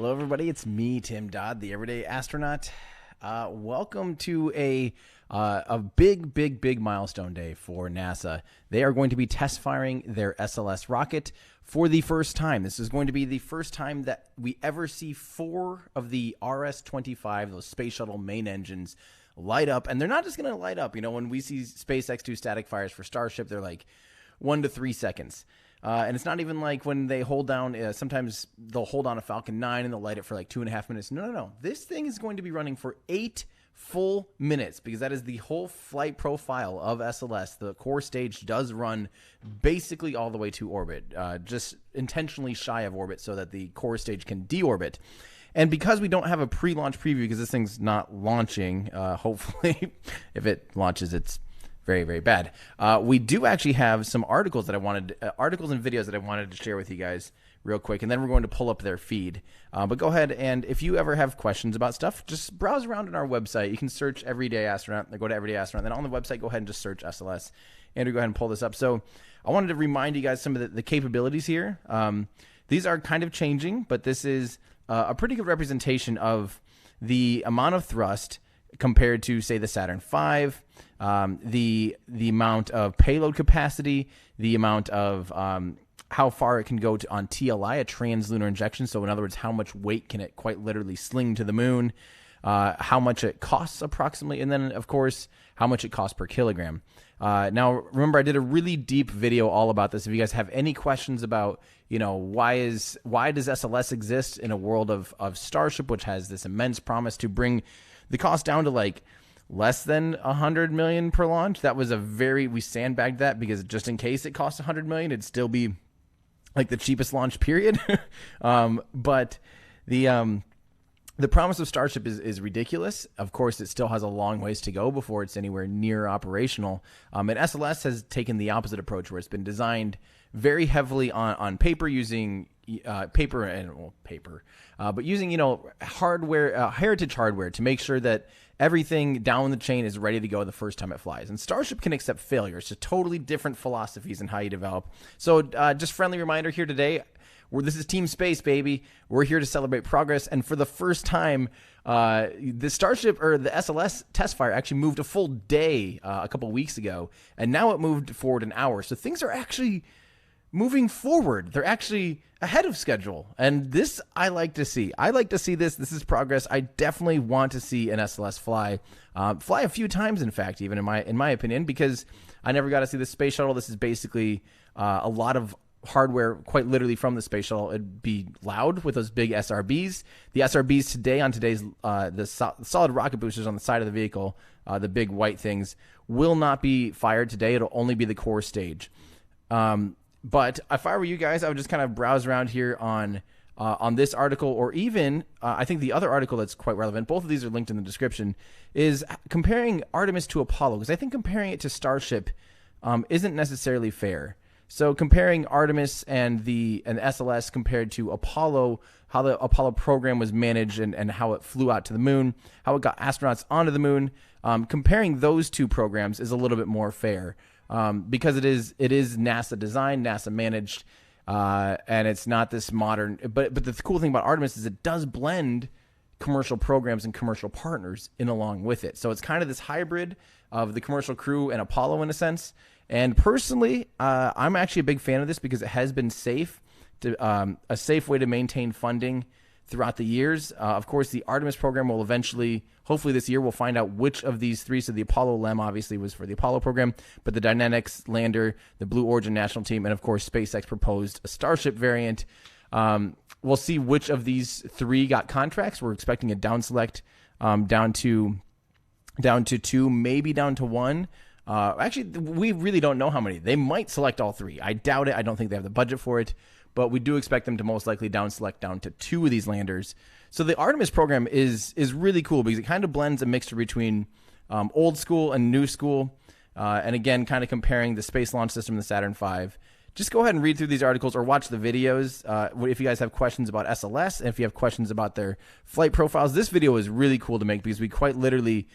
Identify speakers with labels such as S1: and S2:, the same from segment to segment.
S1: Hello, everybody. It's me, Tim Dodd, the Everyday Astronaut. Welcome to a big milestone day for NASA. They are going to be test firing their SLS rocket for the first time. This is going to be the first time that we ever see 4 of the RS-25, those space shuttle main engines, light up. And they're not just going to light up. You know, when we see SpaceX do static fires for Starship, they're like 1 to 3 seconds. And it's not even like when they hold down, sometimes they'll hold on a Falcon 9 and they'll light it for like 2.5 minutes. No. This thing is going to be running for 8 full minutes because that is the whole flight profile of SLS. The core stage does run basically all the way to orbit, just intentionally shy of orbit so that the core stage can deorbit. And because we don't have a pre-launch preview because this thing's not launching, hopefully if it launches, it's very bad. We do actually have some articles that articles and videos that I wanted to share with you guys real quick, and then we're going to pull up their feed. But go ahead, and if you ever have questions about stuff, just browse around on our website. You can search Everyday Astronaut, go to Everyday Astronaut, then on the website, go ahead and just search SLS. Andrew, go ahead and pull this up. So I wanted to remind you guys some of the capabilities here. These are kind of changing, but this is a pretty good representation of the amount of thrust compared to, say, the Saturn V, the amount of payload capacity, the amount of how far it can go on TLI, a translunar injection. So in other words, how much weight can it quite literally sling to the moon, how much it costs approximately, and then, of course, how much it costs per kilogram. Now, remember, I did a really deep video all about this. If you guys have any questions about, you know, why does SLS exist in a world of Starship, which has this immense promise to bring the cost down to like less than $100 million per launch. That was we sandbagged that because just in case it costs $100 million, it'd still be like the cheapest launch period. But the promise of Starship is ridiculous. Of course, it still has a long ways to go before it's anywhere near operational. And SLS has taken the opposite approach, where it's been designed very heavily on paper, using but using, you know, hardware, heritage hardware to make sure that everything down the chain is ready to go the first time it flies. And Starship can accept failures, so totally different philosophies in how you develop. So just friendly reminder here today, this is Team Space, baby. We're here to celebrate progress. And for the first time, the Starship, or the SLS test fire, actually moved a full day a couple weeks ago. And now it moved forward an hour. So things are actually moving forward. They're actually ahead of schedule. And this I like to see. I like to see this. This is progress. I definitely want to see an SLS fly a few times, in fact, even in my opinion, because I never got to see the space shuttle. This is basically a lot of hardware quite literally from the space shuttle. It'd be loud with those big SRBs. The SRBs today on today's the solid rocket boosters on the side of the vehicle, the big white things, will not be fired today. It'll only be the core stage. But if I were you guys, I would just kind of browse around here on this article, or even I think the other article that's quite relevant. Both of these are linked in the description. Is comparing Artemis to Apollo, because I think comparing it to Starship isn't necessarily fair. So comparing Artemis and the SLS compared to Apollo, how the Apollo program was managed and how it flew out to the moon, how it got astronauts onto the moon, comparing those two programs is a little bit more fair. Because it is NASA designed, NASA managed, and it's not this modern. But the cool thing about Artemis is it does blend commercial programs and commercial partners in along with it. So it's kind of this hybrid of the commercial crew and Apollo in a sense. And personally, I'm actually a big fan of this because it has been safe, a safe way to maintain funding throughout the years. Of course, the Artemis program will eventually, hopefully this year, we'll find out which of these three. So the Apollo LEM obviously was for the Apollo program, but the Dynetics lander, the Blue Origin national team, and of course SpaceX proposed a Starship variant. We'll see which of these three got contracts. We're expecting a down select down to 2, maybe down to 1. Actually, we really don't know how many. They might select all 3. I doubt it. I don't think they have the budget for it. But we do expect them to most likely down select down to 2 of these landers. So the Artemis program is really cool because it kind of blends a mixture between old school and new school. And again, kind of comparing the Space Launch System and the Saturn V. Just go ahead and read through these articles or watch the videos. If you guys have questions about SLS and if you have questions about their flight profiles, this video is really cool to make because we quite literally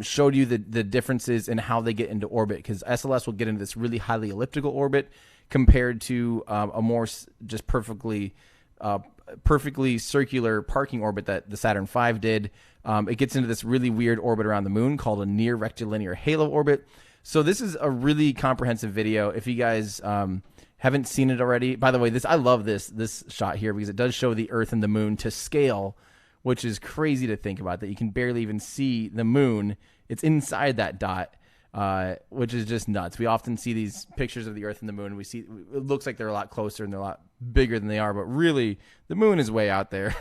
S1: showed you the differences in how they get into orbit, because SLS will get into this really highly elliptical orbit compared to a more just perfectly circular parking orbit that the Saturn V did. It gets into this really weird orbit around the moon called a near rectilinear halo orbit. So this is a really comprehensive video. If you guys haven't seen it already, by the way, I love this shot here because it does show the Earth and the moon to scale, which is crazy to think about, that you can barely even see the moon. It's inside that dot. Which is just nuts. We often see these pictures of the Earth and the moon. We see it looks like they're a lot closer and they're a lot bigger than they are, but really the moon is way out there.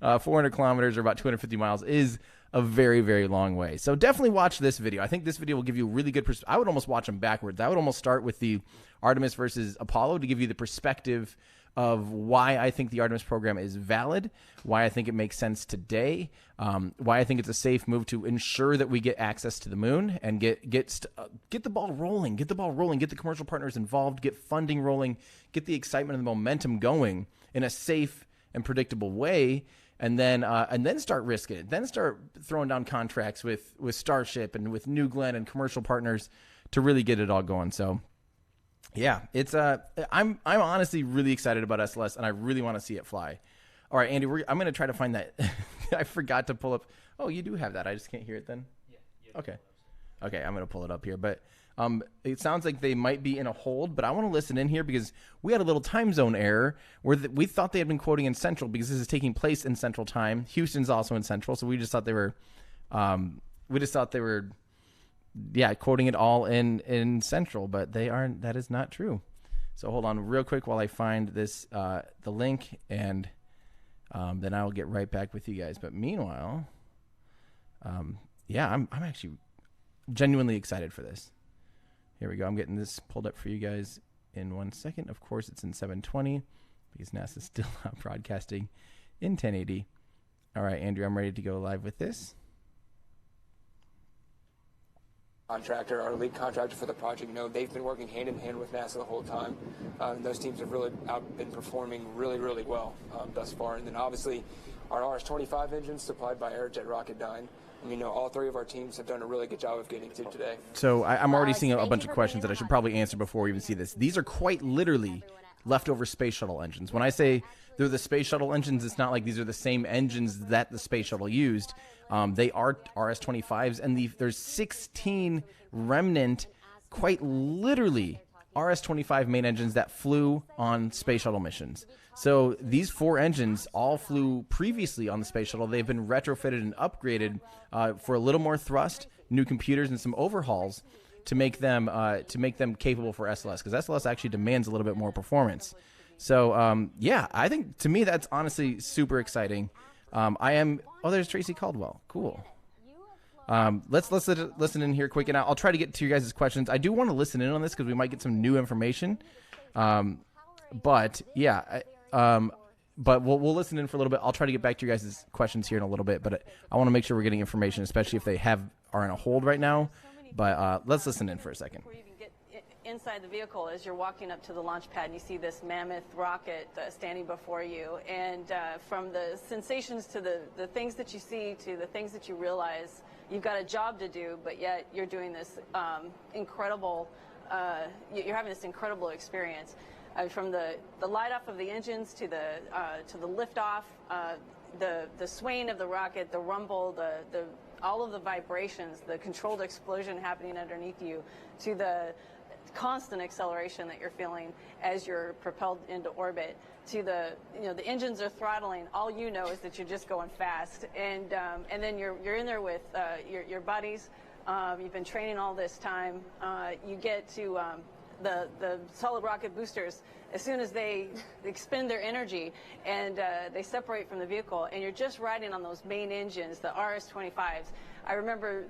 S1: 400 kilometers or about 250 miles is a very, very long way. So definitely watch this video. I think this video will give you a really good perspective. I would almost watch them backwards. I would almost start with the Artemis versus Apollo to give you the perspective of why I think the Artemis program is valid, why I think it makes sense today, why I think it's a safe move to ensure that we get access to the moon and get the ball rolling, get the commercial partners involved, get funding rolling, get the excitement and the momentum going in a safe and predictable way, and then start risking it. Then start throwing down contracts with Starship and with New Glenn and commercial partners to really get it all going. So yeah, it's I'm honestly really excited about SLS, and I really want to see it fly. All right, Andy, I'm going to try to find that. I forgot to pull up. Oh, you do have that. I just can't hear it then? Yeah. Okay. Okay, I'm going to pull it up here. But it sounds like they might be in a hold, but I want to listen in here because we had a little time zone error where we thought they had been quoting in Central because this is taking place in Central Time. Houston's also in Central, so we just thought they were quoting it all in Central, but they aren't. That is not true. So hold on real quick while I find this the link, and then I will get right back with you guys. But meanwhile, I'm actually genuinely excited for this. Here we go. I'm getting this pulled up for you guys in 1 second. Of course, it's in 720 because NASA's still not broadcasting in 1080. All right, Andrew, I'm ready to go live with this.
S2: Contractor, our lead contractor for the project, they've been working hand in hand with NASA the whole time. Those teams have really been performing really, really well thus far. And then obviously our RS-25 engines supplied by Aerojet Rocketdyne. All 3 of our teams have done a really good job of getting to today.
S1: So I'm already seeing a bunch of questions that I should probably answer before we even see this. These are quite literally leftover space shuttle engines. When I say they're the space shuttle engines, it's not like these are the same engines that the space shuttle used. They are RS-25s, and there's 16 remnant, quite literally, RS-25 main engines that flew on space shuttle missions. So these 4 engines all flew previously on the space shuttle. They've been retrofitted and upgraded for a little more thrust, new computers, and some overhauls to make them capable for SLS, because SLS actually demands a little bit more performance. So I think to me that's honestly super exciting. There's Tracy Caldwell. Cool. Let's listen in here quick, and I'll try to get to your guys' questions. I do want to listen in on this because we might get some new information. But we'll listen in for a little bit. I'll try to get back to your guys' questions here in a little bit, but I want to make sure we're getting information, especially if they are in a hold right now. But let's listen in for a second.
S3: Before you even get inside the vehicle, as you're walking up to the launch pad and you see this mammoth rocket standing before you, and from the sensations to the things that you see to the things that you realize, you've got a job to do, but yet you're doing this incredible, you're having this incredible experience. From the light off of the engines to the lift off, the swaying of the rocket, the rumble, all of the vibrations, the controlled explosion happening underneath you, to constant acceleration that you're feeling as you're propelled into orbit, to the the engines are throttling. All you know is that you're just going fast, and then you're in there with your buddies. You've been training all this time. You get to the solid rocket boosters. As soon as they expend their energy and they separate from the vehicle, and you're just riding on those main engines, the RS-25s. I remember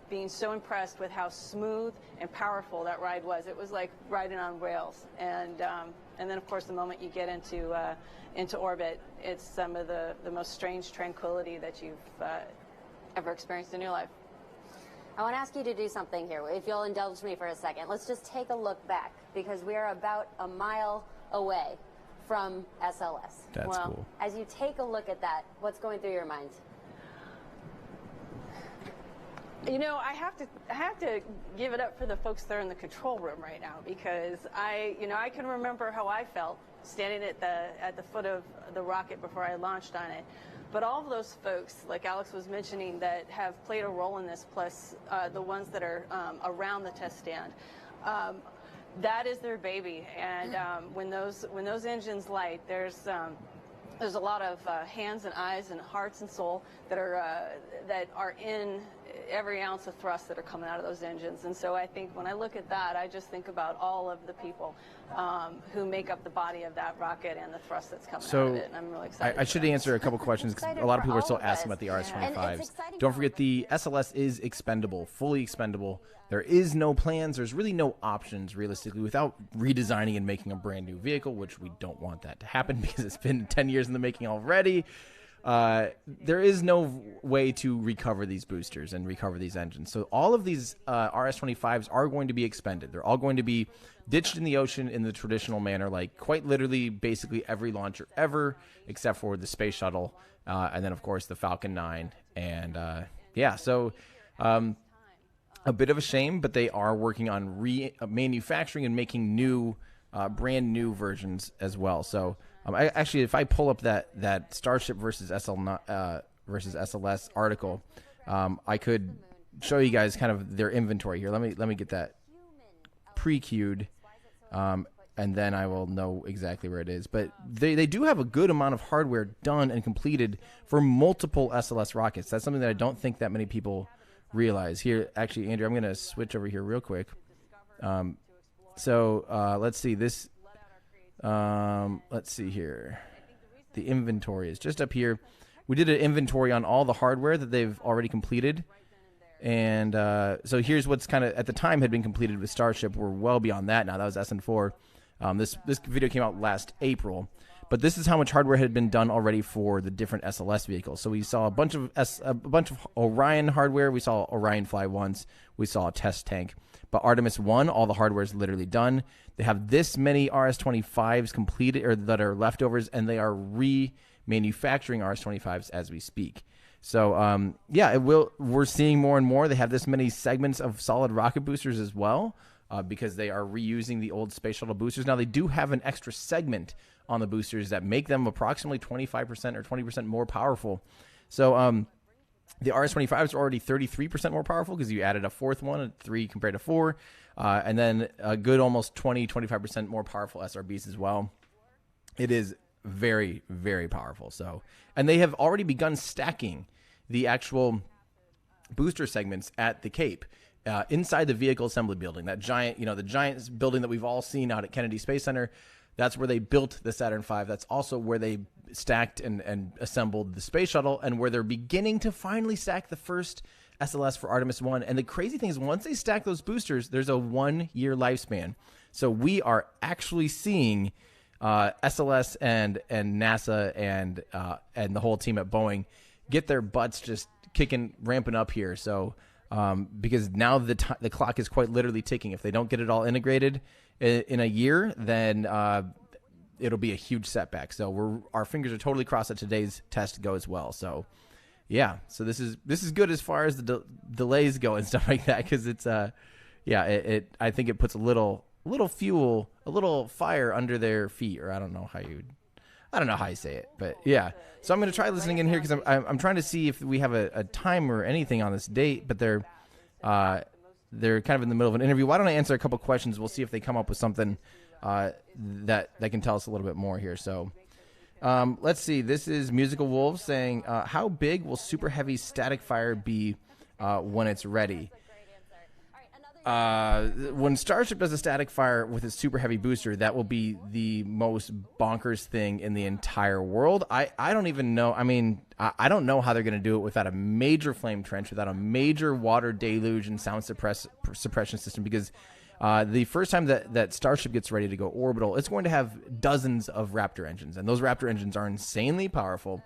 S3: being so impressed with how smooth and powerful that ride was. It was like riding on rails. And then, of course, the moment you get into orbit, it's some of the most strange tranquility that you've ever experienced in your life.
S4: I want to ask you to do something here, if you'll indulge me for a second. Let's just take a look back, because we are about a mile away from SLS.
S1: That's cool.
S4: As you take a look at that, what's going through your mind?
S3: I have to give it up for the folks there in the control room right now, because I can remember how I felt standing at the foot of the rocket before I launched on it. But all of those folks, like Alex was mentioning, that have played a role in this, plus the ones that are around the test stand, that is their baby. And when those engines light, there's a lot of hands and eyes and hearts and soul that are in every ounce of thrust that are coming out of those engines. And so I think when I look at that, I just think about all of the people who make up the body of that rocket and the thrust that's coming out of it. And I'm really excited.
S1: I should answer a couple questions, because a lot of people are still asking about the RS-25s. Don't forget, the SLS is expendable, fully expendable. There is no plans. There's really no options, realistically, without redesigning and making a brand new vehicle, which we don't want that to happen because it's been 10 years in the making already. There is no way to recover these boosters and recover these engines. So all of these RS-25s are going to be expended. They're all going to be ditched in the ocean in the traditional manner, like quite literally basically every launcher ever, except for the space shuttle, and then, of course, the Falcon 9. And, so a bit of a shame, but they are working on manufacturing and making new, brand new versions as well. So actually, if I pull up that Starship versus SLS article, I could show you guys kind of their inventory here. Let me get that pre-queued, and then I will know exactly where it is. But they do have a good amount of hardware done and completed for multiple SLS rockets. That's something that I don't think that many people realize. Here, actually, Andrew, I'm going to switch over here real quick. Let's see this. Let's see here. The inventory is just up here. We did an inventory on all the hardware that they've already completed. And so here's what's kind of at the time had been completed with Starship. We're well beyond that now. That was SN4. This video came out last April. But this is how much hardware had been done already for the different SLS vehicles. So we saw a bunch of Orion hardware. We saw Orion fly once. We saw a test tank. But Artemis 1, all the hardware is literally done. They have this many RS-25s completed, or that are leftovers, and they are remanufacturing RS-25s as we speak. So, we're seeing more and more. They have this many segments of solid rocket boosters as well, because they are reusing the old space shuttle boosters. Now, they do have an extra segment on the boosters that make them approximately 25% or 20% more powerful. So, the RS-25s are already 33% more powerful because you added a fourth one, a 3 compared to 4, and then a good almost 25% more powerful SRBs as well. It is very, very powerful. So, and they have already begun stacking the actual booster segments at the Cape inside the vehicle assembly building. That giant, the giant building that we've all seen out at Kennedy Space Center. That's where they built the Saturn V. That's also where they stacked and assembled the space shuttle, and where they're beginning to finally stack the first SLS for Artemis 1. And the crazy thing is, once they stack those boosters, there's a 1-year lifespan. So we are actually seeing SLS and NASA and the whole team at Boeing get their butts just ramping up here. So because now the clock is quite literally ticking. If they don't get it all integrated in a year, then it'll be a huge setback. So our fingers are totally crossed that today's test goes well. So yeah, so this is good as far as the delays go and stuff like that, because it's I think it puts a little fuel, a little fire under their feet, or I don't know how you say it, but yeah. So I'm going to try listening in here because I'm trying to see if we have a time or anything on this date, but they're they're kind of in the middle of an interview. Why don't I answer a couple questions? We'll see if they come up with something that can tell us a little bit more here. So let's see. This is Musical Wolves saying, how big will Super Heavy static fire be when it's ready? When Starship does a static fire with its Super Heavy booster, that will be the most bonkers thing in the entire world. I don't even know. I mean, I don't know how they're going to do it without a major flame trench, without a major water deluge and sound suppression system, because the first time that Starship gets ready to go orbital, it's going to have dozens of Raptor engines, and those Raptor engines are insanely powerful,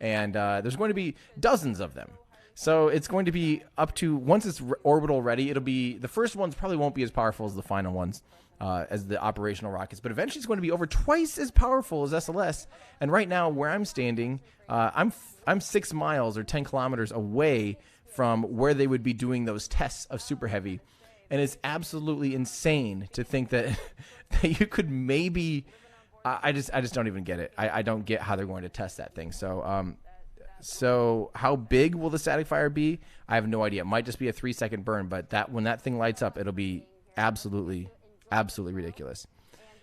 S1: and there's going to be dozens of them. So it's going to be up to, once it's orbital ready, it'll be, the first ones probably won't be as powerful as the final ones, as the operational rockets, but eventually it's going to be over twice as powerful as SLS. And right now, where I'm standing, I'm 6 miles or 10 kilometers away from where they would be doing those tests of Super Heavy. And it's absolutely insane to think that, that you could maybe, I just don't even get it. I don't get how they're going to test that thing. So how big will the static fire be? I have no idea. It might just be a 3-second burn, but when that thing lights up, it'll be absolutely ridiculous.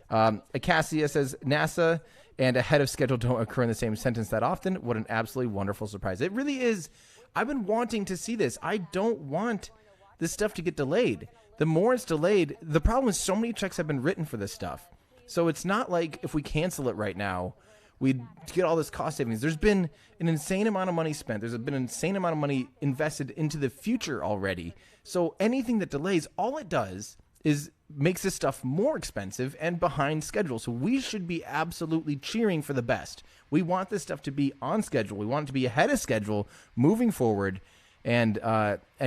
S1: Acacia says, NASA and ahead of schedule don't occur in the same sentence that often. What an absolutely wonderful surprise. It really is. I've been wanting to see this. I don't want this stuff to get delayed. The more it's delayed, the problem is so many checks have been written for this stuff. So it's not like if we cancel it right now, we'd get all this cost savings. There's been an insane amount of money spent. There's been an insane amount of money invested into the future already. So anything that delays, all it does is makes this stuff more expensive and behind schedule. So we should be absolutely cheering for the best. We want this stuff to be on schedule. We want it to be ahead of schedule, moving forward, and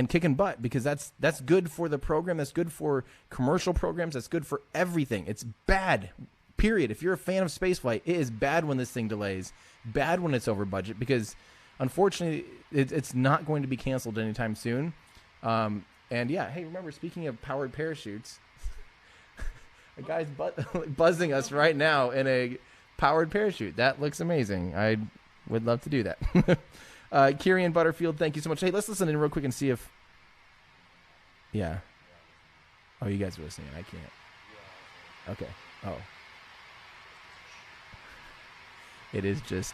S1: kicking butt, because that's good for the program. That's good for commercial programs. That's good for everything. It's bad. Period. If you're a fan of spaceflight, it is bad when this thing delays, bad when it's over budget, because unfortunately it's not going to be canceled anytime soon. And yeah, hey, remember, speaking of powered parachutes, a guy's buzzing us right now in a powered parachute. That looks amazing. I would love to do that. Kieran Butterfield, thank you so much. Hey, let's listen in real quick and see if, yeah. Oh, you guys are listening. I can't. Okay. Oh. It is just,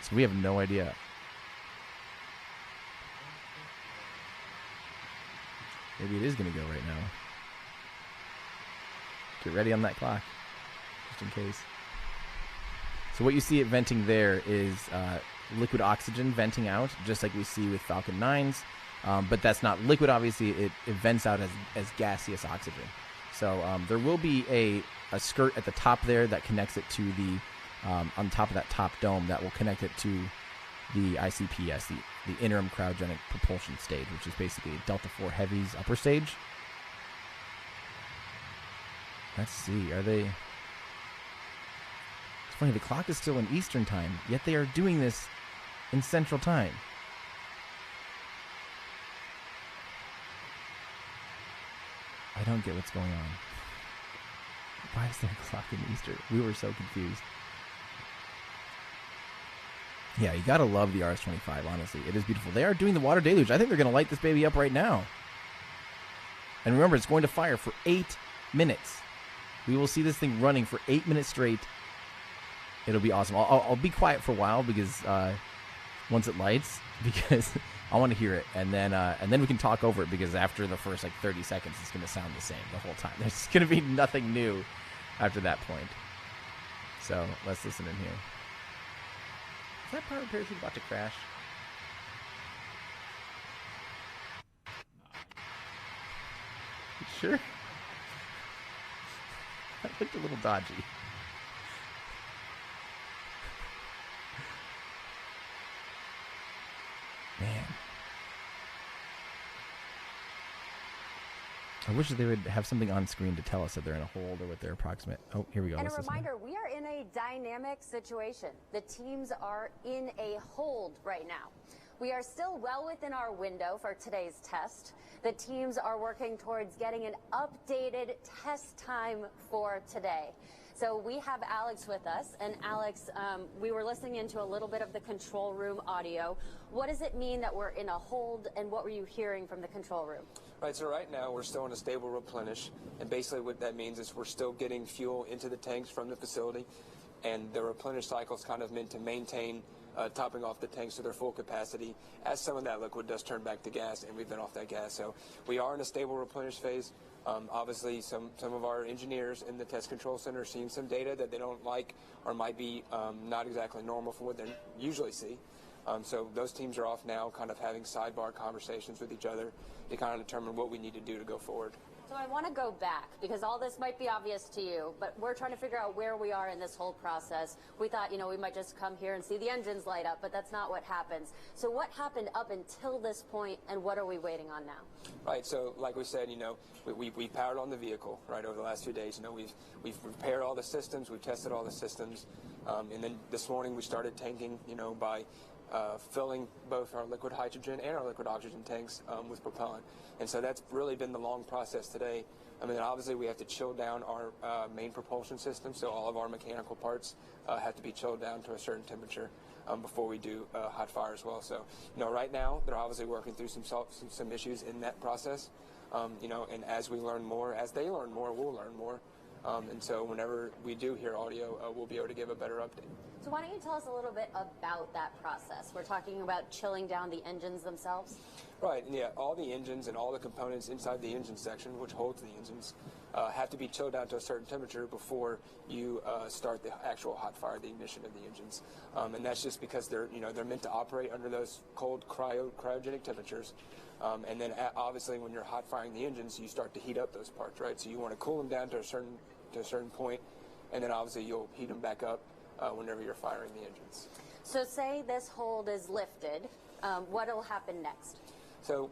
S1: so we have no idea. Maybe it is going to go right now. Get ready on that clock, just in case. So what you see it venting there is liquid oxygen venting out, just like we see with Falcon 9s. But that's not liquid, obviously. It vents out as gaseous oxygen. So there will be a skirt at the top there that connects it to the, on top of that top dome, that will connect it to the ICPS, the interim cryogenic propulsion stage, which is basically Delta IV Heavy's upper stage. Let's see, are they... It's funny, the clock is still in Eastern time, yet they are doing this in Central time. I don't get what's going on. Why is there a clock in Eastern? We were so confused. Yeah, you gotta love the RS-25, honestly. It is beautiful. They are doing the water deluge. I think they're gonna light this baby up right now. And remember, it's going to fire for 8 minutes. We will see this thing running for 8 minutes straight. It'll be awesome. I'll be quiet for a while, because once it lights, because I want to hear it, and then we can talk over it, because after the first 30 seconds, it's gonna sound the same the whole time. There's gonna be nothing new after that point. So let's listen in here. Is that powered parachute about to crash? You sure? That looked a little dodgy. Man. I wish they would have something on screen to tell us that they're in a hold or what their approximate... Oh, here we go.
S4: And a reminder, we are in a dynamic situation. The teams are in a hold right now. We are still well within our window for today's test. The teams are working towards getting an updated test time for today. So we have Alex with us, and Alex, we were listening into a little bit of the control room audio. What does it mean that we're in a hold, and what were you hearing from the control room?
S2: Right, so right now we're still in a stable replenish, and basically what that means is we're still getting fuel into the tanks from the facility, and the replenish cycle is kind of meant to maintain topping off the tanks to their full capacity as some of that liquid does turn back to gas, and we've been off that gas. So we are in a stable replenish phase. Obviously, some of our engineers in the test control center are seeing some data that they don't like or might be not exactly normal for what they usually see. So those teams are off now, kind of having sidebar conversations with each other to kind of determine what we need to do to go forward.
S4: So I want to go back, because all this might be obvious to you, but we're trying to figure out where we are in this whole process. We thought, you know, we might just come here and see the engines light up, but that's not what happens. So what happened up until this point, and what are we waiting on now?
S2: Right, so like we said, you know, we powered on the vehicle, right, over the last few days. You know, we've repaired all the systems, we've tested all the systems, and then this morning we started tanking, you know, by filling both our liquid hydrogen and our liquid oxygen tanks with propellant. And so that's really been the long process today. I mean, obviously we have to chill down our main propulsion system, so all of our mechanical parts have to be chilled down to a certain temperature before we do hot fire as well. So, you know, right now they're obviously working through some issues in that process. You know, and as we learn more, as they learn more, we'll learn more. And so whenever we do hear audio, we'll be able to give a better update.
S4: So why don't you tell us a little bit about that process? We're talking about chilling down the engines themselves.
S2: Right, yeah, all the engines and all the components inside the engine section, which holds the engines, have to be chilled down to a certain temperature before you start the actual hot fire, the ignition of the engines. And that's just because they're meant to operate under those cold cryogenic temperatures. And then obviously when you're hot firing the engines, you start to heat up those parts, right? So you want to cool them down to a certain point, and then obviously you'll heat them back up whenever you're firing the engines.
S4: So say this hold is lifted, what will happen next?
S2: So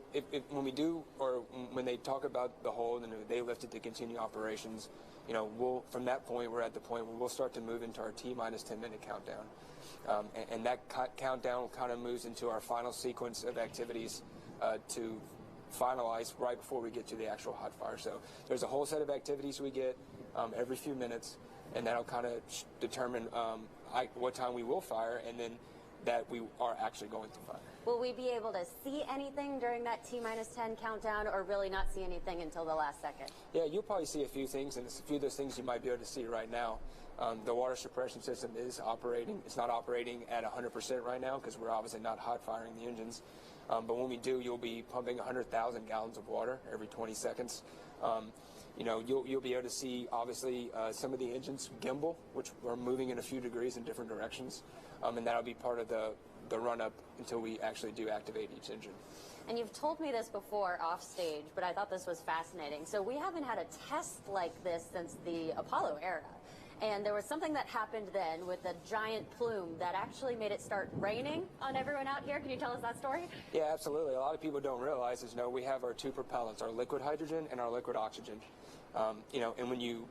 S2: when we do, or when they talk about the hold and they lift it to continue operations, you know, from that point, we're at the point where we'll start to move into our T-minus 10-minute countdown. And that countdown kind of moves into our final sequence of activities to finalize right before we get to the actual hot fire. So there's a whole set of activities we get every few minutes, and that'll kind of determine what time we will fire, and then that we are actually going to fire.
S4: Will we be able to see anything during that T-minus 10 countdown, or really not see anything until the last second?
S2: Yeah, you'll probably see a few things, and a few of those things you might be able to see right now. The water suppression system is operating. It's not operating at 100% right now because we're obviously not hot firing the engines. But when we do, you'll be pumping 100,000 gallons of water every 20 seconds. You know, you'll be able to see, obviously, some of the engines gimbal, which are moving in a few degrees in different directions. And that'll be part of the run-up until we actually do activate each engine.
S4: And you've told me this before off stage, but I thought this was fascinating. So we haven't had a test like this since the Apollo era. And there was something that happened then with a giant plume that actually made it start raining on everyone out here. Can you tell us that story?
S2: Yeah, absolutely. A lot of people don't realize is, you know, we have our two propellants, our liquid hydrogen and our liquid oxygen. You know, and when you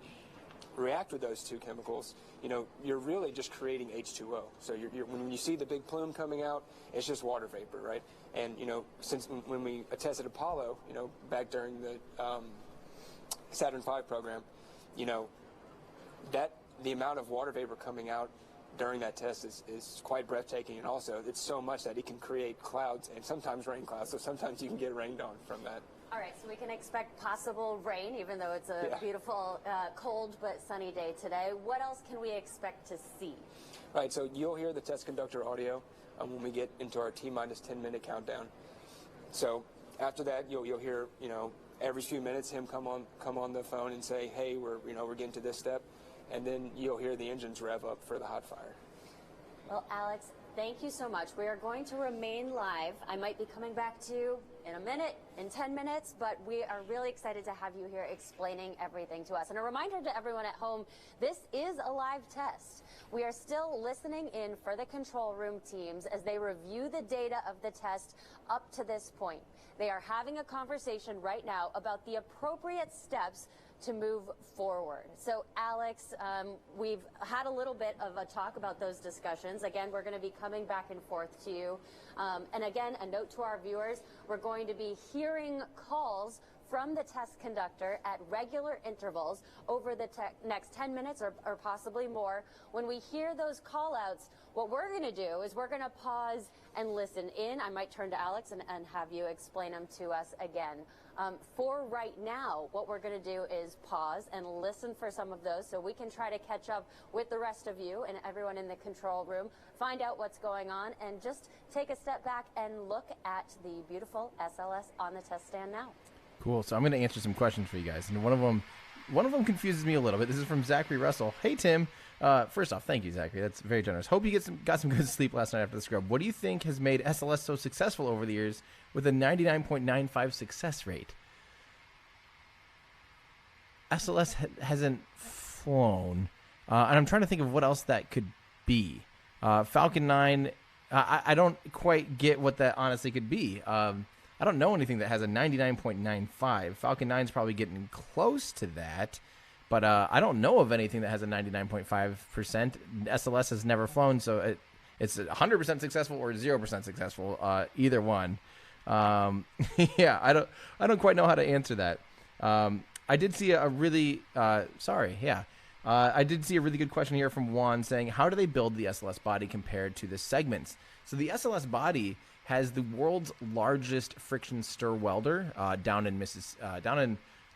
S2: react with those two chemicals, you know, you're really just creating H2O. So when you see the big plume coming out, it's just water vapor, right? And, you know, since when we tested Apollo, you know, back during the Saturn V program, you know, the amount of water vapor coming out during that test is quite breathtaking, and also it's so much that it can create clouds and sometimes rain clouds, so sometimes you can get rained on from that.
S4: All right, so we can expect possible rain, even though it's a beautiful, cold but sunny day today. What else can we expect to see?
S2: Right, so you'll hear the test conductor audio when we get into our T-minus 10-minute countdown. So after that, you'll hear, you know, every few minutes him come on the phone and say, hey, we're getting to this step, and then you'll hear the engines rev up for the hot fire.
S4: Well, Alex, thank you so much. We are going to remain live. I might be coming back to you in a minute, in 10 minutes, but we are really excited to have you here explaining everything to us. And a reminder to everyone at home, this is a live test. We are still listening in for the control room teams as they review the data of the test up to this point. They are having a conversation right now about the appropriate steps to move forward. So, Alex, we've had a little bit of a talk about those discussions. Again, we're going to be coming back and forth to you. And again, a note to our viewers, we're going to be hearing calls from the test conductor at regular intervals over the next 10 minutes or possibly more. When we hear those call outs, what we're going to do is we're going to pause and listen in. I might turn to Alex and have you explain them to us again. For right now, what we're going to do is pause and listen for some of those so we can try to catch up with the rest of you and everyone in the control room, find out what's going on, and just take a step back and look at the beautiful SLS on the test stand now.
S1: Cool. So I'm going to answer some questions for you guys. And one of them confuses me a little bit. This is from Zachary Russell. Hey, Tim. First off, thank you, Zachary. That's very generous. Hope you got some good sleep last night after the scrub. What do you think has made SLS so successful over the years with a 99.95 success rate? SLS hasn't flown, and I'm trying to think of what else that could be. Falcon 9, I don't quite get what that honestly could be. I don't know anything that has a 99.95. Falcon 9 is probably getting close to that. But I don't know of anything that has a 99.5%. SLS has never flown, so it's 100% successful or 0% successful, either one. Yeah, I don't quite know how to answer that. I did see a really I did see a really good question here from Juan saying, how do they build the SLS body compared to the segments? So the SLS body has the world's largest friction stir welder down in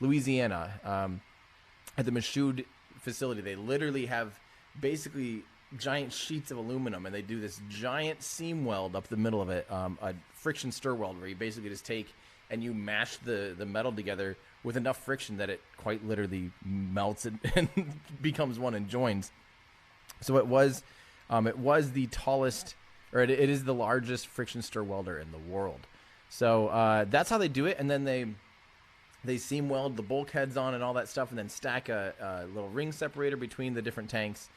S1: Louisiana. At the Michoud facility. They literally have basically giant sheets of aluminum, and they do this giant seam weld up the middle of it, a friction stir weld, where you basically just take and you mash the metal together with enough friction that it quite literally melts and becomes one and joins. So it was the tallest, or it is the largest friction stir welder in the world. So that's how they do it, and then they seam weld the bulkheads on and all that stuff, and then stack a little ring separator between the different tanks.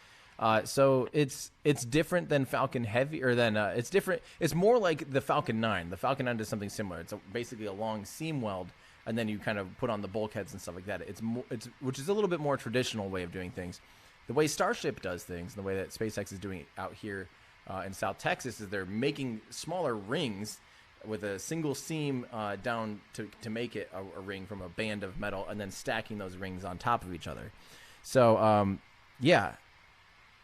S1: So it's different than Falcon Heavy, or than it's different. It's more like the Falcon 9. The Falcon 9 does something similar. It's basically a long seam weld, and then you kind of put on the bulkheads and stuff like that. Which is a little bit more traditional way of doing things. The way Starship does things, and the way that SpaceX is doing it out here in South Texas, is they're making smaller rings with a single seam down to make it a ring from a band of metal, and then stacking those rings on top of each other. So yeah,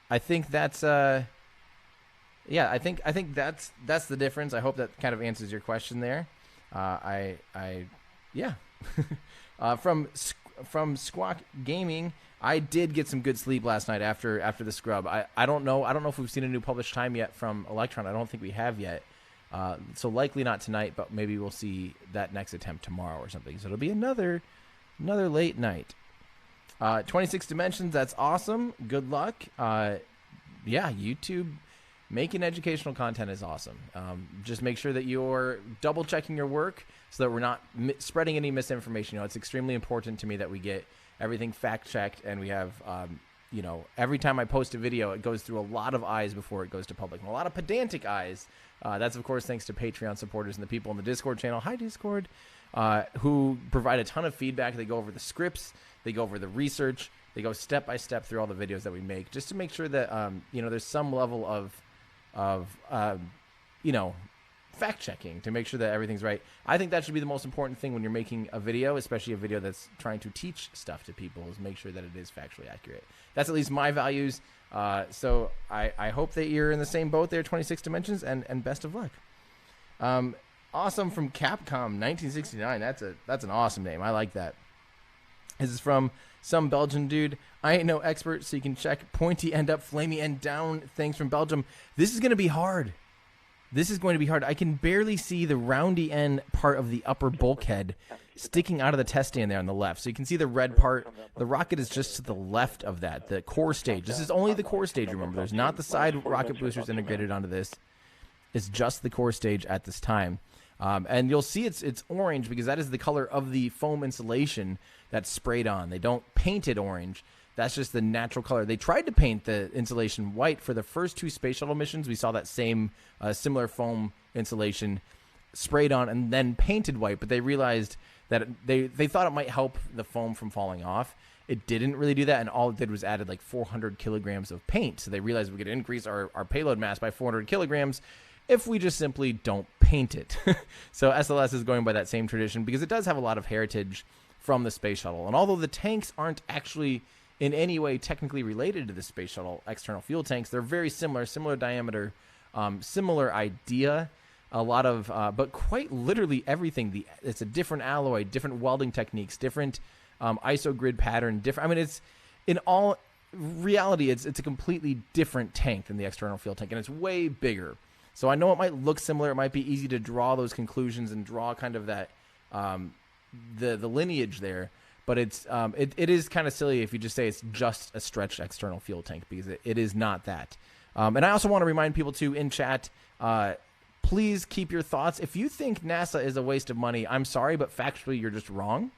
S1: I think that's I think that's the difference. I hope that kind of answers your question there. From Squawk Gaming, I did get some good sleep last night after the scrub. I don't know if we've seen a new published time yet from Electron. I don't think we have yet. So likely not tonight, but maybe we'll see that next attempt tomorrow or something. So it'll be another late night. 26 Dimensions, that's awesome. Good luck. Yeah, YouTube making educational content is awesome. Just make sure that you're double checking your work so that we're not spreading any misinformation. It's extremely important to me that we get everything fact checked, and we have every time I post a video, it goes through a lot of eyes before it goes to public, and a lot of pedantic eyes. That's, of course, thanks to Patreon supporters and the people in the Discord channel. Hi, Discord. Who provide a ton of feedback. They go over the scripts. They go over the research. They go step by step through all the videos that we make, just to make sure that there's some level of fact checking to make sure that everything's right. I think that should be the most important thing when you're making a video, especially a video that's trying to teach stuff to people, is make sure that it is factually accurate. That's at least my values. So I hope that you're in the same boat there, 26 Dimensions, and best of luck. Awesome from Capcom 1969. That's an awesome name. I like that. This is from some Belgian dude. I ain't no expert, so you can check pointy end up, flamey end down. Things from Belgium. This is going to be hard. This is going to be hard. I can barely see the roundy end part of the upper bulkhead sticking out of the test stand there on the left. So you can see the red part. The rocket is just to the left of that, the core stage. This is only the core stage, remember. There's not the side rocket boosters integrated onto this. It's just the core stage at this time. And you'll see it's orange because that is the color of the foam insulation that's sprayed on. They don't paint it orange. That's just the natural color. They tried to paint the insulation white for the first two space shuttle missions. We saw that same similar foam insulation sprayed on and then painted white, but they realized that they thought it might help the foam from falling off. It didn't really do that, and all it did was added like 400 kilograms of paint. So they realized we could increase our payload mass by 400 kilograms. if we just simply don't paint it. So SLS is going by that same tradition because it does have a lot of heritage from the space shuttle. And although the tanks aren't actually in any way technically related to the space shuttle external fuel tanks, they're very similar diameter, similar idea. A lot of, but quite literally everything. It's a different alloy, different welding techniques, different ISO grid pattern, different. I mean, it's in all reality, it's a completely different tank than the external fuel tank, and it's way bigger. So I know it might look similar. It might be easy to draw those conclusions and draw kind of that the lineage there. But it is kind of silly if you just say it's just a stretched external fuel tank, because it is not that. And I also want to remind people too in chat. Please keep your thoughts. If you think NASA is a waste of money, I'm sorry, but factually you're just wrong.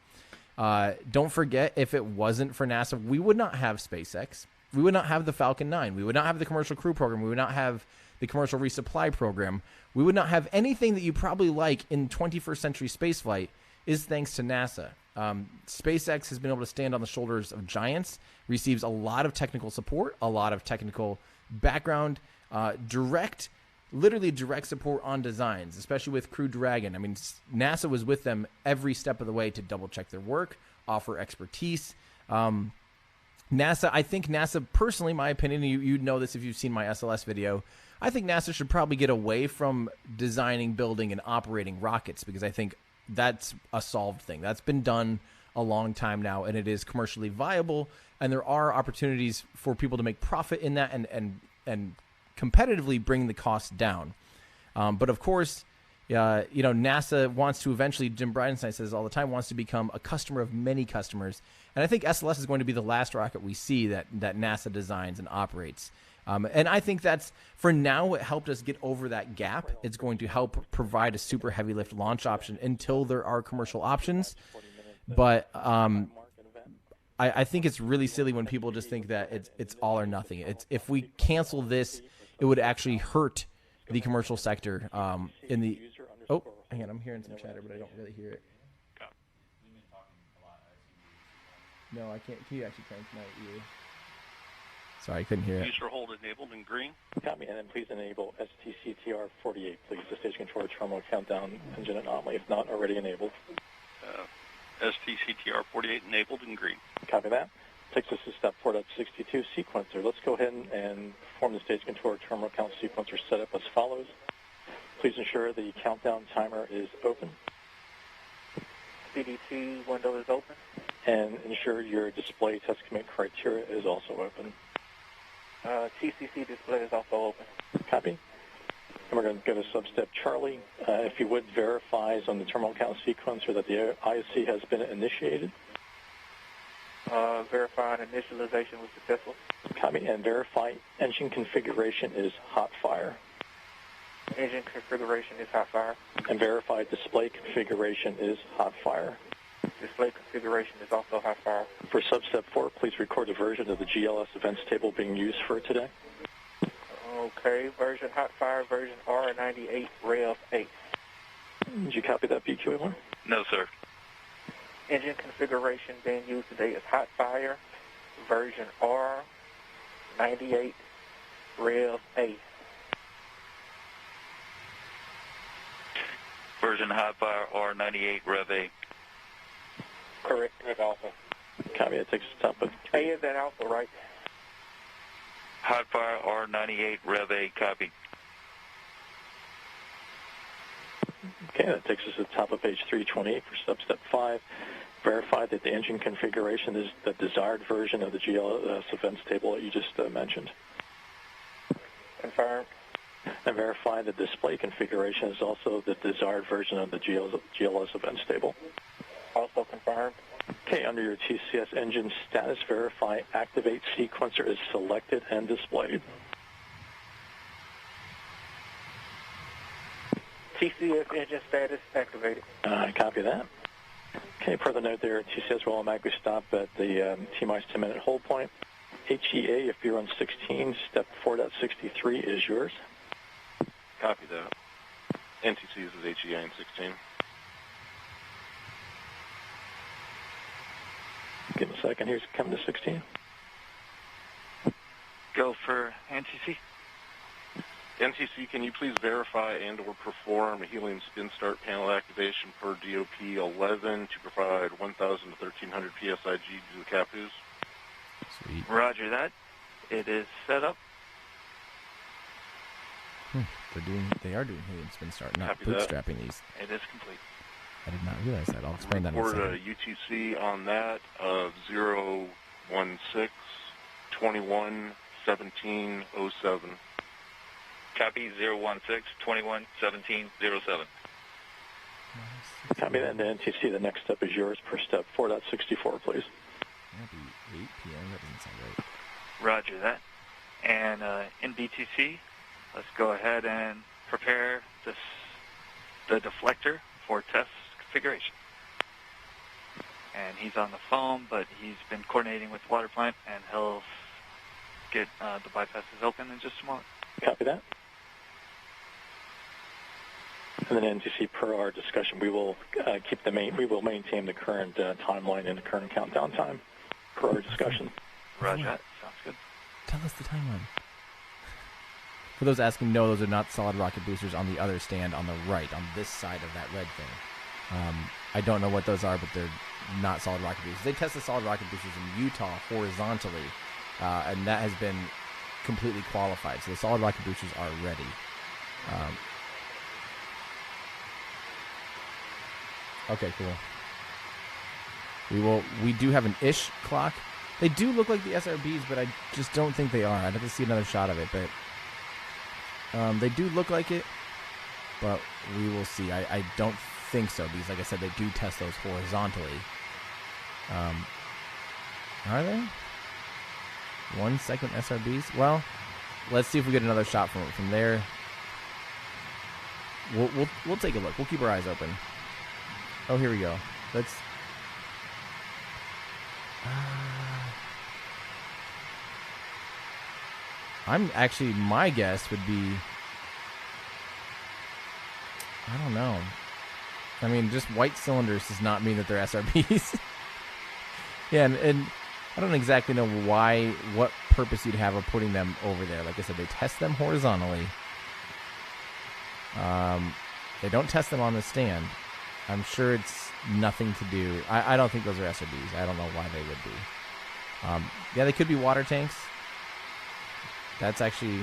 S1: Don't forget, if it wasn't for NASA, we would not have SpaceX. We would not have the Falcon 9. We would not have the Commercial Crew Program. We would not have the Commercial Resupply Program. We would not have anything that you probably like in 21st century spaceflight is thanks to NASA. SpaceX has been able to stand on the shoulders of giants, receives a lot of technical support, a lot of technical background, literally direct support on designs, especially with Crew Dragon. I mean, NASA was with them every step of the way to double check their work, offer expertise. I think NASA, personally, my opinion, you know this if you've seen my SLS video, I think NASA should probably get away from designing, building, and operating rockets, because I think that's a solved thing. That's been done a long time now, and it is commercially viable, and there are opportunities for people to make profit in that and competitively bring the cost down. But of course, NASA wants to eventually, Jim Bridenstine says all the time, wants to become a customer of many customers. And I think SLS is going to be the last rocket we see that NASA designs and operates. And I think that's, for now, it helped us get over that gap. It's going to help provide a super heavy lift launch option until there are commercial options. But I think it's really silly when people just think that it's all or nothing. If we cancel this, it would actually hurt the commercial sector in the... Oh, hang on, I'm hearing some chatter, but I don't really hear it. No, I can't. Can you actually crank my ear? Sorry, I couldn't hear it.
S5: User hold enabled in green.
S6: Copy, and then please enable STCTR 48, please. The stage controller terminal countdown engine anomaly, if not already enabled.
S5: STCTR 48 enabled in green.
S6: Copy that. Takes us to step 4.62 sequencer. Let's go ahead and perform the stage controller terminal count sequencer setup as follows. Please ensure the countdown timer is open.
S7: CDT window is open.
S6: And ensure your display test commit criteria is also open.
S7: TCC display is also open.
S6: Copy. And we're going to go to sub-step Charlie. If you would, verifies on the terminal count sequencer that the ISC has been initiated.
S7: Verifying initialization was successful.
S6: Copy. And verify engine configuration is hot fire.
S7: Engine configuration is hot fire.
S6: And verify display configuration is hot fire.
S7: Display configuration is also hot fire.
S6: For sub-step 4, please record the version of the GLS events table being used for today.
S7: Okay, version hot fire, version R98 Rails 8.
S6: Did you copy that, BQA1?
S5: No, sir.
S7: Engine configuration being used today is hot fire, version R98 Rails 8.
S5: Version hot fire R98 Rev 8.
S7: Correct, that's also.
S6: Copy, it takes us top of...
S7: A is that also, right?
S5: Hot fire R98 Rev 8, copy.
S6: Okay, that takes us to the top of page 328 for sub-step 5. Verify that the engine configuration is the desired version of the GLS events table that you just mentioned.
S7: Confirmed.
S6: And verify the display configuration is also the desired version of the GLS events table.
S7: Also confirmed.
S6: Okay, under your TCS engine status, verify activate sequencer is selected and displayed.
S7: TCS engine status activated.
S6: Copy that. Okay, per the note there, TCS will automatically stop at the T-minus 10-minute hold point. HEA, if you're on 16, step 4.63 is yours.
S5: Copy that. NTC is HEA in 16.
S6: Give me a second. Here's coming to 16.
S7: Go for NTC.
S5: NTC, can you please verify and or perform a helium spin start panel activation per DOP 11 to provide 1,000 to 1,300 PSIG to the CAPUs?
S1: Sweet.
S8: Roger that. It is set up.
S1: They are doing helium spin start, not
S5: Copy that.
S1: bootstrapping these.
S8: It is complete.
S1: I did not realize that. I'll explain that in a
S5: Report
S1: second.
S5: a UTC on that of 016-21-17-07.
S9: Copy 016-21-17-07.
S6: Copy that, and NTC, the next step is yours per step 4.64, please.
S1: That'd be 8 p.m. That doesn't sound right.
S8: Roger that. And in BTC, let's go ahead and prepare the deflector for test configuration. And he's on the phone, but he's been coordinating with the water plant, and he'll get the bypasses open in just a moment.
S6: Copy that. And then NTC, per our discussion, we will we will maintain the current timeline and the current countdown time per our discussion.
S8: Roger that. Sounds good.
S1: Tell us the timeline. For those asking, no, those are not solid rocket boosters on the other stand on the right, on this side of that red thing. I don't know what those are, but they're not solid rocket boosters. They test the solid rocket boosters in Utah horizontally, and that has been completely qualified. So the solid rocket boosters are ready. Okay, cool. We do have an ish clock. They do look like the SRBs, but I just don't think they are. I'd have to see another shot of it, but they do look like it, but we will see. I don't think so, because like I said, they do test those horizontally. Are they? 1 second SRBs? Well, let's see if we get another shot from there. We'll take a look. We'll keep our eyes open. Oh, here we go. Let's. I'm actually, my guess would be, I don't know. I mean, just white cylinders does not mean that they're SRBs. Yeah, and I don't exactly know what purpose you'd have of putting them over there. Like I said, they test them horizontally. They don't test them on the stand. I'm sure it's nothing to do. I don't think those are SRBs. I don't know why they would be. Yeah, they could be water tanks. That's actually,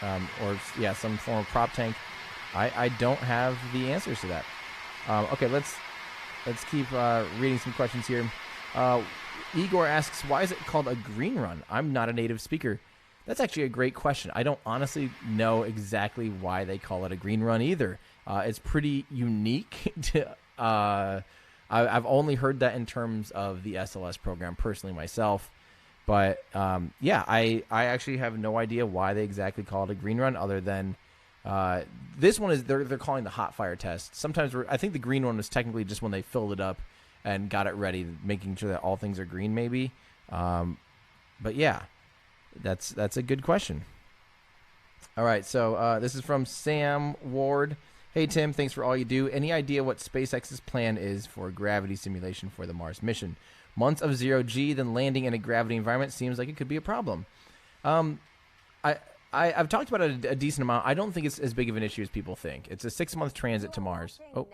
S1: some form of prop tank. I don't have the answers to that. Okay, let's keep reading some questions here. Igor asks, why is it called a green run? I'm not a native speaker. That's actually a great question. I don't honestly know exactly why they call it a green run either. It's pretty unique. I've only heard that in terms of the SLS program personally myself. But, I actually have no idea why they exactly call it a green run, other than this one is they're calling the hot fire test. Sometimes I think the green one was technically just when they filled it up and got it ready, making sure that all things are green maybe. But yeah, that's a good question. All right, so this is from Sam Ward. Hey, Tim, thanks for all you do. Any idea what SpaceX's plan is for gravity simulation for the Mars mission? Months of 0G, then landing in a gravity environment seems like it could be a problem. I've talked about it a decent amount. I don't think it's as big of an issue as people think. It's a 6-month transit to Mars. Oh,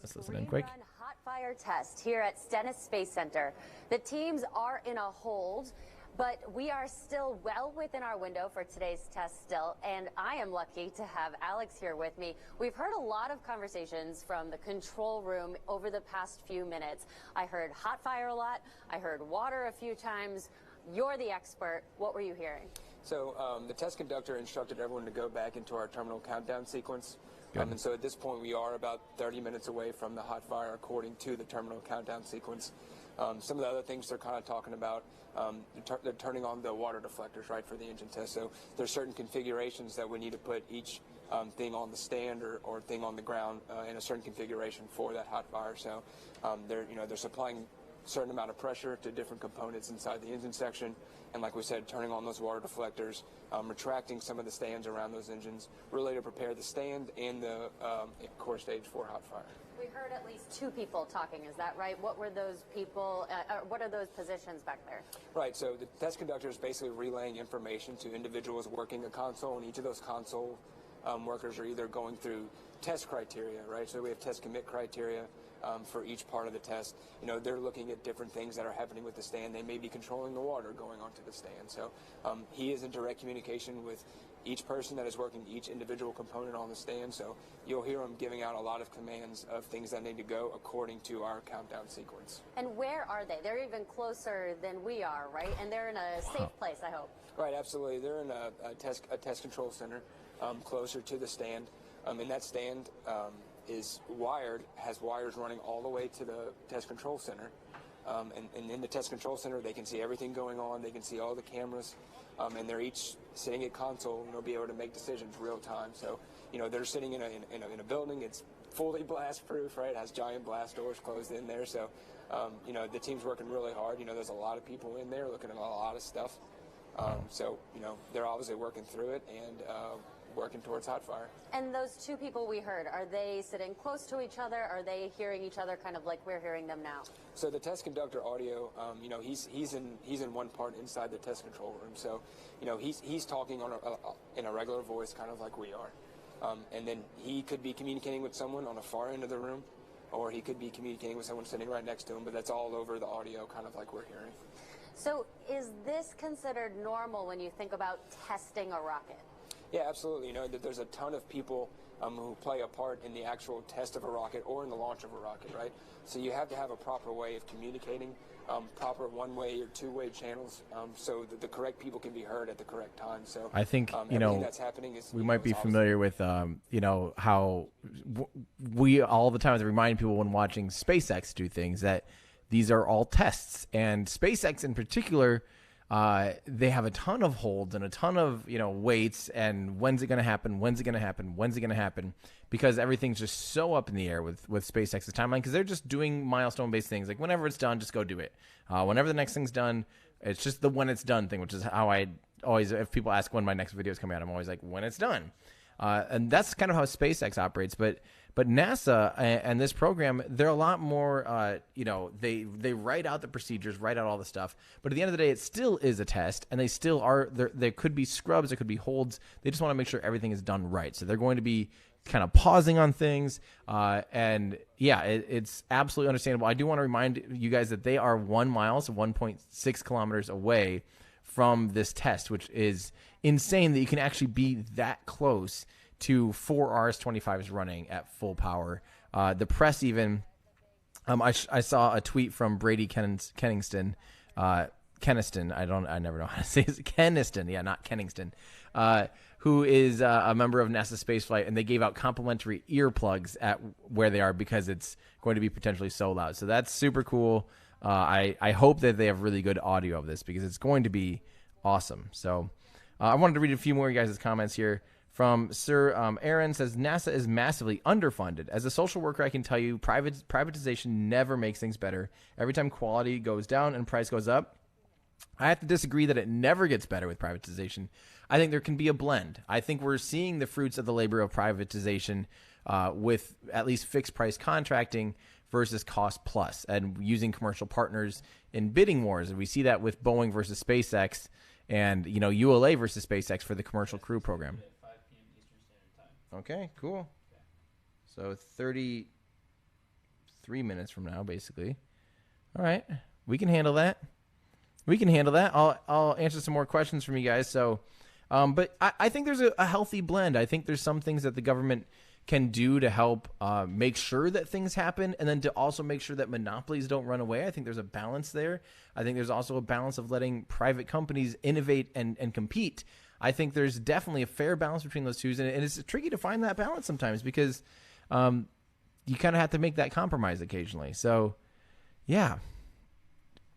S1: let's listen in quick.
S4: Hot fire test here at Stennis Space Center. The teams are in a hold, but we are still well within our window for today's test still, and I am lucky to have Alex here with me. We've heard a lot of conversations from the control room over the past few minutes. I heard hot fire a lot. I heard water a few times. You're the expert. What were you hearing?
S2: So the test conductor instructed everyone to go back into our terminal countdown sequence. And so at this point, we are about 30 minutes away from the hot fire according to the terminal countdown sequence. Some of the other things they're kind of talking about, they're turning on the water deflectors, right, for the engine test. So there's certain configurations that we need to put each thing on the stand or thing on the ground in a certain configuration for that hot fire. So they're supplying a certain amount of pressure to different components inside the engine section. And like we said, turning on those water deflectors, retracting some of the stands around those engines, really to prepare the stand and the core stage for hot fire.
S4: We heard at least two people talking. Is that right? What were those people? What are those positions back there?
S2: Right. So the test conductor is basically relaying information to individuals working a console, and each of those console workers are either going through test criteria, right? So we have test commit criteria for each part of the test. You know, they're looking at different things that are happening with the stand. They may be controlling the water going onto the stand. So he is in direct communication with each person that is working each individual component on the stand. So you'll hear him giving out a lot of commands of things that need to go according to our countdown sequence.
S4: And where are they? They're even closer than we are, right? And they're in a safe place, I hope.
S2: Right, absolutely. They're in a test control center closer to the stand. And that stand is wired, has wires running all the way to the test control center. And in the test control center, they can see everything going on. They can see all the cameras. And they're each sitting at console, and they'll be able to make decisions real time. So, you know, they're sitting in a building. It's fully blast proof, right? It has giant blast doors closed in there. So, you know, the team's working really hard. You know, there's a lot of people in there looking at a lot of stuff. So, you know, they're obviously working through it and working towards hot fire.
S4: And those two people we heard, are they sitting close to each other? Are they hearing each other kind of like we're hearing them now?
S2: So the test conductor audio, you know, he's in one part inside the test control room. So, you know, he's talking in a regular voice, kind of like we are. And then he could be communicating with someone on the far end of the room, or he could be communicating with someone sitting right next to him. But that's all over the audio, kind of like we're hearing.
S4: So is this considered normal when you think about testing a rocket?
S2: Yeah, absolutely. You know, that there's a ton of people who play a part in the actual test of a rocket or in the launch of a rocket, right? So you have to have a proper way of communicating, proper one-way or two-way channels, so that the correct people can be heard at the correct time. So
S1: I think, you know,
S2: that's happening is,
S1: we might be familiar with, you know, how we all the time remind people when watching SpaceX do things that these are all tests. And SpaceX in particular, they have a ton of holds and a ton of, you know, waits and when's it going to happen? When's it going to happen? When's it going to happen? Because everything's just so up in the air with SpaceX's timeline, because they're just doing milestone-based things. Like whenever it's done, just go do it. Whenever the next thing's done, it's just the when it's done thing, which is how I always, if people ask when my next video is coming out, I'm always like, when it's done. And that's kind of how SpaceX operates. But NASA and this program, they're a lot more, you know, they write out the procedures, write out all the stuff. But at the end of the day, it still is a test, and they still are, there could be scrubs, there could be holds. They just want to make sure everything is done right. So they're going to be kind of pausing on things. And yeah, it's absolutely understandable. I do want to remind you guys that they are 1 mile, so 1.6 kilometers away from this test, which is insane that you can actually be that close to 4 RS-25s running at full power. The press even, I saw a tweet from Brady Kenningston, Kenniston, I never know how to say it. Kenniston, yeah, not Kenningston, who is a member of NASA Spaceflight, and they gave out complimentary earplugs at where they are because it's going to be potentially so loud. So that's super cool. I hope that they have really good audio of this because it's going to be awesome. So I wanted to read a few more of you guys' comments here. From Sir Aaron says, NASA is massively underfunded. As a social worker, I can tell you privatization never makes things better. Every time quality goes down and price goes up, I have to disagree that it never gets better with privatization. I think there can be a blend. I think we're seeing the fruits of the labor of privatization with at least fixed price contracting versus cost plus and using commercial partners in bidding wars. And we see that with Boeing versus SpaceX and, you know, ULA versus SpaceX for the commercial crew program. Okay, cool. So 33 minutes from now, basically. All right, we can handle that. I'll answer some more questions from you guys. So, but I think there's a healthy blend. I think there's some things that the government can do to help make sure that things happen, and then to also make sure that monopolies don't run away. I think there's a balance there. I think there's also a balance of letting private companies innovate and compete. I think there's definitely a fair balance between those two, and it's tricky to find that balance sometimes because you kind of have to make that compromise occasionally. So, yeah.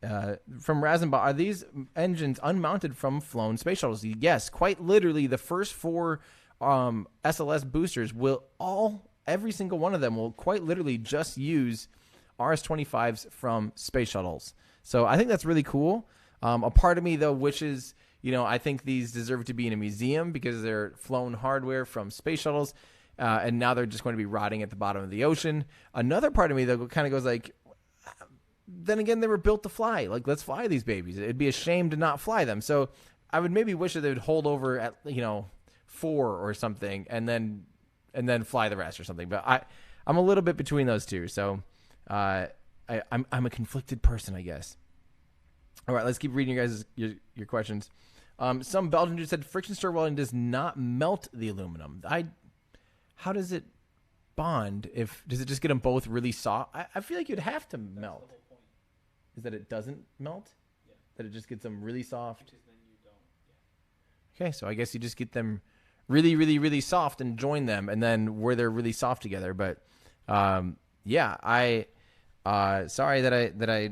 S1: From Razenbach, are these engines unmounted from flown space shuttles? Yes, quite literally. The first 4 SLS boosters every single one of them will quite literally just use RS-25s from space shuttles. So I think that's really cool. A part of me, though, wishes, you know, I think these deserve to be in a museum because they're flown hardware from space shuttles. and now they're just going to be rotting at the bottom of the ocean. Another part of me, though, kind of goes like, then again, they were built to fly. Like, let's fly these babies. It'd be a shame to not fly them. So I would maybe wish that they would hold over at 4 or something, and then fly the rest or something. But I'm a little bit between those two. So I'm a conflicted person, I guess. All right, let's keep reading your questions. Some Belgian dude said friction stir welding does not melt the aluminum. How does it bond? Does it just get them both really soft? I feel like you'd have to melt.
S10: The whole point.
S1: Is that it doesn't melt?
S10: Yeah.
S1: That it just gets them really soft?
S10: Because then you don't. Yeah.
S1: Okay, so I guess you just get them really, really, really soft and join them, and then where they're really soft together. But yeah, sorry that I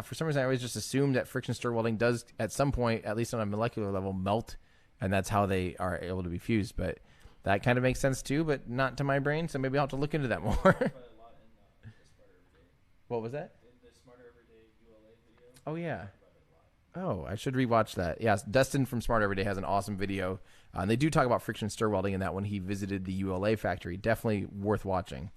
S1: for some reason I always just assumed that friction stir welding does at some point, at least on a molecular level, melt, and that's how they are able to be fused. But that kind of makes sense too, but not to my brain. So maybe I'll have to look into that more. What was that?
S10: The Smarter Everyday ULA video.
S1: Oh yeah. Oh, I should rewatch that. Yes, Dustin from Smart Everyday has an awesome video. And they do talk about friction stir welding in that when he visited the ULA factory. Definitely worth watching.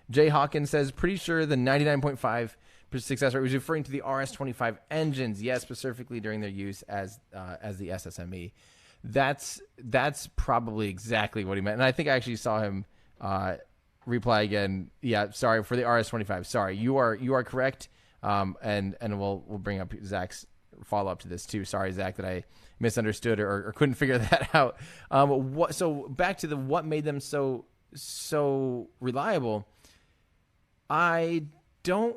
S1: Jay Hawkins says, pretty sure the 99.5% success rate was referring to the RS-25 engines. Yes, specifically during their use as the SSME. That's probably exactly what he meant. And I think I actually saw him reply again. Yeah, sorry for the RS-25. Sorry, you are correct. And we'll bring up Zach's follow up to this too. Sorry, Zach, that I misunderstood or couldn't figure that out. So back to what made them so reliable. I don't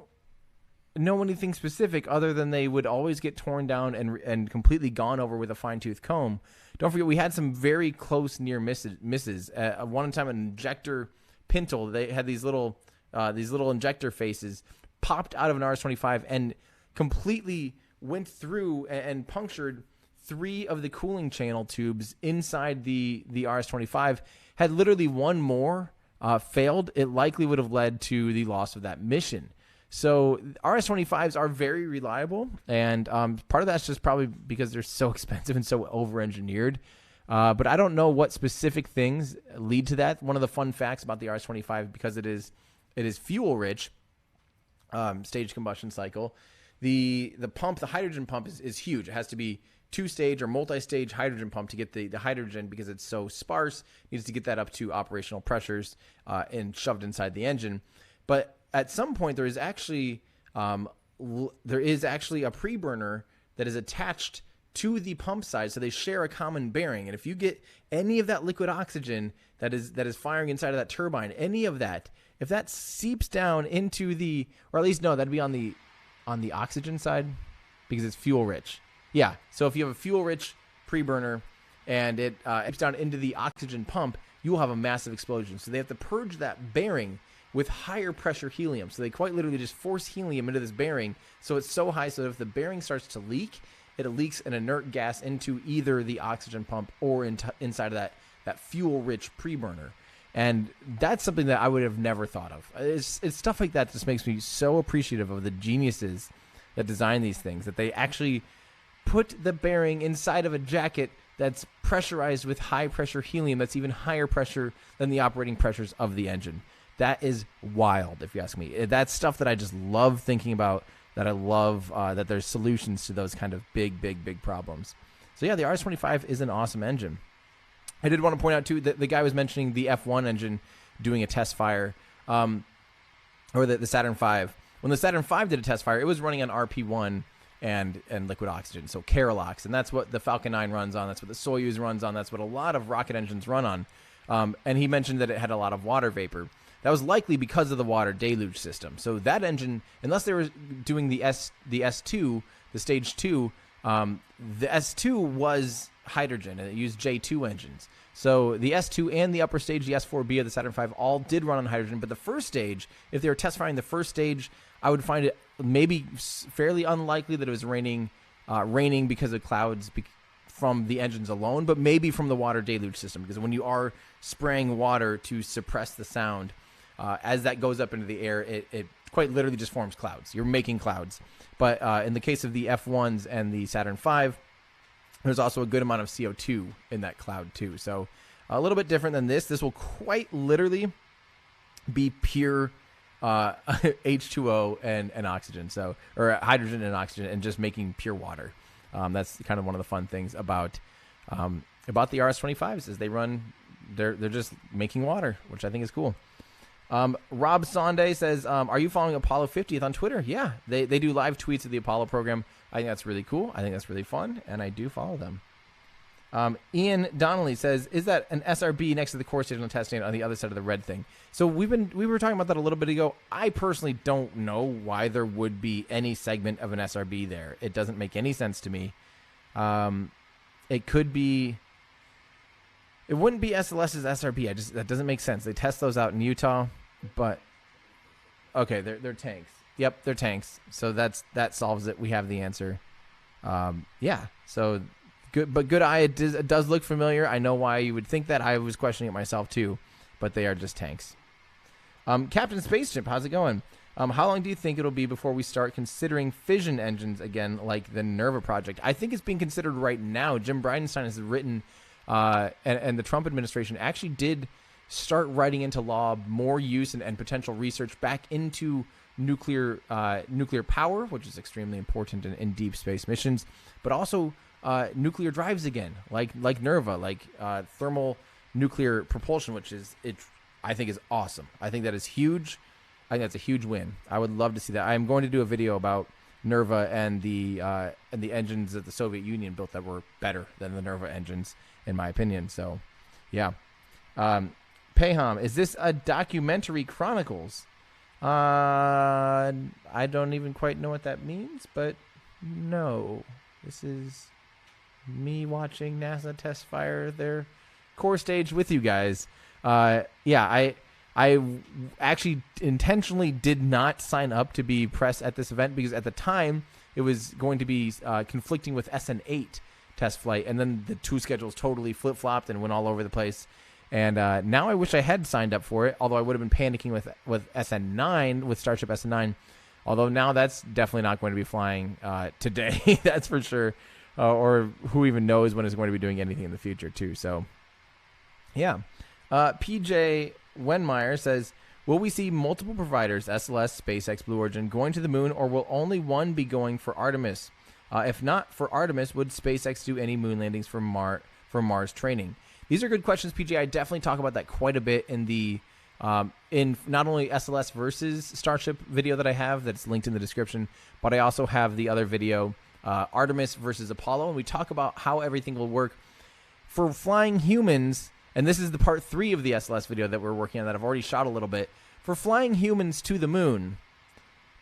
S1: know anything specific other than they would always get torn down and completely gone over with a fine-tooth comb. Don't forget, we had some very close near misses. One time, an injector pintle, they had these little injector faces popped out of an RS-25 and completely went through and punctured 3 of the cooling channel tubes inside the RS-25. Had literally one more failed, it likely would have led to the loss of that mission. So RS-25s are very reliable, and part of that's just probably because they're so expensive and so over-engineered. But I don't know what specific things lead to that. One of the fun facts about the RS-25, because it is fuel-rich, staged combustion cycle, the pump, the hydrogen pump is huge. It has to be 2-stage or multi-stage hydrogen pump to get the hydrogen, because it's so sparse, needs to get that up to operational pressures and shoved inside the engine. But at some point, there is actually a preburner that is attached to the pump side, so they share a common bearing. And if you get any of that liquid oxygen that is firing inside of that turbine, any of that, if that seeps down into the, or at least no, that'd be on the oxygen side because it's fuel rich. Yeah, so if you have a fuel rich preburner and it seeps down into the oxygen pump, you will have a massive explosion. So they have to purge that bearing with higher pressure helium. So they quite literally just force helium into this bearing, so it's so high so if the bearing starts to leak, it leaks an inert gas into either the oxygen pump or inside of that fuel-rich preburner. And that's something that I would have never thought of. It's stuff like that just makes me so appreciative of the geniuses that design these things, that they actually put the bearing inside of a jacket that's pressurized with high-pressure helium that's even higher pressure than the operating pressures of the engine. That is wild, if you ask me. That's stuff that I just love thinking about, that I love that there's solutions to those kind of big problems. So yeah, the RS-25 is an awesome engine. I did want to point out too that the guy was mentioning the F1 engine doing a test fire, or the Saturn V. When the Saturn V did a test fire, it was running on RP1 and liquid oxygen, so Kerolox, and that's what the Falcon 9 runs on. That's what the Soyuz runs on. That's what a lot of rocket engines run on. And he mentioned that it had a lot of water vapor. That was likely because of the water deluge system. So that engine, unless they were doing the S2, the stage 2, the S2 was hydrogen, and it used J2 engines. So the S2 and the upper stage, the S4B of the Saturn V, all did run on hydrogen. But the first stage, if they were test firing the first stage, I would find it maybe fairly unlikely that it was raining because of clouds from the engines alone, but maybe from the water deluge system. Because when you are spraying water to suppress the sound, as that goes up into the air, it quite literally just forms clouds. You're making clouds. But in the case of the F1s and the Saturn V, there's also a good amount of CO2 in that cloud too. So A little bit different than this. This will quite literally be pure H2O and oxygen, or hydrogen and oxygen, and just making pure water. That's kind of one of the fun things about the RS-25s is they're just making water, which I think is cool. Rob Sonde says, are you following Apollo 50th on Twitter? Yeah, they do live tweets of the Apollo program. I think that's really cool. I think that's really fun, and I do follow them. Ian Donnelly says, is that an SRB next to the core station testing on the other side of the red thing? So we were talking about that a little bit ago. I personally don't know why there would be any segment of an SRB there. It doesn't make any sense to me. It could be, it wouldn't be SLS's SRB. That doesn't make sense. They test those out in Utah, but okay, they're tanks. Yep, they're tanks. So that solves it. We have the answer. Yeah. So good eye. It does look familiar. I know why you would think that. I was questioning it myself too, but they are just tanks. Captain Spaceship, how's it going? How long do you think it'll be before we start considering fission engines again, like the NERVA project? I think it's being considered right now. Jim Bridenstine has written, and the Trump administration actually did start writing into law more use and potential research back into nuclear power, which is extremely important in deep space missions, but also nuclear drives again, like NERVA, like thermal nuclear propulsion, which I think is awesome. I think that is huge. I think that's a huge win. I would love to see that. I'm going to do a video about NERVA and the engines that the Soviet Union built that were better than the NERVA engines, in my opinion. So, yeah. Payham, is this a documentary chronicles? I don't even quite know what that means, but no. This is me watching NASA test fire their core stage with you guys. Yeah, I actually intentionally did not sign up to be press at this event because at the time it was going to be conflicting with SN8 test flight, and then the two schedules totally flip-flopped and went all over the place. And now I wish I had signed up for it, although I would have been panicking with SN9, with Starship SN9. Although now that's definitely not going to be flying today, that's for sure. Or who even knows when it's going to be doing anything in the future, too. So, yeah. PJ Wenmeyer says, will we see multiple providers, SLS, SpaceX, Blue Origin, going to the moon, or will only one be going for Artemis? If not for Artemis, would SpaceX do any moon landings for Mars training? These are good questions, PJ. I definitely talk about that quite a bit in the in not only SLS versus Starship video that I have that's linked in the description, but I also have the other video, Artemis versus Apollo, and we talk about how everything will work for flying humans. And this is the part 3 of the SLS video that we're working on that I've already shot a little bit. For flying humans to the moon,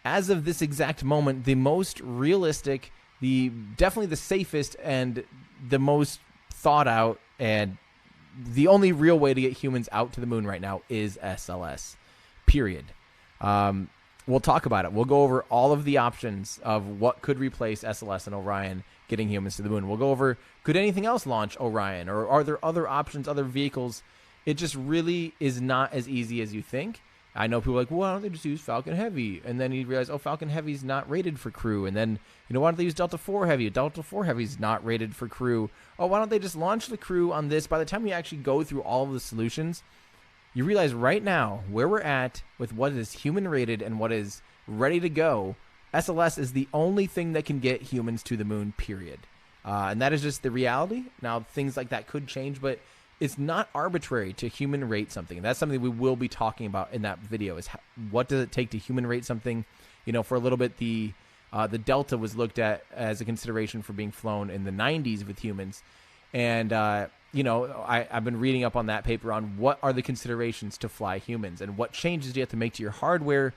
S1: as of this exact moment, the most realistic, definitely the safest, and the most thought out, and the only real way to get humans out to the moon right now is SLS, period. We'll talk about it. We'll go over all of the options of what could replace SLS and Orion getting humans to the moon. We'll go over, could anything else launch Orion, or are there other options, other vehicles? It just really is not as easy as you think. I know people are like, well, why don't they just use Falcon Heavy? And then you realize, oh, Falcon Heavy's not rated for crew. And then, why don't they use Delta IV Heavy? Delta IV Heavy's not rated for crew. Oh, why don't they just launch the crew on this? By the time you actually go through all of the solutions, you realize right now where we're at with what is human rated and what is ready to go. SLS is the only thing that can get humans to the moon, period. And that is just the reality. Now, things like that could change, but it's not arbitrary to human rate something. And that's something we will be talking about in that video, is what does it take to human rate something? For a little bit, the Delta was looked at as a consideration for being flown in the 90s with humans. And, I've been reading up on that paper on what are the considerations to fly humans and what changes do you have to make to your hardware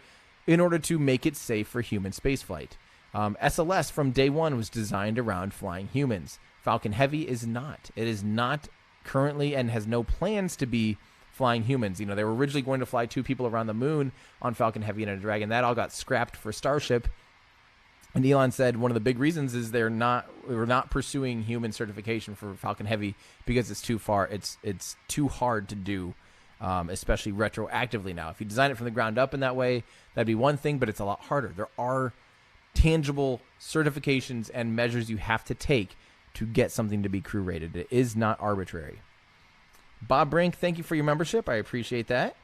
S1: in order to make it safe for human spaceflight. SLS from day one was designed around flying humans. Falcon Heavy is not. It is not currently and has no plans to be flying humans. They were originally going to fly 2 people around the moon on Falcon Heavy and a Dragon. That all got scrapped for Starship. And Elon said one of the big reasons is we're not pursuing human certification for Falcon Heavy because it's too far. It's too hard to do, especially retroactively now. If you design it from the ground up in that way, that'd be one thing, but it's a lot harder. There are tangible certifications and measures you have to take to get something to be crew rated. It is not arbitrary. Bob Brink, thank you for your membership. I appreciate that.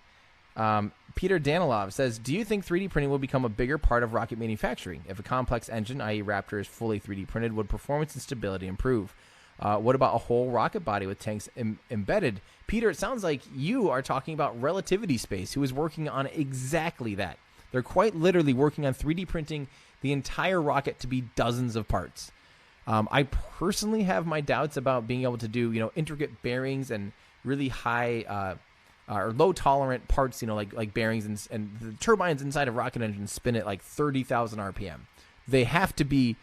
S1: Peter Danilov says, do you think 3D printing will become a bigger part of rocket manufacturing? If a complex engine, i.e. Raptor, is fully 3D printed, would performance and stability improve? What about a whole rocket body with tanks embedded? Peter, it sounds like you are talking about Relativity Space, who is working on exactly that. They're quite literally working on 3D printing the entire rocket to be dozens of parts. I personally have my doubts about being able to do, intricate bearings and really high or low tolerant parts, like bearings and the turbines inside of rocket engines spin at like 30,000 RPM. They have to be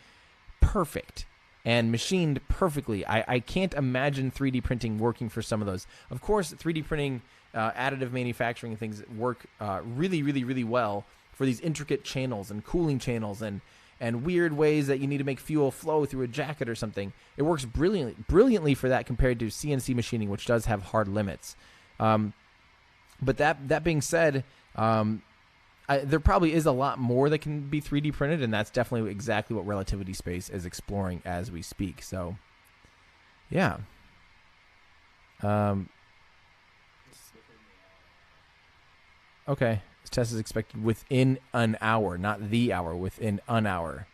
S1: perfect and machined perfectly. I can't imagine 3D printing working for some of those. Of course, 3D printing, additive manufacturing and things work really, really, really well for these intricate channels and cooling channels and weird ways that you need to make fuel flow through a jacket or something. It works brilliantly for that compared to CNC machining, which does have hard limits. But that being said, there probably is a lot more that can be 3D printed, and that's definitely exactly what Relativity Space is exploring as we speak. So, yeah. Okay. This test is expected within an hour, not the hour, within an hour.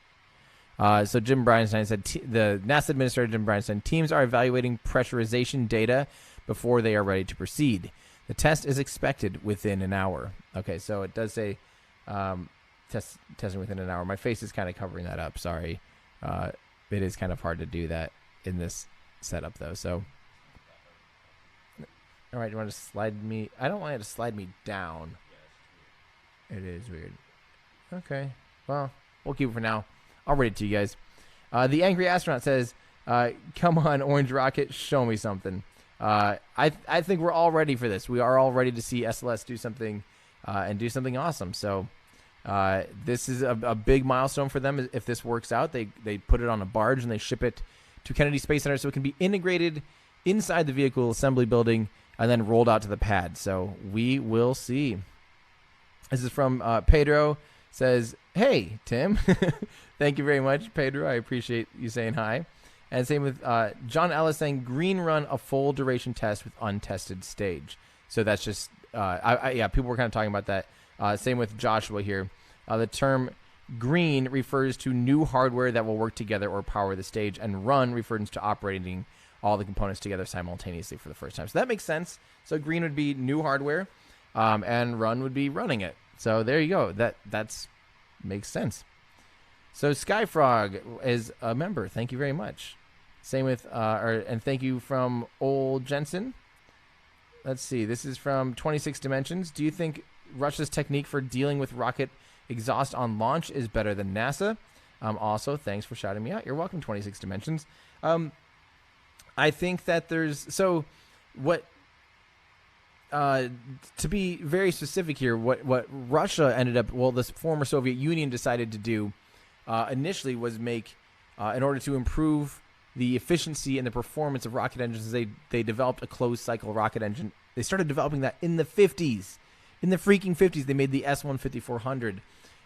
S1: So Jim Bridenstine said, the NASA Administrator Jim Bridenstine, teams are evaluating pressurization data before they are ready to proceed. The test is expected within an hour. Okay, so it does say testing within an hour. My face is kind of covering that up. Sorry. It is kind of hard to do that in this setup, though. So, all right, you want to slide me? I don't want you to slide me down. It is weird. Okay, well, we'll keep it for now. I'll read it to you guys. The Angry Astronaut says, come on, Orange Rocket, show me something. I think we're all ready for this. We are all ready to see SLS do something and do something awesome. So this is a big milestone for them. If this works out, they put it on a barge and they ship it to Kennedy Space Center so it can be integrated inside the vehicle assembly building and then rolled out to the pad. So we will see. This is from Pedro. Says, hey, Tim. Thank you very much, Pedro. I appreciate you saying hi. And same with John Ellis saying, green run a full duration test with untested stage. So that's just, people were kind of talking about that. Same with Joshua here. The term green refers to new hardware that will work together or power the stage, and run refers to operating all the components together simultaneously for the first time. So that makes sense. So green would be new hardware, and run would be running it. So there you go. That's makes sense. So Skyfrog is a member. Thank you very much. Same with, and thank you from Old Jensen. Let's see. This is from 26 Dimensions. Do you think Russia's technique for dealing with rocket exhaust on launch is better than NASA? Also, thanks for shouting me out. You're welcome, 26 Dimensions. I think that to be very specific here, what Russia ended up, the former Soviet Union decided to do initially was make, in order to improve the efficiency and the performance of rocket engines, they developed a closed cycle rocket engine. They started developing that in the 50s. In the freaking 50s, they made the S-15400.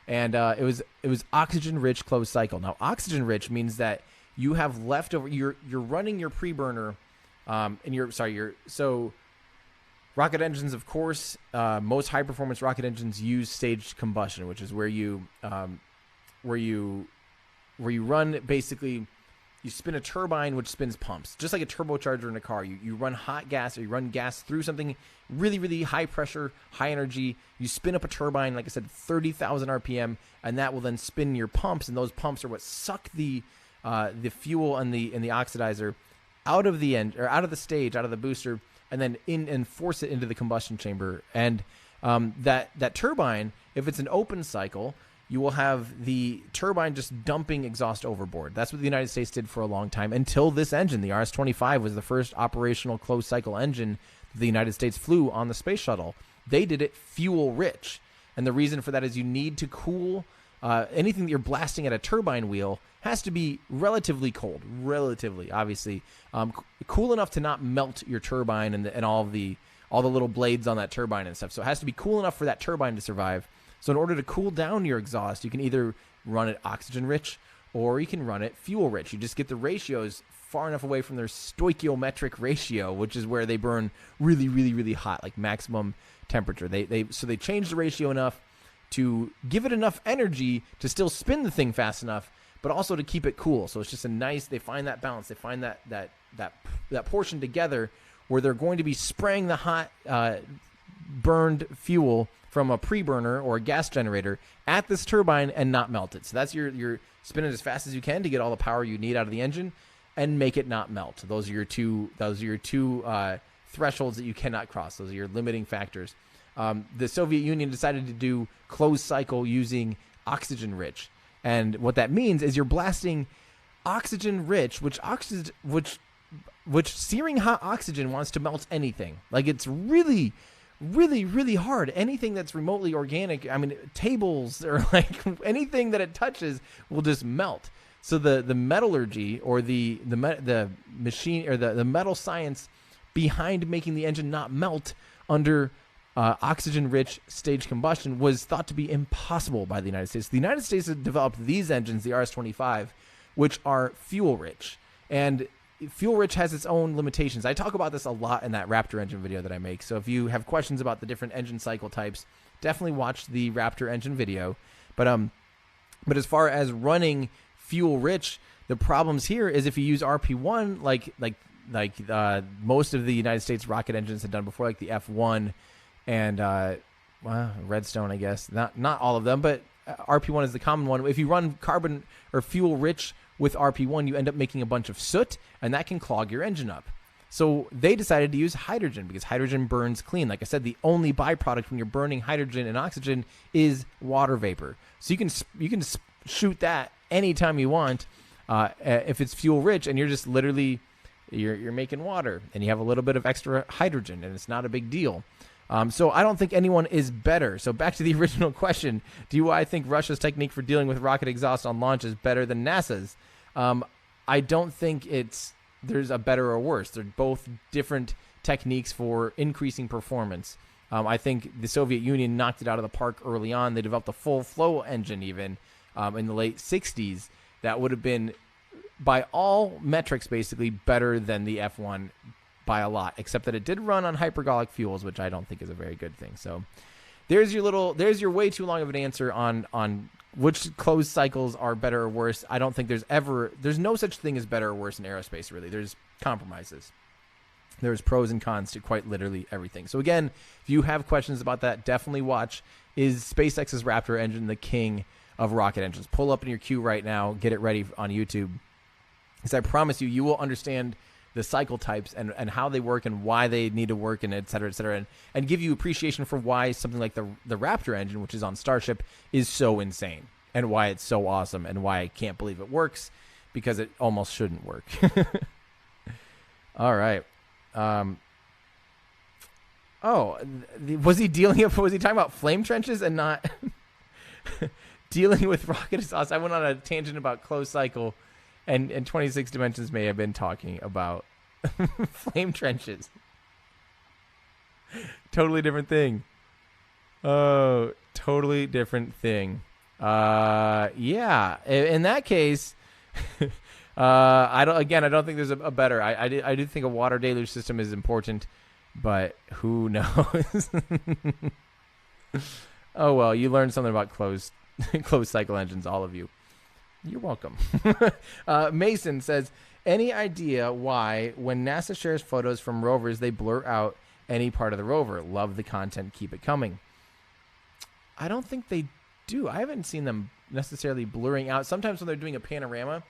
S1: And it was oxygen-rich closed cycle. Now, oxygen-rich means that you have leftover, you're running your pre-burner, so rocket engines, of course, most high-performance rocket engines use staged combustion, which is where you run, basically, you spin a turbine which spins pumps, just like a turbocharger in a car. You run hot gas, or you run gas through something really, really high pressure, high energy. You spin up a turbine, like I said, 30,000 RPM, and that will then spin your pumps, and those pumps are what suck the fuel and the oxidizer out of the end, or out of the stage, out of the booster, and then and force it into the combustion chamber. And that turbine, if it's an open cycle, you will have the turbine just dumping exhaust overboard. That's what the United States did for a long time, until this engine. The RS-25 was the first operational closed-cycle engine that the United States flew on the space shuttle. They did it fuel-rich. And the reason for that is you need to cool anything that you're blasting at a turbine wheel has to be relatively cold, obviously. Cool enough to not melt your turbine and all the little blades on that turbine and stuff. So it has to be cool enough for that turbine to survive. So in order to cool down your exhaust, you can either run it oxygen-rich or you can run it fuel-rich. You just get the ratios far enough away from their stoichiometric ratio, which is where they burn really, really, really hot, like maximum temperature. So they change the ratio enough to give it enough energy to still spin the thing fast enough, but also to keep it cool. So it's just they find that balance. They find that portion together where they're going to be spraying the hot burned fuel from a pre-burner or a gas generator at this turbine and not melt it. So that's your spin it as fast as you can to get all the power you need out of the engine and make it not melt. Those are your two thresholds that you cannot cross. Those are your limiting factors. The Soviet Union decided to do closed cycle using oxygen rich. And what that means is you're blasting oxygen rich, which searing hot oxygen wants to melt anything. Like, it's really, really, really hard. Anything that's remotely organic, I mean, tables or like anything that it touches will just melt. So the metallurgy or the machine or the metal science behind making the engine not melt under oxygen-rich stage combustion was thought to be impossible by the United States. The United States had developed these engines, the RS-25, which are fuel-rich. And fuel-rich has its own limitations. I talk about this a lot in that Raptor engine video that I make. So if you have questions about the different engine cycle types, definitely watch the Raptor engine video. But as far as running fuel-rich, the problems here is if you use RP1, like most of the United States rocket engines had done before, like the F1 and Redstone, I guess. Not all of them, but RP1 is the common one. If you run carbon or fuel-rich with RP1, you end up making a bunch of soot, and that can clog your engine up. So they decided to use hydrogen because hydrogen burns clean. Like I said, the only byproduct when you're burning hydrogen and oxygen is water vapor. So you can shoot that anytime you want if it's fuel-rich, and you're just literally you're making water, and you have a little bit of extra hydrogen, and it's not a big deal. So I don't think anyone is better. So back to the original question, do I think Russia's technique for dealing with rocket exhaust on launch is better than NASA's? I don't think there's a better or worse. They're both different techniques for increasing performance. I think the Soviet Union knocked it out of the park early on. They developed a full flow engine even in the late 60s that would have been, by all metrics, basically better than the F1 by a lot, except that it did run on hypergolic fuels, which I don't think is a very good thing. So there's your way too long of an answer on which closed cycles are better or worse. I don't think there's no such thing as better or worse in aerospace, really. There's compromises. There's pros and cons to quite literally everything. So again, if you have questions about that, definitely watch. Is SpaceX's Raptor engine the king of rocket engines? Pull up in your queue right now, get it ready on YouTube. Because I promise you will understand the cycle types and how they work and why they need to work and et cetera, and give you appreciation for why something like the Raptor engine, which is on Starship, is so insane and why it's so awesome and why I can't believe it works, because it almost shouldn't work. All right. Was he talking about flame trenches and not dealing with rocket exhaust? I went on a tangent about closed cycle. And 26 Dimensions may have been talking about flame trenches. Totally different thing. Oh, totally different thing. Yeah. In that case, I don't think there's a better. I do think a water deluge system is important, but who knows? Oh well, you learned something about closed cycle engines, all of you. You're welcome. Mason says, any idea why when NASA shares photos from rovers, they blur out any part of the rover? Love the content. Keep it coming. I don't think they do. I haven't seen them necessarily blurring out. Sometimes when they're doing a panorama,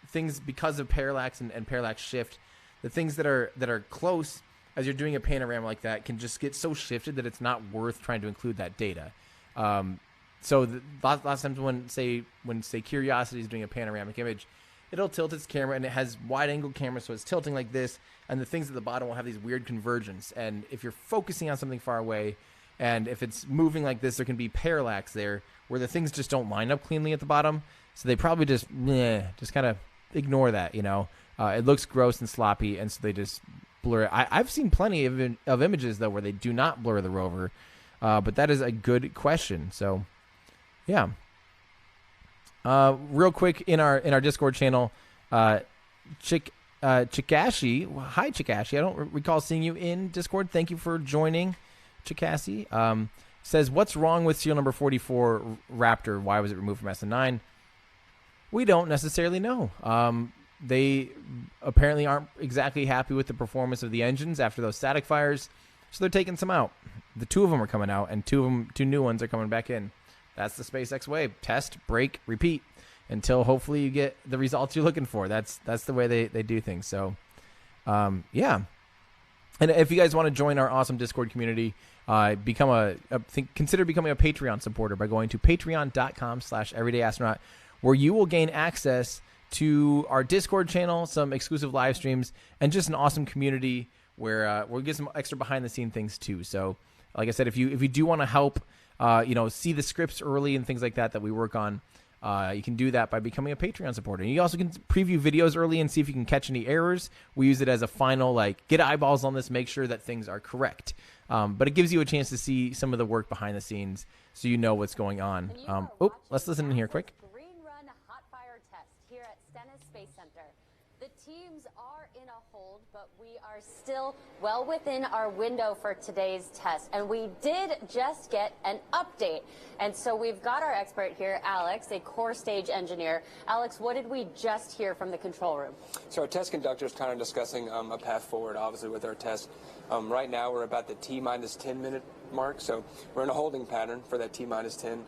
S1: things, because of parallax and parallax shift, the things that are close as you're doing a panorama like that can just get so shifted that it's not worth trying to include that data. So lots of times when Curiosity is doing a panoramic image, it'll tilt its camera, and it has wide angle camera, so it's tilting like this, and the things at the bottom will have these weird convergence. And if you're focusing on something far away, and if it's moving like this, there can be parallax there where the things just don't line up cleanly at the bottom. So they probably just kind of ignore that, It looks gross and sloppy, and so they just blur it. I've seen plenty of images, though, where they do not blur the rover, but that is a good question. So yeah. Real quick in our Discord channel, Chick Chikashi. Hi, Chikashi. I don't recall seeing you in Discord. Thank you for joining, Chikashi. Says, what's wrong with serial number 44 Raptor? Why was it removed from SN9? We don't necessarily know. They apparently aren't exactly happy with the performance of the engines after those static fires, so they're taking some out. The two of them are coming out, and two new ones are coming back in. That's the SpaceX way. Test, break, repeat, until hopefully you get the results you're looking for. That's the way they do things. So, yeah. And if you guys want to join our awesome Discord community, consider becoming a Patreon supporter by going to patreon.com/everydayastronaut, where you will gain access to our Discord channel, some exclusive live streams, and just an awesome community where we'll get some extra behind the scene things too. So, like I said, if you do want to help, see the scripts early and things like that we work on, you can do that by becoming a Patreon supporter. And you also can preview videos early and see if you can catch any errors. We use it as a final, get eyeballs on this, make sure that things are correct. But it gives you a chance to see some of the work behind the scenes so you know what's going on. Let's listen in here quick.
S4: Green Run hot fire test here at Stennis Space Center. The teams are in a hold, but we are still well within our window for today's test. And we did just get an update. And so we've got our expert here, Alex, a core stage engineer. Alex, what did we just hear from the control room?
S2: So our test conductor is kind of discussing a path forward, obviously, with our test. Right now, we're about the T-10 minute mark, so we're in a holding pattern for that T-10.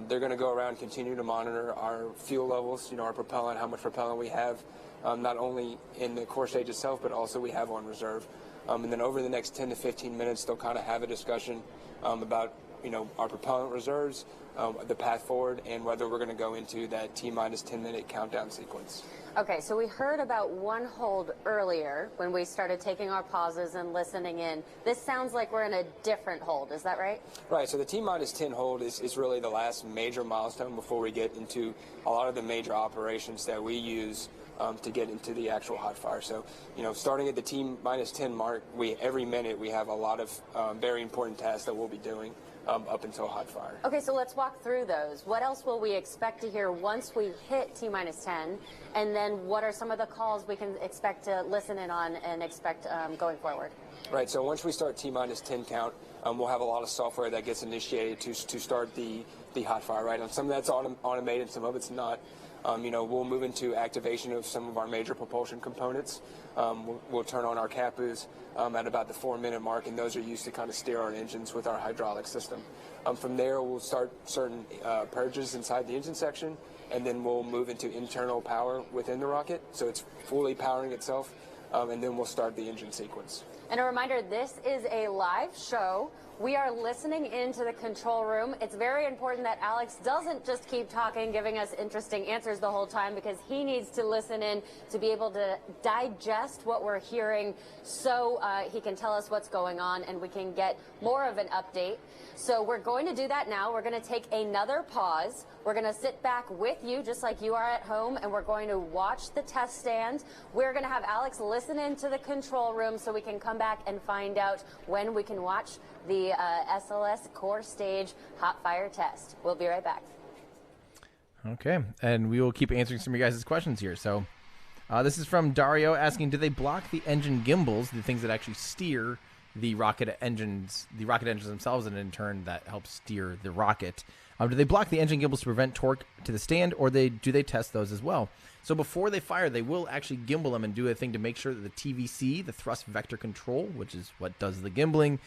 S2: They're going to go around, continue to monitor our fuel levels, our propellant, how much propellant we have, not only in the core stage itself, but also we have on reserve. And then over the next 10 to 15 minutes, they'll kind of have a discussion about, our propellant reserves, the path forward, and whether we're going to go into that T-10 minute countdown sequence.
S4: Okay, so we heard about one hold earlier when we started taking our pauses and listening in. This sounds like we're in a different hold. Is that right?
S2: Right. So the T-10 hold is really the last major milestone before we get into a lot of the major operations that we use to get into the actual hot fire. So, starting at the T-10 mark, every minute we have a lot of very important tasks that we'll be doing up until hot fire.
S4: Okay, so let's walk through those. What else will we expect to hear once we hit T-10? And then what are some of the calls we can expect to listen in on and expect going forward?
S2: Right, so once we start T-10 count, we'll have a lot of software that gets initiated to start the hot fire, right? And some of that's automated, some of it's not. We'll move into activation of some of our major propulsion components. We'll turn on our CAPUs at about the 4-minute mark, and those are used to kind of steer our engines with our hydraulic system. From there, we'll start certain purges inside the engine section, and then we'll move into internal power within the rocket, so it's fully powering itself, and then we'll start the engine sequence.
S4: And a reminder, this is a live show. We are listening into the control room. It's very important that Alex doesn't just keep talking, giving us interesting answers the whole time, because he needs to listen in to be able to digest what we're hearing so he can tell us what's going on and we can get more of an update. So we're going to do that now. We're going to take another pause. We're going to sit back with you just like you are at home, and we're going to watch the test stand. We're going to have Alex listen into the control room so we can come back and find out when we can watch the SLS core stage hot fire test. We'll be right back.
S1: Okay, and we will keep answering some of your guys' questions here. So this is from Dario asking, do they block the engine gimbals, the things that actually steer the rocket engines themselves, and in turn that helps steer the rocket? Do they block the engine gimbals to prevent torque to the stand, or do they test those as well? So before they fire, they will actually gimbal them and do a thing to make sure that the TVC, the thrust vector control, which is what does the gimbling,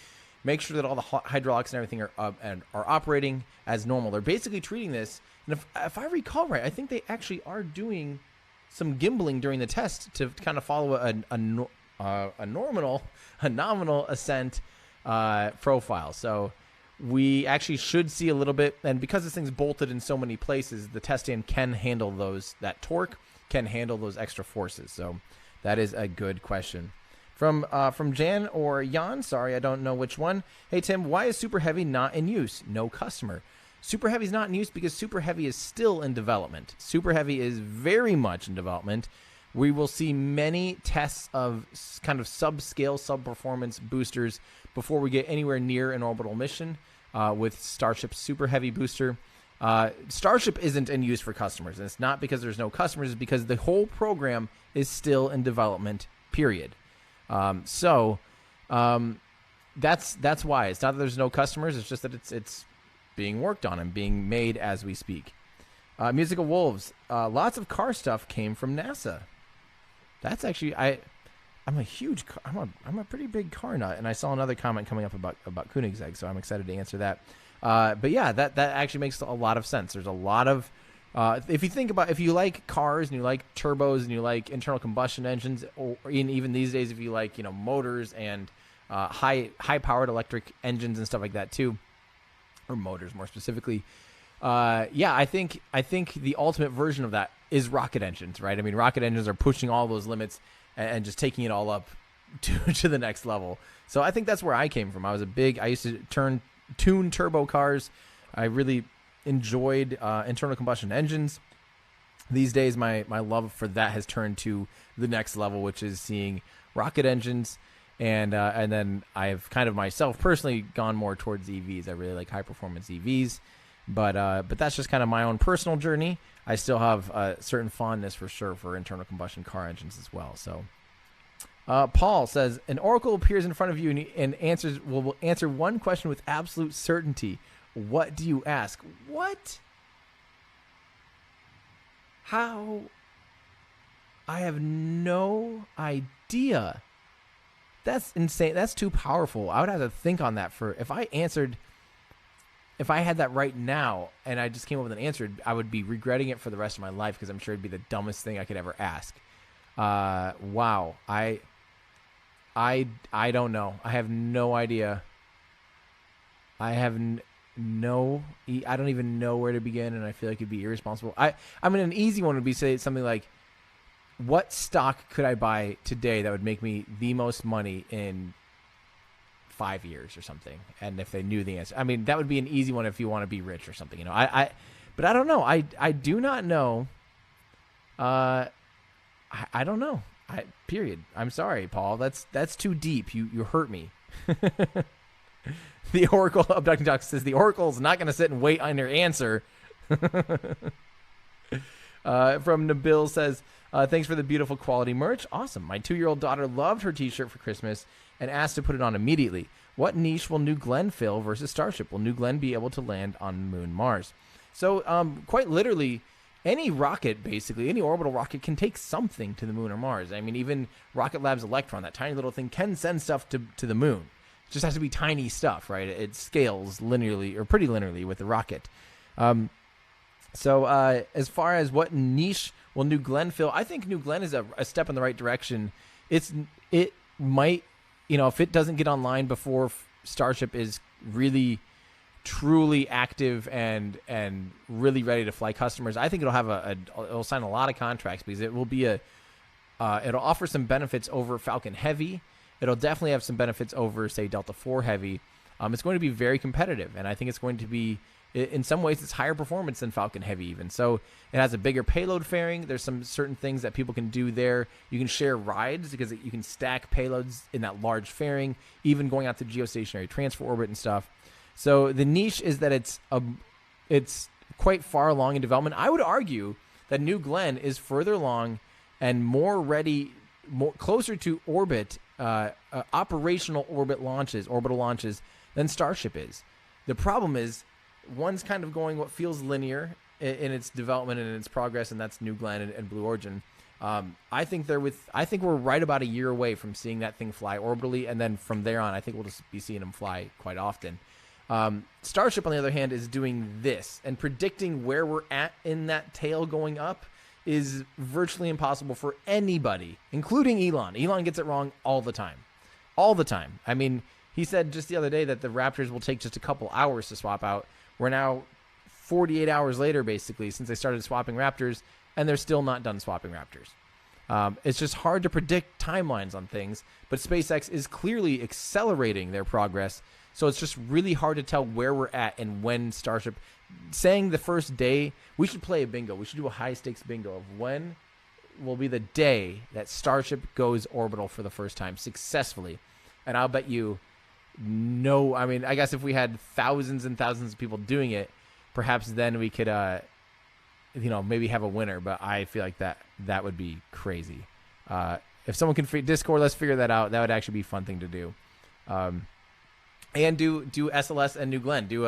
S1: make sure that all the hydraulics and everything are operating as normal. They're basically treating this, and if I recall right, I think they actually are doing some gimbling during the test to kind of follow a nominal ascent profile. So we actually should see a little bit, and because this thing's bolted in so many places, the test stand can handle that torque, can handle those extra forces. So that is a good question. From Jan or Jan, sorry, I don't know which one. Hey, Tim, why is Super Heavy not in use? No customer. Super Heavy is not in use because Super Heavy is still in development. Super Heavy is very much in development. We will see many tests of kind of subscale, sub-performance boosters before we get anywhere near an orbital mission with Starship's Super Heavy booster. Starship isn't in use for customers, and it's not because there's no customers. It's because the whole program is still in development, period. That's why. It's not that there's no customers. It's just that it's being worked on and being made as we speak. Musical Wolves. Lots of car stuff came from NASA. That's actually I'm a pretty big car nut, and I saw another comment coming up about Koenigsegg, so I'm excited to answer that. But yeah, that actually makes a lot of sense. There's a lot of if you like cars and you like turbos and you like internal combustion engines, or even these days if you like motors and high powered electric engines and stuff like that too, or motors more specifically. I think the ultimate version of that is rocket engines, right? I mean, rocket engines are pushing all those limits and just taking it all up to the next level. So I think that's where I came from. I used to tune turbo cars. I really enjoyed internal combustion engines. These days, my love for that has turned to the next level, which is seeing rocket engines. And then I've kind of myself personally gone more towards EVs. I really like high performance EVs. But that's just kind of my own personal journey. I still have a certain fondness for sure for internal combustion car engines as well. So, Paul says, an oracle appears in front of you and will answer one question with absolute certainty. What do you ask? What? How? I have no idea. That's insane. That's too powerful. I would have to think on that if I had that right now and I just came up with an answer, I would be regretting it for the rest of my life because I'm sure it'd be the dumbest thing I could ever ask. Wow. I don't know. I have no idea. I don't even know where to begin, and I feel like it'd be irresponsible. I mean, an easy one would be say something like, what stock could I buy today that would make me the most money in 5 years or something? And if they knew the answer, I mean, that would be an easy one if you want to be rich or something, but I don't know. I do not know. I don't know. Period. I'm sorry, Paul. That's too deep. You hurt me. The Oracle Abducting Doc says the Oracle's not going to sit and wait on your answer. From Nabil says, thanks for the beautiful quality merch. Awesome. My 2-year-old daughter loved her t-shirt for Christmas and asked to put it on immediately. What niche will New Glenn fill versus Starship? Will New Glenn be able to land on Moon, Mars? So quite literally, any rocket, basically, any orbital rocket can take something to the Moon or Mars. I mean, even Rocket Lab's Electron, that tiny little thing, can send stuff to the Moon. It just has to be tiny stuff, right? It scales linearly, or pretty linearly, with the rocket. So as far as what niche will New Glenn fill, I think New Glenn is a step in the right direction. It might, if it doesn't get online before Starship is really, truly active and really ready to fly customers, I think it'll have it'll sign a lot of contracts because it will be it'll offer some benefits over Falcon Heavy. It'll definitely have some benefits over, say, Delta IV Heavy. It's going to be very competitive, and I think it's going to be, in some ways, it's higher performance than Falcon Heavy even. So it has a bigger payload fairing. There's some certain things that people can do there. You can share rides because you can stack payloads in that large fairing, even going out to geostationary transfer orbit and stuff. So the niche is that it's quite far along in development. I would argue that New Glenn is further along and more ready, closer to orbit, operational orbital launches than Starship is. The problem is one's kind of going what feels linear in its development and in its progress, and that's New Glenn and Blue Origin. I think we're right about a year away from seeing that thing fly orbitally, and then from there on, I think we'll just be seeing them fly quite often. Starship, on the other hand, is doing this, and predicting where we're at in that tail going up is virtually impossible for anybody, including Elon. Elon gets it wrong all the time. All the time. I mean, he said just the other day that the Raptors will take just a couple hours to swap out. We're now 48 hours later, basically, since they started swapping Raptors, and they're still not done swapping Raptors. It's just hard to predict timelines on things, but SpaceX is clearly accelerating their progress, so it's just really hard to tell where we're at and when Starship... Saying the first day, we should play a bingo. We should do a high-stakes bingo of when will be the day that Starship goes orbital for the first time successfully. And I'll bet you I guess if we had thousands and thousands of people doing it, perhaps then we could, maybe have a winner. But I feel like that would be crazy. If someone can Discord, let's figure that out. That would actually be a fun thing to do. And do SLS and New Glenn. Do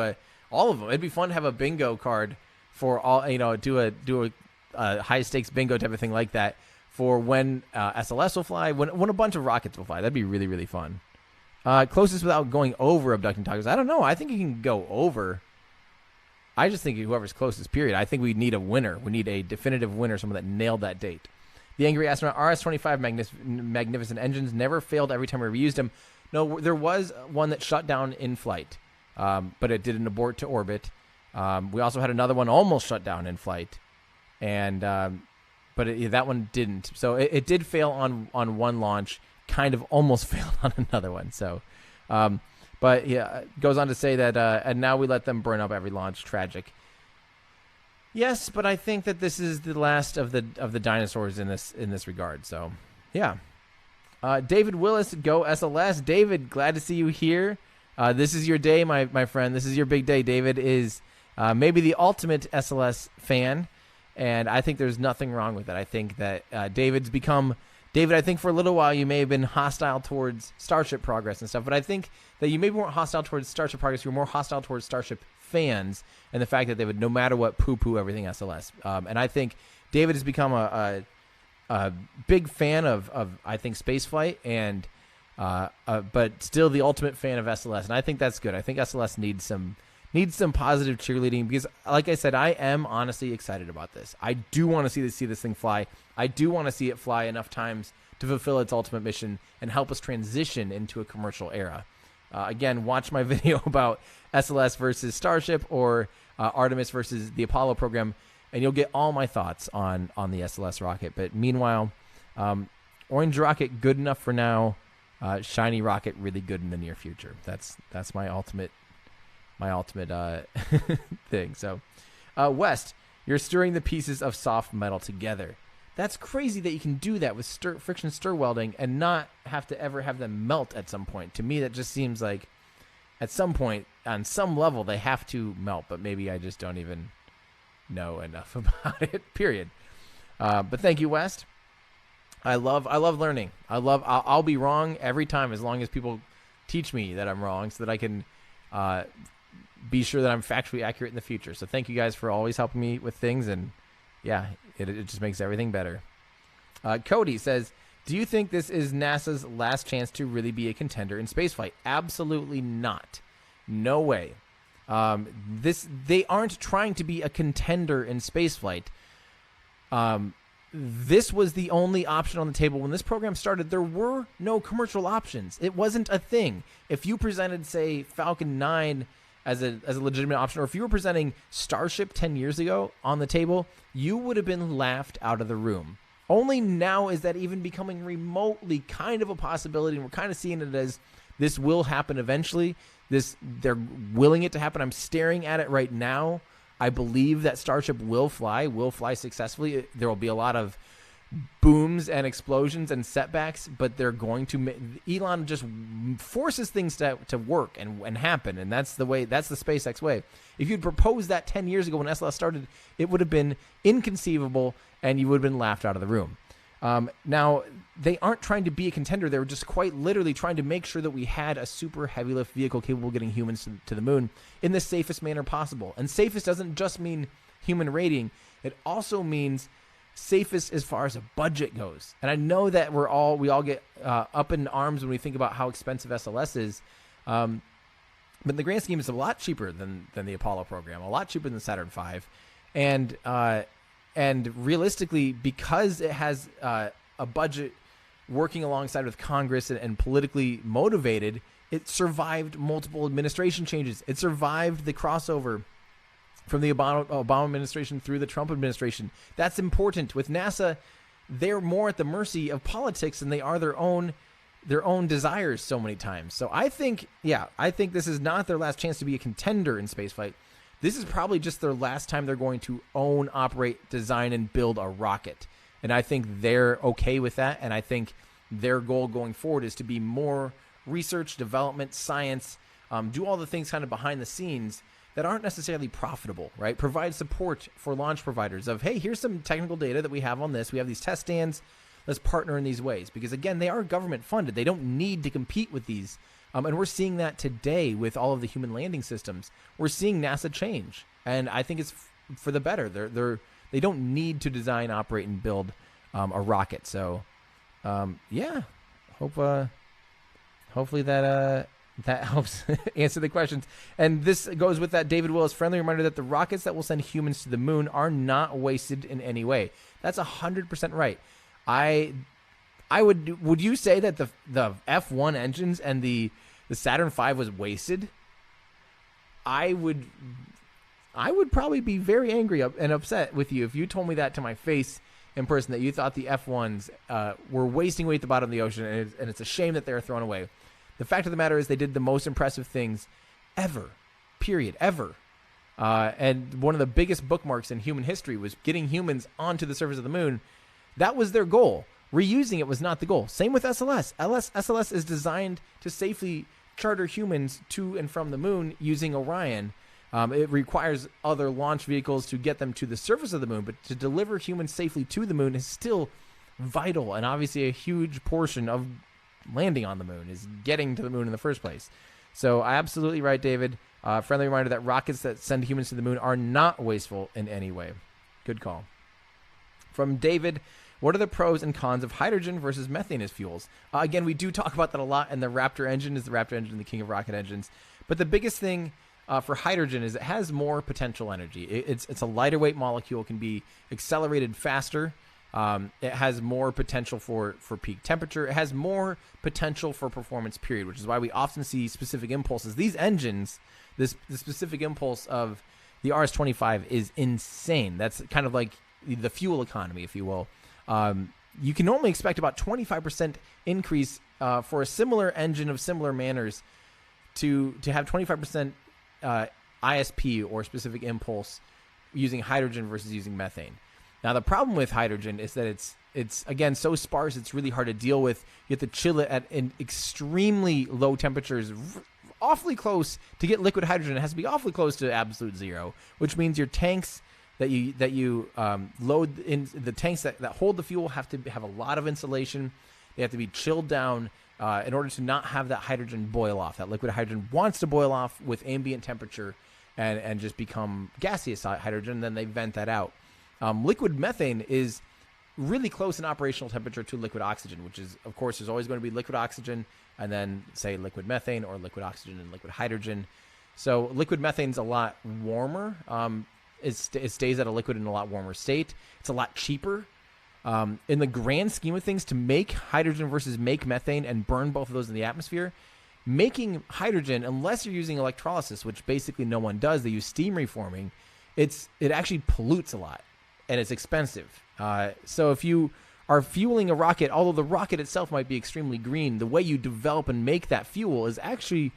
S1: all of them. It'd be fun to have a bingo card for all. Do a high stakes bingo type of thing like that for when SLS will fly, when a bunch of rockets will fly. That'd be really, really fun. Closest without going over abducting tacos. I don't know. I think you can go over. I just think whoever's closest, period. I think we need a winner. We need a definitive winner, someone that nailed that date. The Angry Astronaut RS-25 magnificent engines never failed every time we reused them. No, there was one that shut down in flight, but it didn't abort to orbit. We also had another one almost shut down in flight, and but that one didn't. So it did fail on one launch, kind of almost failed on another one. So, but yeah, it goes on to say that, and now we let them burn up every launch. Tragic. Yes, but I think that this is the last of the dinosaurs in this regard. So, yeah. David Willis, go SLS. David, glad to see you here. This is your day, my friend. This is your big day. David is maybe the ultimate SLS fan, and I think there's nothing wrong with it. I think that David, I think for a little while you may have been hostile towards Starship Progress and stuff, but I think that you maybe weren't hostile towards Starship Progress. You were more hostile towards Starship fans and the fact that they would, no matter what, poo-poo everything SLS. And I think David has become a big fan of I think spaceflight, and but still the ultimate fan of SLS, and I think that's good. I think SLS needs some positive cheerleading because, like I said, I am honestly excited about this. I do want to see this thing fly. I do want to see it fly enough times to fulfill its ultimate mission and help us transition into a commercial era. Again, watch my video about SLS versus Starship or Artemis versus the Apollo program, and you'll get all my thoughts on the SLS rocket. But meanwhile, orange rocket good enough for now. Shiny rocket really good in the near future. That's my ultimate thing. So, West, you're stirring the pieces of soft metal together. That's crazy that you can do that with friction stir welding and not have to ever have them melt at some point. To me, that just seems like at some point, on some level, they have to melt, but maybe I just don't even know enough about it, period. But thank you, West. I love learning. I'll be wrong every time as long as people teach me that I'm wrong so that I can be sure that I'm factually accurate in the future. So thank you guys for always helping me with things, and yeah, it just makes everything better. Cody says, do you think this is NASA's last chance to really be a contender in spaceflight? Absolutely not. No way. They aren't trying to be a contender in spaceflight. This was the only option on the table when this program started. There were no commercial options. It wasn't a thing. If you presented, say, Falcon 9 as a legitimate option, or if you were presenting Starship 10 years ago on the table, you would have been laughed out of the room. Only now is that even becoming remotely kind of a possibility, and we're kind of seeing it as this will happen eventually. They're willing it to happen. I'm staring at it right now. I believe that Starship will fly successfully. There will be a lot of booms and explosions and setbacks, but they're going to Elon just forces things to work and happen, and that's the SpaceX way. If you'd proposed that 10 years ago when SLS started, it would have been inconceivable and you would have been laughed out of the room. Now, they aren't trying to be a contender. They were just quite literally trying to make sure that we had a super heavy lift vehicle capable of getting humans to the moon in the safest manner possible. And safest doesn't just mean human rating. It also means safest as far as a budget goes. And I know that we all get up in arms when we think about how expensive SLS is. But in the grand scheme, it's a lot cheaper than the Apollo program, a lot cheaper than Saturn V. And realistically, because it has a budget working alongside with Congress and politically motivated, it survived multiple administration changes. It survived the crossover from the Obama administration through the Trump administration. That's important. With NASA, they're more at the mercy of politics than they are their own desires so many times. So I think this is not their last chance to be a contender in spaceflight. This is probably just their last time they're going to own, operate, design, and build a rocket. And I think they're okay with that. And I think their goal going forward is to be more research, development, science, do all the things kind of behind the scenes that aren't necessarily profitable, right? Provide support for launch providers of, hey, here's some technical data that we have on this. We have these test stands. Let's partner in these ways. Because, again, they are government funded. They don't need to compete with these. And we're seeing that today with all of the human landing systems. We're seeing NASA change. And I think it's for the better. They don't need to design, operate, and build a rocket. So, yeah, hopefully that helps answer the questions. And this goes with that David Willis friendly reminder that the rockets that will send humans to the moon are not wasted in any way. That's 100% right. Would you say that the F1 engines and the Saturn V was wasted? I would probably be very angry and upset with you if you told me that to my face in person, that you thought the F1s were wasting away at the bottom of the ocean, and it's a shame that they were thrown away. The fact of the matter is they did the most impressive things ever, period, ever. And one of the biggest bookmarks in human history was getting humans onto the surface of the moon. That was their goal. Reusing it was not the goal. Same with SLS. SLS is designed to safely charter humans to and from the moon using Orion. It requires other launch vehicles to get them to the surface of the moon, but to deliver humans safely to the moon is still vital, and obviously a huge portion of landing on the moon is getting to the moon in the first place. So absolutely right, David. Friendly reminder that rockets that send humans to the moon are not wasteful in any way. Good call. From David, what are the pros and cons of hydrogen versus methane as fuels? Again, we do talk about that a lot, and the Raptor engine is the Raptor engine, the king of rocket engines. But the biggest thing for hydrogen is it has more potential energy. It's a lighter weight molecule, can be accelerated faster. It has more potential for peak temperature. It has more potential for performance, period, which is why we often see specific impulses. These engines, the specific impulse of the RS-25 is insane. That's kind of like the fuel economy, if you will. You can only expect about 25% increase for a similar engine of similar manners to have 25% ISP or specific impulse using hydrogen versus using methane. Now, the problem with hydrogen is that it's again so sparse, it's really hard to deal with. You have to chill it at extremely low temperatures, awfully close to get liquid hydrogen. It has to be awfully close to absolute zero, which means your tanks that you load in, the tanks that hold the fuel have to have a lot of insulation. They have to be chilled down in order to not have that hydrogen boil off. That liquid hydrogen wants to boil off with ambient temperature and just become gaseous hydrogen, and then they vent that out. Liquid methane is really close in operational temperature to liquid oxygen, which is, of course, there's always going to be liquid oxygen and then, say, liquid methane or liquid oxygen and liquid hydrogen. So liquid methane's a lot warmer. It stays at a liquid in a lot warmer state. It's a lot cheaper. In the grand scheme of things, to make hydrogen versus make methane and burn both of those in the atmosphere, making hydrogen, unless you're using electrolysis, which basically no one does, they use steam reforming, it actually pollutes a lot. And it's expensive. So if you are fueling a rocket, although the rocket itself might be extremely green, the way you develop and make that fuel is actually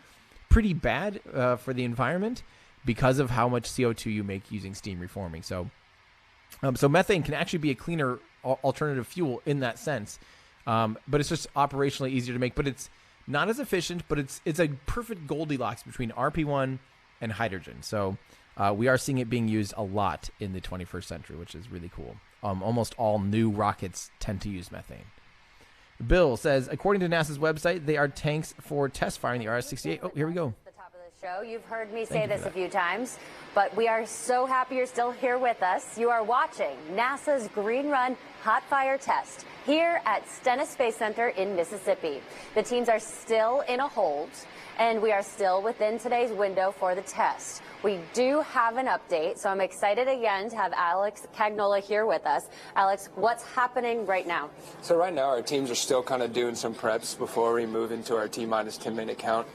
S1: pretty bad for the environment because of how much CO2 you make using steam reforming. So methane can actually be a cleaner alternative fuel in that sense. But it's just operationally easier to make. But it's not as efficient, but it's a perfect Goldilocks between RP1 and hydrogen. So we are seeing it being used a lot in the 21st century, which is really cool. Almost all new rockets tend to use methane. Bill says, according to NASA's website, they are tanks for test firing the RS-68. Oh, here we go.
S4: The top of the show. You've heard me say this a few times, but we are so happy you're still here with us. You are watching NASA's Green Run Hot Fire Test here at Stennis Space Center in Mississippi. The teams are still in a hold, and we are still within today's window for the test. We do have an update, so I'm excited again to have Alex Cagnola here with us. Alex, what's happening right now?
S2: So right now our teams are still kind of doing some preps before we move into our T-minus 10-minute count.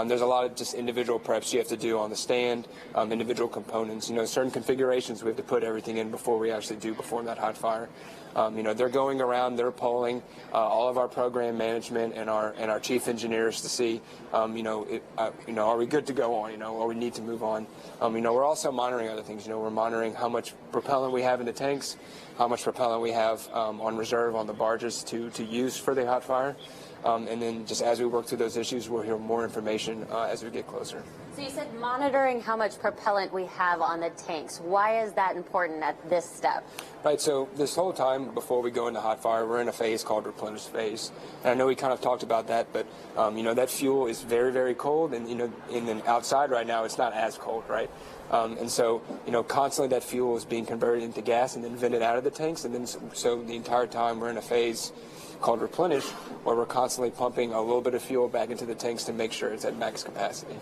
S2: There's a lot of just individual preps you have to do on the stand, individual components. Certain configurations we have to put everything in before we actually do perform that hot fire. They're going around, they're polling all of our program management and our chief engineers to see, are we good to go on, or we need to move on. We're also monitoring other things. We're monitoring how much propellant we have in the tanks, how much propellant we have on reserve on the barges to use for the hot fire. And then just as we work through those issues, we'll hear more information as we get closer.
S4: So you said monitoring how much propellant we have on the tanks. Why is that important at this step?
S2: Right, so this whole time before we go into hot fire, we're in a phase called replenish phase. And I know we kind of talked about that, but that fuel is very, very cold, and and then outside right now it's not as cold, right? And so constantly that fuel is being converted into gas and then vented out of the tanks, and then so the entire time we're in a phase called replenish, where we're constantly pumping a little bit of fuel back into the tanks to make sure it's at max capacity.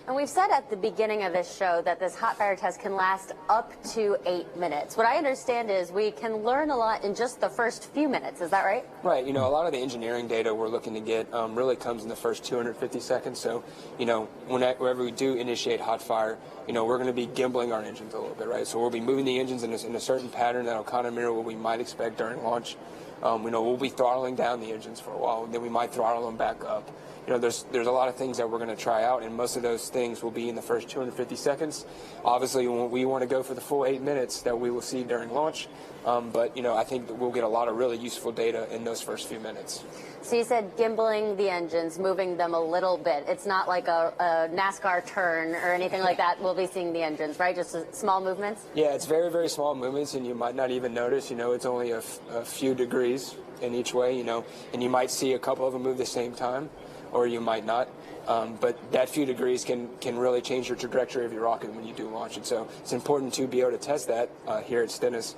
S4: And we've said at the beginning of this show that this hot fire test can last up to 8 minutes. What I understand is we can learn a lot in just the first few minutes. Is that right?
S2: Right. A lot of the engineering data we're looking to get really comes in the first 250 seconds. So, whenever we do initiate hot fire, we're going to be gimbling our engines a little bit, right? So we'll be moving the engines in a certain pattern that'll kind of mirror what we might expect during launch. We'll be throttling down the engines for a while, and then we might throttle them back up. There's a lot of things that we're going to try out, and most of those things will be in the first 250 seconds. Obviously, we want to go for the full 8 minutes that we will see during launch, but I think that we'll get a lot of really useful data in those first few minutes.
S4: So you said gimbling the engines, moving them a little bit. It's not like a NASCAR turn or anything like that. We'll be seeing the engines, right? Just small movements?
S2: Yeah, it's very, very small movements, and you might not even notice. It's only a few degrees in each way, and you might see a couple of them move the same time, or you might not. But that few degrees can really change your trajectory of your rocket when you do launch it. So it's important to be able to test that here at Stennis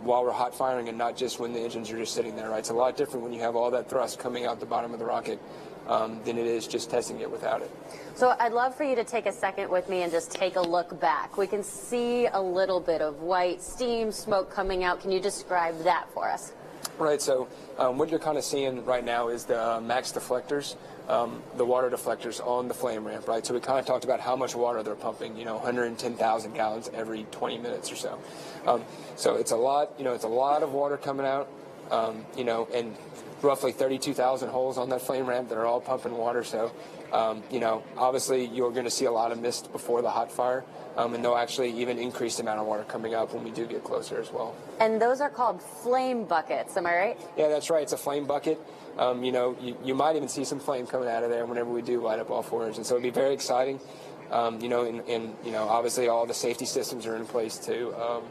S2: while we're hot firing, and not just when the engines are just sitting there, right? It's a lot different when you have all that thrust coming out the bottom of the rocket than it is just testing it without it.
S4: So I'd love for you to take a second with me and just take a look back. We can see a little bit of white steam, smoke coming out. Can you describe that for us?
S2: Right, so what you're kind of seeing right now is the max deflectors, the water deflectors on the flame ramp, right? So we kind of talked about how much water they're pumping, 110,000 gallons every 20 minutes or so. So it's a lot, it's a lot of water coming out, and roughly 32,000 holes on that flame ramp that are all pumping water. So, obviously you're going to see a lot of mist before the hot fire, and they'll actually even increase the amount of water coming up when we do get closer as well.
S4: And those are called flame buckets, am I right?
S2: Yeah, that's right. It's a flame bucket. You might even see some flame coming out of there whenever we do light up all four engines. So it'd be very exciting. And obviously all the safety systems are in place to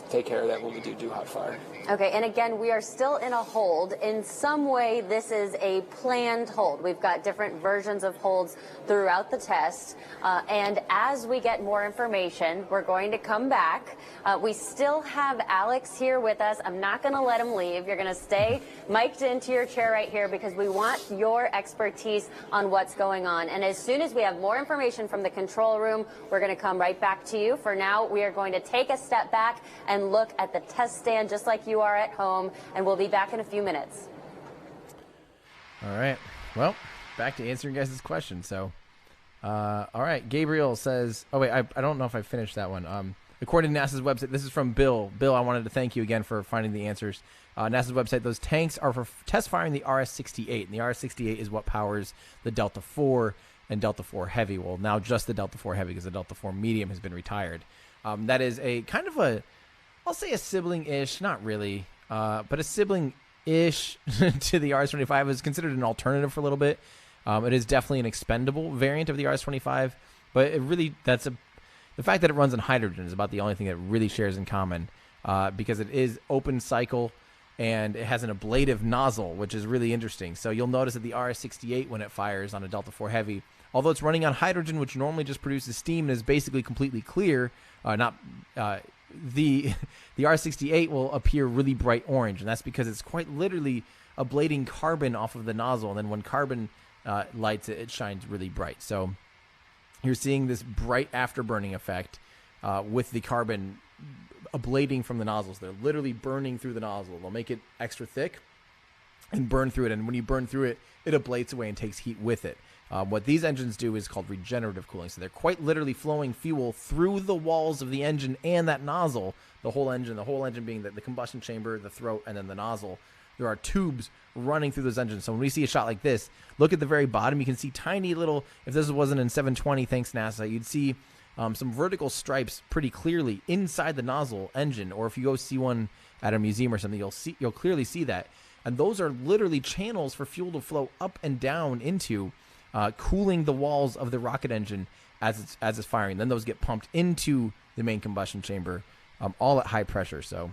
S2: take care of that when we do hot fire.
S4: Okay, and again, we are still in a hold. In some way, this is a planned hold. We've got different versions of holds throughout the test. And as we get more information, we're going to come back. We still have Alex here with us. I'm not going to let him leave. You're going to stay mic'd into your chair right here because we want your expertise on what's going on. And as soon as we have more information from the control room, we're going to come right back to you. For now, we are going to take a step back and look at the test stand just like you are at home, and we'll be back in a few minutes.
S1: All right. Well, back to answering guys' question. So, all right. Gabriel says, oh, wait, I don't know if I finished that one. According to NASA's website, this is from Bill. Bill, I wanted to thank you again for finding the answers. NASA's website, those tanks are for test firing the RS-68, and the RS-68 is what powers the Delta IV and Delta IV Heavy. Well, now just the Delta IV Heavy because the Delta IV Medium has been retired. That is a kind of a, I'll say a sibling-ish, not really, but a sibling-ish to the RS-25. It was considered an alternative for a little bit. It is definitely an expendable variant of the RS-25, but it really, the fact that it runs on hydrogen is about the only thing that it really shares in common, because it is open cycle and it has an ablative nozzle, which is really interesting. So you'll notice that the RS-68, when it fires on a Delta IV Heavy, although it's running on hydrogen, which normally just produces steam and is basically completely clear, the RS-68 will appear really bright orange, and that's because it's quite literally ablating carbon off of the nozzle, and then when carbon lights it, it shines really bright. So you're seeing this bright afterburning effect with the carbon ablating from the nozzles. They're literally burning through the nozzle. They'll make it extra thick and burn through it, and when you burn through it, it ablates away and takes heat with it. What these engines do is called regenerative cooling. So they're quite literally flowing fuel through the walls of the engine and that nozzle, the whole engine being the combustion chamber, the throat, and then the nozzle. There are tubes running through those engines. So when we see a shot like this, look at the very bottom. You can see tiny little, if this wasn't in 720, thanks NASA, you'd see some vertical stripes pretty clearly inside the nozzle engine. Or if you go see one at a museum or something, you'll clearly see that. And those are literally channels for fuel to flow up and down into, cooling the walls of the rocket engine as it's firing. Then those get pumped into the main combustion chamber, all at high pressure. So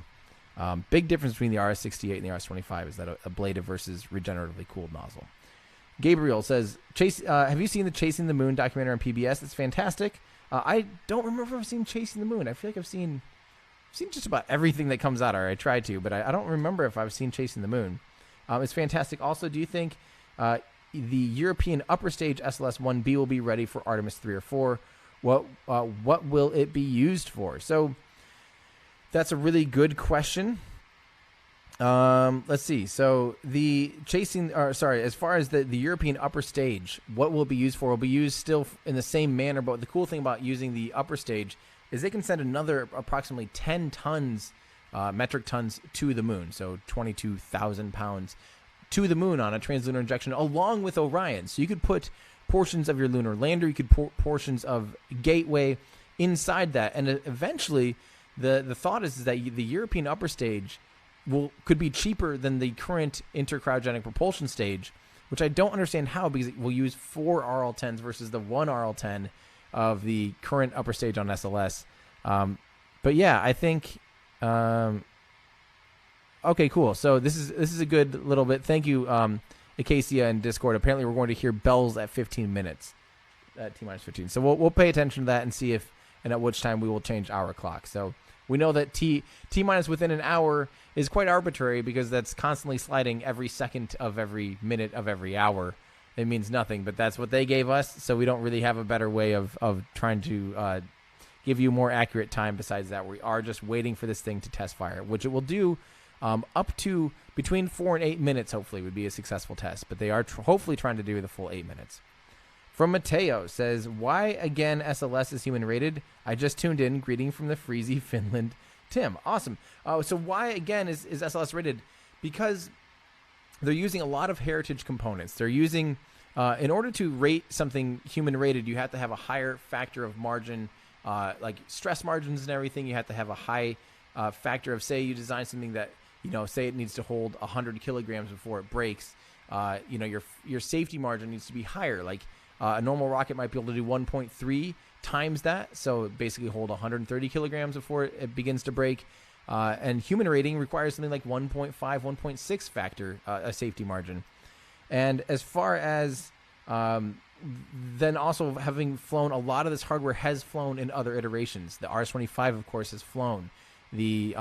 S1: big difference between the RS-68 and the RS-25 is that a ablative versus regeneratively cooled nozzle. Gabriel says, have you seen the Chasing the Moon documentary on PBS? It's fantastic. I don't remember if I've seen Chasing the Moon. I feel like I've seen just about everything that comes out, or I tried to, but I don't remember if I've seen Chasing the Moon. It's fantastic. Also, do you think the European upper stage SLS 1B will be ready for Artemis 3 or 4? What will it be used for? So that's a really good question. Let's see. So as far as the European upper stage, what will it be used for? Will be used still in the same manner, but the cool thing about using the upper stage is they can send another approximately 10 tons, metric tons to the moon. So 22,000 pounds to the moon on a translunar injection along with Orion. So you could put portions of your lunar lander, you could put portions of Gateway inside that. And eventually the thought is that the European upper stage could be cheaper than the current intercryogenic propulsion stage, which I don't understand how, because it will use 4 RL-10s versus the 1 RL-10 of the current upper stage on SLS. But yeah, I think okay, cool. So this is a good little bit. Thank you, Acacia and Discord. Apparently we're going to hear bells at 15 minutes, at T-minus 15. So we'll pay attention to that and see if and at which time we will change our clock. So we know that T-minus within an hour is quite arbitrary, because that's constantly sliding every second of every minute of every hour. It means nothing, but that's what they gave us, so we don't really have a better way of trying to give you more accurate time besides that. We are just waiting for this thing to test fire, which it will do up to between 4 and 8 minutes, hopefully, would be a successful test. But they are hopefully trying to do the full 8 minutes. From Mateo says, why again SLS is human rated? I just tuned in. Greeting from the Freezy, Finland. Tim, awesome. So why again is SLS rated? Because they're using a lot of heritage components. They're using, in order to rate something human rated, you have to have a higher factor of margin, like stress margins and everything. You have to have a high factor of, say you design something that, say it needs to hold 100 kilograms before it breaks. Your safety margin needs to be higher. Like a normal rocket might be able to do 1.3 times that, so basically hold 130 kilograms before it begins to break. And human rating requires something like 1.5, 1.6 factor a safety margin. And as far as then also having flown, a lot of this hardware has flown in other iterations. The RS-25, of course, has flown. The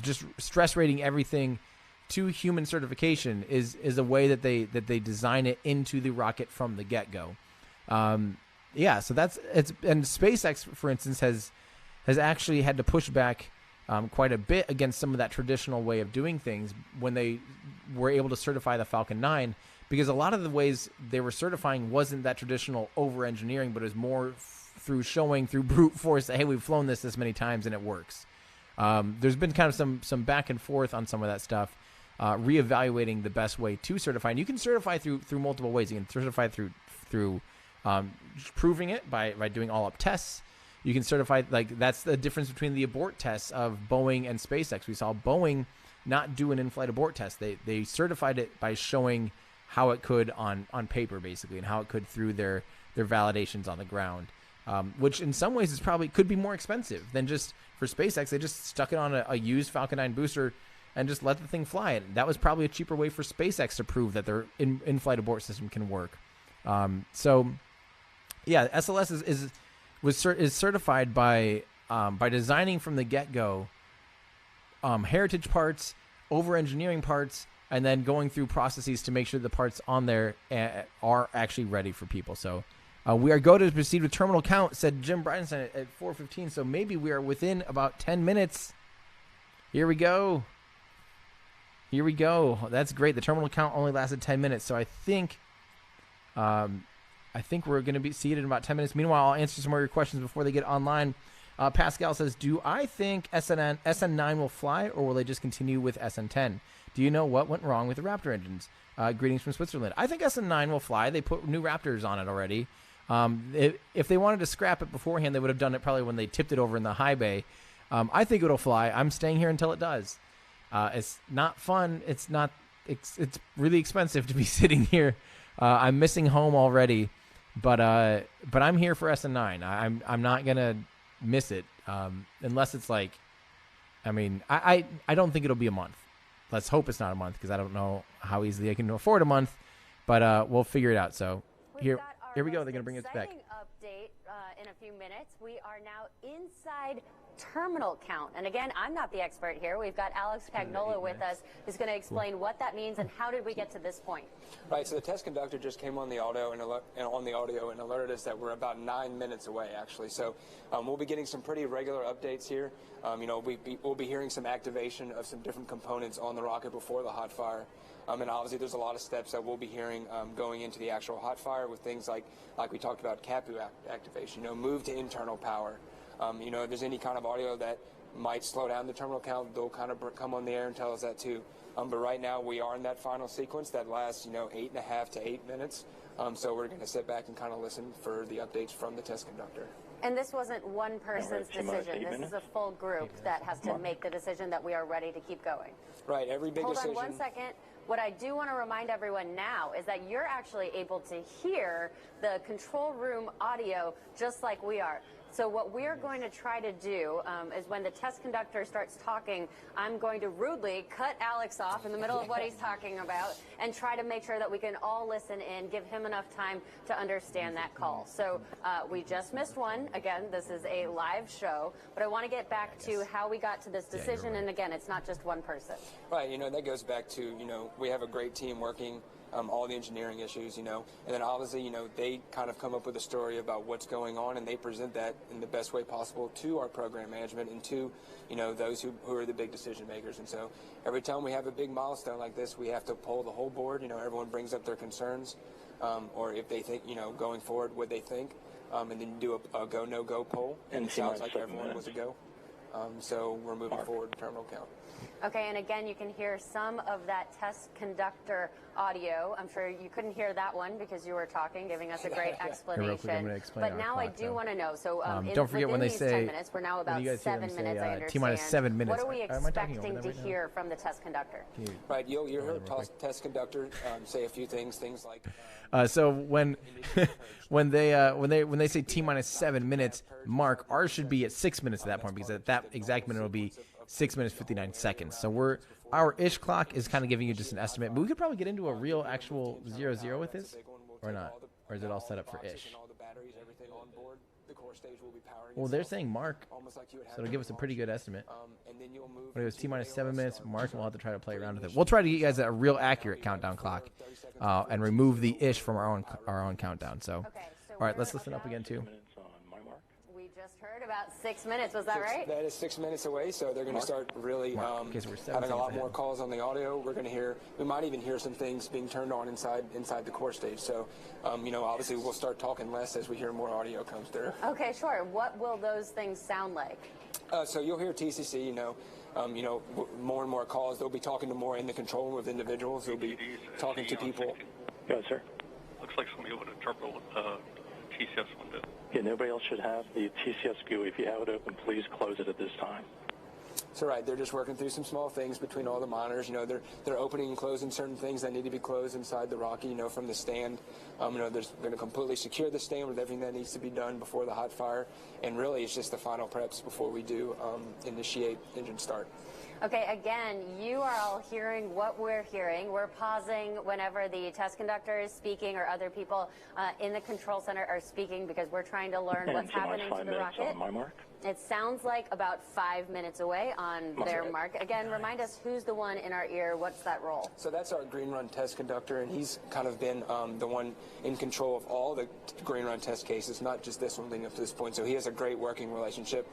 S1: just stress rating everything to human certification is a way that they design it into the rocket from the get-go. Yeah, so and SpaceX, for instance, has actually had to push back quite a bit against some of that traditional way of doing things when they were able to certify the Falcon 9, because a lot of the ways they were certifying wasn't that traditional over-engineering, but it was more through showing through brute force that, hey, we've flown this many times and it works. There's been kind of some back and forth on some of that stuff, reevaluating the best way to certify. And you can certify through multiple ways. You can certify through proving it by doing all-up tests. You can certify, like, that's the difference between the abort tests of Boeing and SpaceX. We saw Boeing not do an in-flight abort test. They certified it by showing how it could on paper, basically, and how it could through their validations on the ground, which in some ways could be more expensive than just for SpaceX. They just stuck it on a used Falcon 9 booster and just let the thing fly. And that was probably a cheaper way for SpaceX to prove that their in-flight abort system can work. So, yeah, SLS is certified by designing from the get-go heritage parts, over-engineering parts, and then going through processes to make sure the parts on there are actually ready for people. So we are going to proceed with terminal count, said Jim Bridenstine at 4:15. So maybe we are within about 10 minutes. Here we go. That's great. The terminal count only lasted 10 minutes. So I think we're going to be seated in about 10 minutes. Meanwhile, I'll answer some more of your questions before they get online. Pascal says, do I think SN9 will fly, or will they just continue with SN10? Do you know what went wrong with the Raptor engines? Greetings from Switzerland. I think SN9 will fly. They put new Raptors on it already. If they wanted to scrap it beforehand, they would have done it probably when they tipped it over in the high bay. I think it'll fly. I'm staying here until it does. It's not fun. It's not it's really expensive to be sitting here. I'm missing home already, but I'm here for SN9. I'm not gonna miss it unless it's like, I mean, I don't think it'll be a month. Let's hope it's not a month because I don't know how easily I can afford a month, but we'll figure it out. So here we go. They're gonna bring us back.
S4: Update in a few minutes. We are now inside terminal count. And again, I'm not the expert here. We've got Alex Pagnola with us, who's going to explain what that means and how did we get to this point.
S2: Right, so the test conductor just came on the audio and alerted us that we're about 9 minutes away, actually. So we'll be getting some pretty regular updates here. We'll be hearing some activation of some different components on the rocket before the hot fire. And obviously there's a lot of steps that we'll be hearing going into the actual hot fire with things like we talked about CAPU activation, move to internal power. If there's any kind of audio that might slow down the terminal count, they'll kind of come on the air and tell us that too. But right now we are in that final sequence that lasts, 8.5 to 8 minutes. So we're going to sit back and kind of listen for the updates from the test conductor.
S4: And this wasn't one person's decision. This is a full group that has to make the decision that we are ready to keep going.
S2: Right, every big decision.
S4: Hold on 1 second. What I do want to remind everyone now is that you're actually able to hear the control room audio just like we are. So what we're going to try to do is when the test conductor starts talking, I'm going to rudely cut Alex off in the middle of what he's talking about and try to make sure that we can all listen in, give him enough time to understand that call. So we just missed one. Again, this is a live show, but I want to get back to how we got to this decision. And again, it's not just one person.
S2: Right, that goes back to, we have a great team working all the engineering issues, and then obviously, they kind of come up with a story about what's going on, and they present that in the best way possible to our program management and to, those who are the big decision makers. And so every time we have a big milestone like this, we have to poll the whole board. Everyone brings up their concerns, or if they think, going forward, what they think, and then do a go, no-go poll. And it sounds like everyone was a go. So we're moving forward in terminal count.
S4: Okay, and again, you can hear some of that test conductor audio. I'm sure you couldn't hear that one because you were talking, giving us a great explanation. But now I do want to know. So
S1: don't forget when they say
S4: 10 minutes, we're now about 7 minutes. I understand.
S1: T-minus 7 minutes.
S4: What are we expecting to hear from the test conductor?
S2: Right, you'll hear the test conductor say a few things like.
S1: So when they say T-minus 7 minutes, Mark, ours should be at 6 minutes at that point because at that exact minute will be 6 minutes 59 seconds. So our ish clock is kind of giving you just an estimate, but we could probably get into a real actual 0-0 with this, or not, or is it all set up for ish? Well, they're saying Mark, so it'll give us a pretty good estimate. But it was T-minus 7 minutes. Mark, we'll have to try to play around with it. We'll try to get you guys a real accurate countdown clock, and remove the ish from our own countdown. So, all right, let's listen up again too.
S4: We just heard about 6 minutes. Was that right?
S2: That is 6 minutes away, so they're going to start really having a lot more calls on the audio. We're going to hear, we might even hear some things being turned on inside the core stage. So, obviously we'll start talking less as we hear more audio comes through.
S4: Okay, sure. What will those things sound like?
S2: So you'll hear TCC, more and more calls. They'll be talking to more in the control room with individuals. They'll be talking to people.
S6: Go ahead, sir.
S5: Looks like somebody opened a terminal TCS window.
S6: Yeah, nobody else should have the TCS GUI. If you have it open, please close it at this time.
S2: So right, they're just working through some small things between all the monitors. They're opening and closing certain things that need to be closed inside the Rocky. From the stand. They're going to completely secure the stand with everything that needs to be done before the hot fire. And really, it's just the final preps before we do initiate engine start.
S4: Okay, again, you are all hearing what we're hearing. We're pausing whenever the test conductor is speaking or other people in the control center are speaking because we're trying to learn what's happening to the rocket.
S6: On my mark.
S4: It sounds like about 5 minutes away on their mark. Again, remind us who's the one in our ear. What's that role?
S2: So that's our green run test conductor, and he's kind of been the one in control of all the green run test cases, not just this one leading up to this point. So he has a great working relationship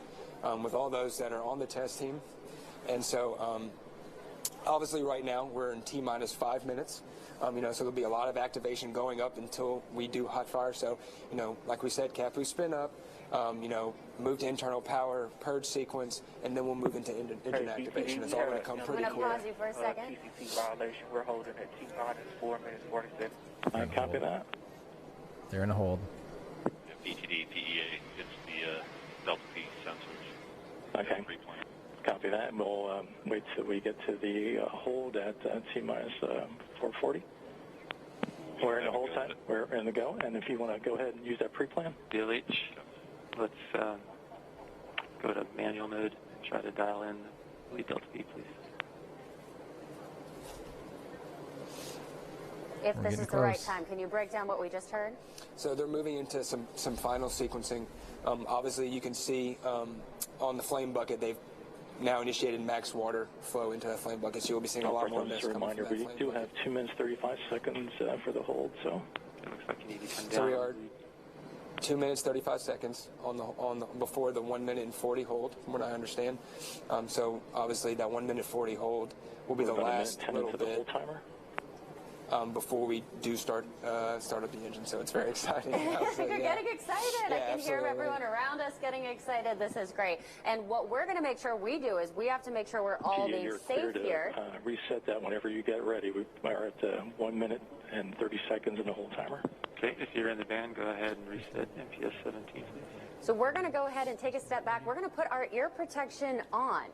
S2: with all those that are on the test team. And so, obviously, right now we're in T-minus 5 minutes. So there'll be a lot of activation going up until we do hot fire. So, like we said, CAPU spin up, move to internal power, purge sequence, and then we'll move into engine activation. It's all going to come pretty quick.
S4: I'm going to pause you for a second.
S7: TCC violation. We're holding at T-minus 4 minutes 47.
S6: I copy that.
S1: They're in a hold.
S5: BTD, PEA, it's the Delta P sensors.
S6: Okay. Copy. Copy that. We'll wait till we get to the hold at T-minus 440. We're in the hold time. We're in the go. And if you want to go ahead and use that pre-plan.
S11: DLH, let's go to manual mode and try to dial in lead delta V, please.
S4: If this is the right time, can you break down what we just heard?
S2: So they're moving into some final sequencing. Obviously, you can see on the flame bucket, they've now initiated max water flow into that flame bucket, so you'll be seeing a lot more mist coming from that flame bucket.
S6: We do have 2 minutes 35 seconds for the hold, so
S11: it looks like you need to come down.
S2: So we are 2 minutes 35 seconds before the 1 minute and 40 hold, from what I understand. So obviously that 1 minute 40 hold will be the last little bit before we do start up the engine. So it's very exciting.
S4: You're getting excited. I can hear everyone around us getting excited. This is great. And what we're going to make sure we do is we have to make sure we're all being safe here.
S6: Reset that whenever you get ready. We are at 1 minute and 30 seconds in the hold timer.
S11: Okay, if you're in the band, go ahead and reset MPS 17, please.
S4: So we're going to go ahead and take a step back. We're going to put our ear protection on.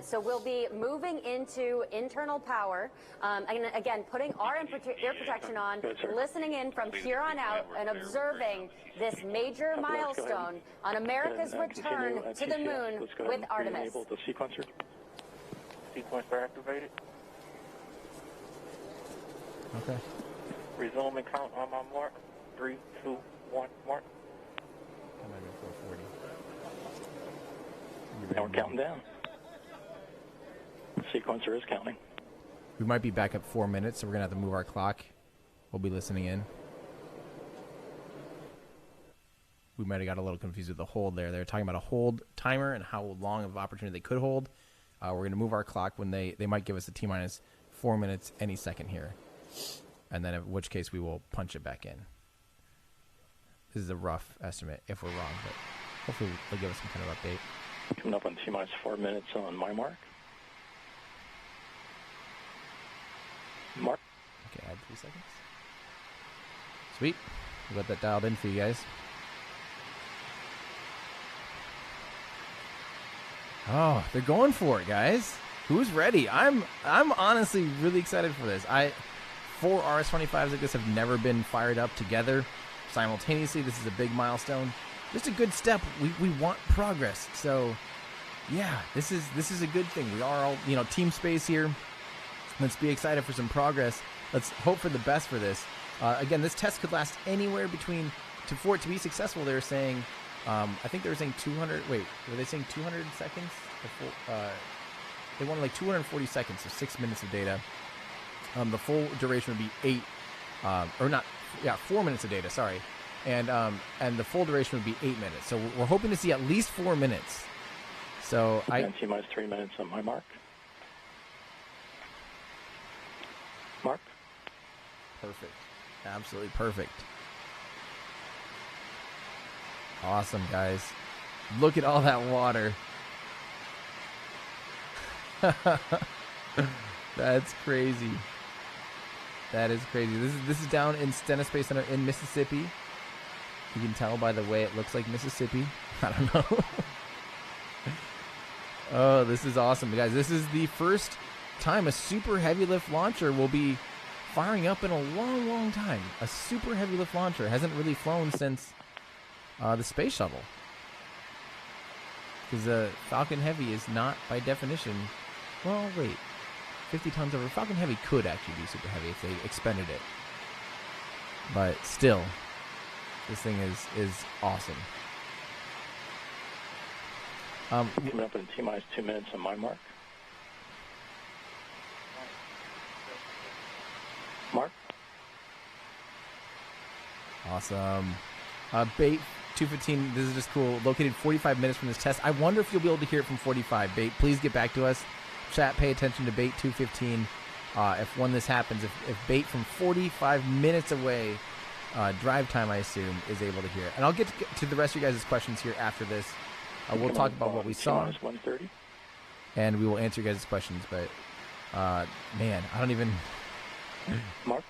S4: So we'll be moving into internal power. And again, putting our ear protection on, listening in from here on out, and observing this major milestone on America's return to the moon with Artemis.
S6: Enable the sequencer.
S7: Sequencer activated.
S1: Okay.
S7: Resume and count on my mark. 3, 2, 1, mark.
S6: Now we're counting down. The sequencer is counting.
S1: We might be back at 4 minutes, so we're going to have to move our clock. We'll be listening in. We might have got a little confused with the hold there. They were talking about a hold timer and how long of opportunity they could hold. We're going to move our clock when they might give us a T-minus 4 minutes any second here. And then in which case we will punch it back in. This is a rough estimate if we're wrong, but hopefully they'll give us some kind of update.
S6: Coming up on T-minus 4 minutes on my mark. Mark.
S1: Okay, add 3 seconds. Sweet. We got that dialed in for you guys. Oh, they're going for it, guys. Who's ready? I'm honestly really excited for this. 4 RS-25s like this have never been fired up together simultaneously. This is a big milestone. Just a good step. We want progress. So, yeah, this is a good thing. We are all, team space here. Let's be excited for some progress. Let's hope for the best for this. Again, this test could last anywhere for it to be successful. They were saying, I think they were saying 200. Wait, were they saying 200 seconds? They wanted like 240 seconds, so 6 minutes of data. The full duration would be 4 minutes of data. Sorry. And the full duration would be 8 minutes. So we're hoping to see at least 4 minutes. So
S6: T-minus 3 minutes on my mark. Mark.
S1: Perfect. Absolutely perfect. Awesome, guys. Look at all that water. That's crazy. That is crazy. This is down in Stennis Space Center in Mississippi. You can tell by the way it looks like Mississippi. I don't know. Oh, this is awesome, guys. This is the first time a super heavy lift launcher will be firing up in a long, long time. A super heavy lift launcher hasn't really flown since the space shuttle. Because the Falcon Heavy is not, by definition, well, wait, 50 tons over. Falcon Heavy could actually be super heavy if they expended it. But still, this thing is awesome.
S6: Coming up in T-minus 2 minutes on my mark. Mark.
S1: Awesome. Bait 215, this is just cool. Located 45 minutes from this test. I wonder if you'll be able to hear it from 45. Bait, please get back to us. Chat, pay attention to Bait 215. When this happens, if Bait from 45 minutes away, drive time, I assume, is able to hear it. And I'll get to the rest of you guys' questions here after this. We'll talk about what we saw.
S6: T-130.
S1: And we will answer you guys' questions. But, man, I don't even...
S6: Mark.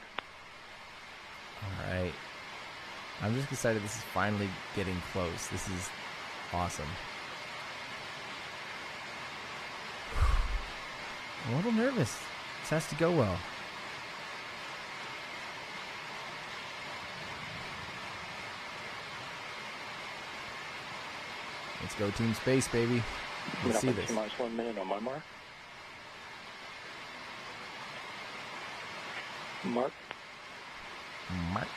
S1: All right. I'm just excited this is finally getting close. This is awesome. a little nervous. This has to go well. Let's go Team Space, baby. Let's see this.
S6: Minus 1 minute on my mark. Mark.
S1: Mark.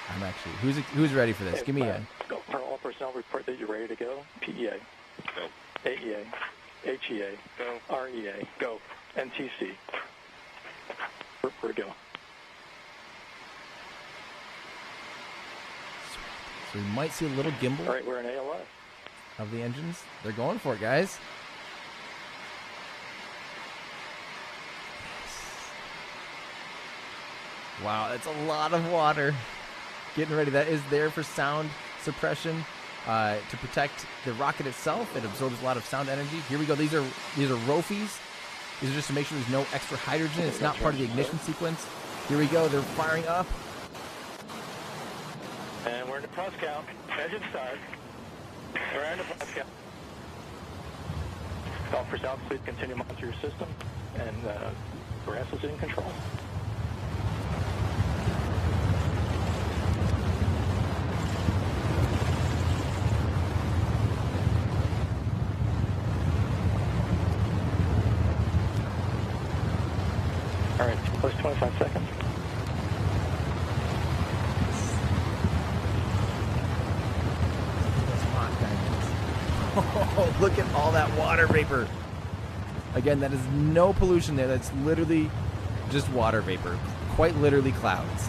S1: I'm actually, who's ready for this?
S6: Hey,
S1: Give me a.
S6: Go. All personnel report that you're ready to go. PEA.
S5: Go.
S6: AEA. HEA.
S5: Go.
S6: REA. Go. NTC. We're go.
S1: So we might see a little gimbal.
S6: All right, we're in ALS.
S1: Of the engines. They're going for it, guys. Wow, that's a lot of water. Getting ready. That is there for sound suppression to protect the rocket itself. It absorbs a lot of sound energy. Here we go. These are ROFIs. These are just to make sure there's no extra hydrogen. It's not part of the ignition sequence. Here we go. They're firing up.
S6: And we're in the cross count. Engine start. We're in the cross count. Call for south, please continue to monitor your system. And Grass is in control. All right, plus 25 seconds.
S1: That's hot, guys. Oh, look at all that water vapor. Again, that is no pollution there. That's literally just water vapor. Quite literally clouds.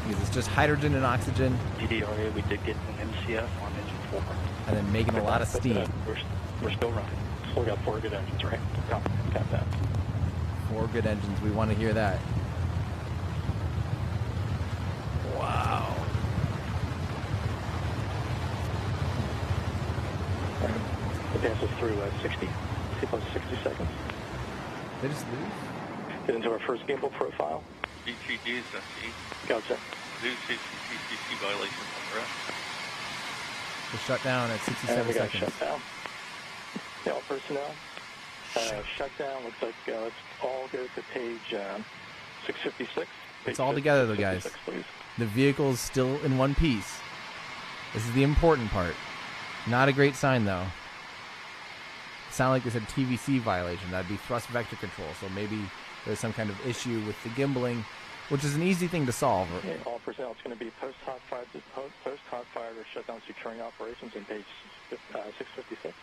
S1: Because it's just hydrogen and oxygen.
S11: DDRA, we did get an MCF on engine 4.
S1: And then making a lot of steam.
S6: We're still running. Still got 4 good engines, right? Got that.
S1: 4 good engines. We want to hear that. Wow.
S6: It passes through 60 seconds.
S1: They just lose?
S6: Get into our first gimbal profile.
S8: BTD is FE.
S6: Gotcha.
S8: Lose CCC violation on the rest.
S1: The shutdown at 67
S6: we got
S1: seconds.
S6: shut down. Yeah, all personnel. Shutdown. Looks like let's all go to page 656.
S1: It's all together, though, guys.
S6: Please.
S1: The vehicle is still in one piece. This is the important part. Not a great sign, though. Sound like there's a TVC violation. That'd be thrust vector control. So maybe there's some kind of issue with the gimbaling, which is an easy thing to solve.
S6: Okay, all personnel. It's going to be post-hot fire or shutdown securing operations on page 656.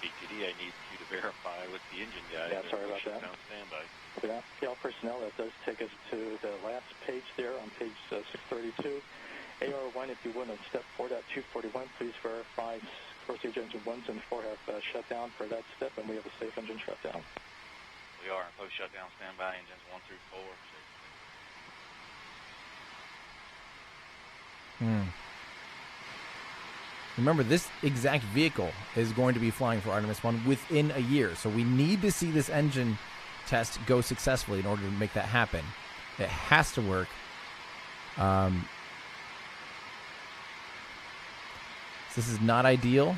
S9: BTD, I need you to verify with the engine guy.
S6: Yeah, sorry about that.
S9: Standby.
S6: Yeah, all personnel. That does take us to the last page there on page 632. AR1, if you would, on step 4.241, please verify first stage engine 1s and 4 have shut down for that step, and we have a safe engine shutdown.
S9: We are in post-shutdown standby, engines 1 through 4.
S1: Remember, this exact vehicle is going to be flying for Artemis 1 within a year. So we need to see this engine test go successfully in order to make that happen. It has to work. This is not ideal.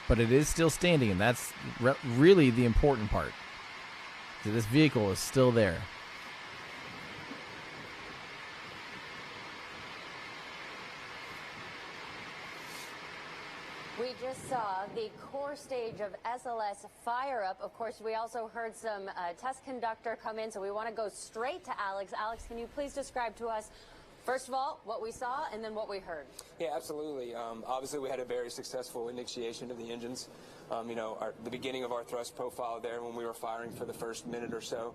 S1: But it is still standing, and that's really the important part. So this vehicle is still there.
S4: We just saw the core stage of SLS fire up. Of course, we also heard some test conductor come in, so we want to go straight to Alex. Alex, can you please describe to us, first of all, what we saw and then what we heard?
S2: Yeah, absolutely. Obviously, we had a very successful initiation of the engines. The beginning of our thrust profile there when we were firing for the first minute or so,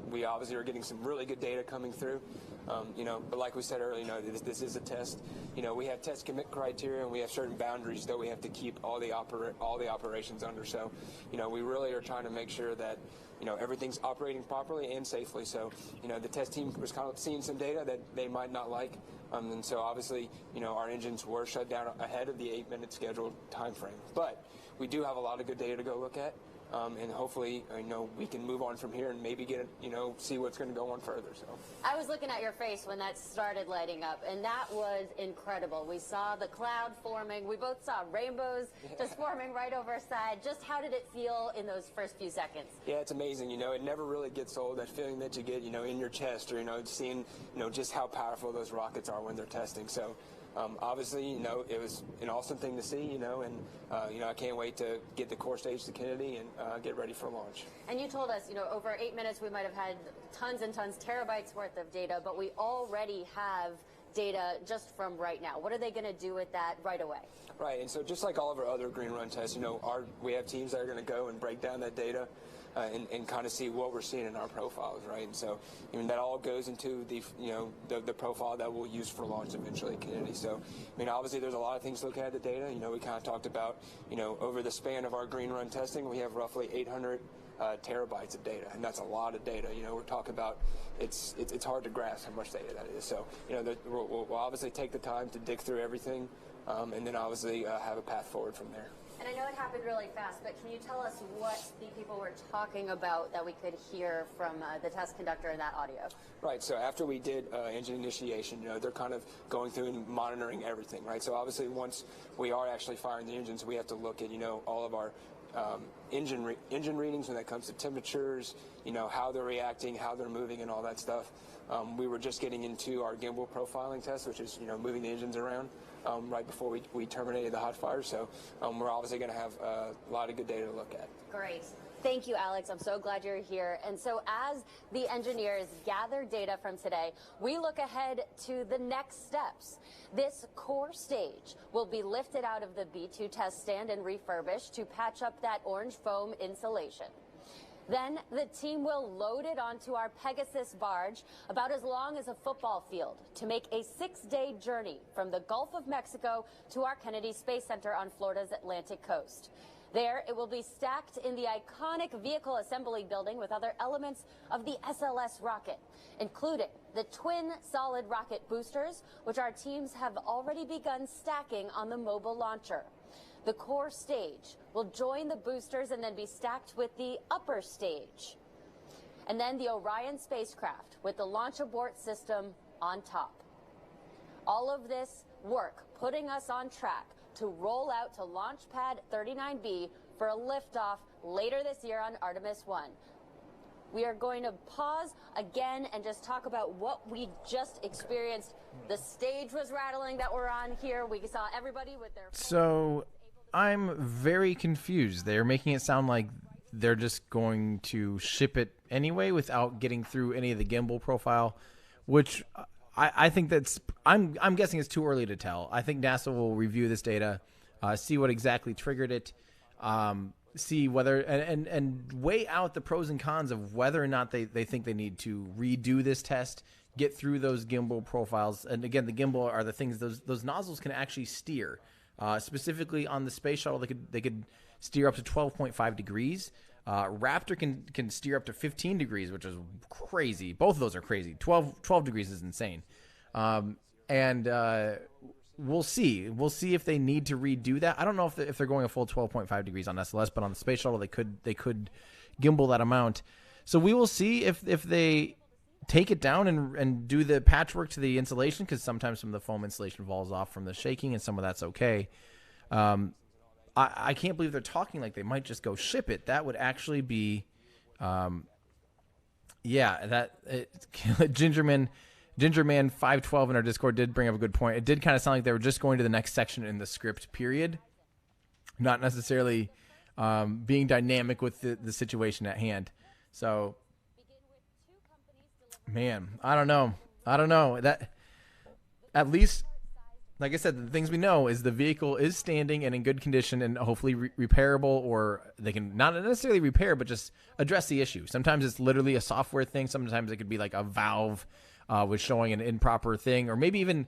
S2: we obviously were getting some really good data coming through. But like we said earlier, this is a test. We have test commit criteria and we have certain boundaries that we have to keep all the operations under. So, we really are trying to make sure that, everything's operating properly and safely. So, the test team was kind of seeing some data that they might not like. And so obviously, our engines were shut down ahead of the 8-minute scheduled time frame. But we do have a lot of good data to go look at. And hopefully, we can move on from here and maybe get, see what's going to go on further. So
S4: I was looking at your face when that started lighting up, and that was incredible. We saw the cloud forming. We both saw rainbows just forming right overside. Just how did it feel in those first few seconds?
S2: Yeah, it's amazing. It never really gets old, that feeling that you get, in your chest, or, seeing, just how powerful those rockets are when they're testing. So obviously, it was an awesome thing to see, and, I can't wait to get the core stage to Kennedy and get ready for launch.
S4: And you told us, over 8 minutes we might have had tons and tons, terabytes worth of data, but we already have data just from right now. What are they going to do with that right away?
S2: Right, and so just like all of our other green run tests, we have teams that are going to go and break down that data and kind of see what we're seeing in our profiles, right? And so, that all goes into the profile that we'll use for launch eventually at Kennedy. So, obviously there's a lot of things to look at the data. We kind of talked about, over the span of our green run testing, we have roughly 800 terabytes of data, and that's a lot of data. We're talking about it's hard to grasp how much data that is. So, we'll obviously take the time to dig through everything, and then obviously have a path forward from there.
S4: And I know it happened really fast, but can you tell us what the people were talking about that we could hear from the test conductor in that audio?
S2: Right, so after we did engine initiation, they're kind of going through and monitoring everything, right? So obviously once we are actually firing the engines, we have to look at, all of our engine readings when it comes to temperatures, how they're reacting, how they're moving, and all that stuff. We were just getting into our gimbal profiling test, which is, moving the engines around. Right before we terminated the hot fire. So we're obviously going to have a lot of good data to look at.
S4: Great. Thank you, Alex. I'm so glad you're here. And so as the engineers gather data from today, we look ahead to the next steps. This core stage will be lifted out of the B2 test stand and refurbished to patch up that orange foam insulation. Then the team will load it onto our Pegasus barge, about as long as a football field, to make a 6-day journey from the Gulf of Mexico to our Kennedy Space Center on Florida's Atlantic coast. There, it will be stacked in the iconic vehicle assembly building with other elements of the SLS rocket, including the twin solid rocket boosters, which our teams have already begun stacking on the mobile launcher. The core stage will join the boosters and then be stacked with the upper stage. And then the Orion spacecraft with the launch abort system on top. All of this work putting us on track to roll out to Launch Pad 39B for a liftoff later this year on Artemis 1. We are going to pause again and just talk about what we just experienced. The stage was rattling that we're on here. We saw everybody with their...
S1: So I'm very confused. They're making it sound like they're just going to ship it anyway without getting through any of the gimbal profile, which I think that's I'm guessing it's too early to tell. I think NASA will review this data, see what exactly triggered it, see whether and weigh out the pros and cons of whether or not they think they need to redo this test, get through those gimbal profiles. And again, the gimbal are the things those nozzles can actually steer. Specifically on the space shuttle, they could steer up to 12.5 degrees. Raptor can steer up to 15 degrees, which is crazy. Both of those are crazy. 12 degrees is insane. And we'll see. We'll see if they need to redo that. I don't know if they're going a full 12.5 degrees on SLS, but on the space shuttle they could gimbal that amount. So we will see if they take it down and do the patchwork to the insulation, because sometimes some of the foam insulation falls off from the shaking, and some of that's okay. I can't believe they're talking like they might just go ship it. That would actually be, Gingerman 512 in our Discord did bring up a good point. It did kind of sound like they were just going to the next section in the script, period, not necessarily being dynamic with the situation at hand. So, man, I don't know. That, at least, like I said, the things we know is the vehicle is standing and in good condition and hopefully repairable, or they can not necessarily repair, but just address the issue. Sometimes it's literally a software thing. Sometimes it could be like a valve was showing an improper thing, or maybe even,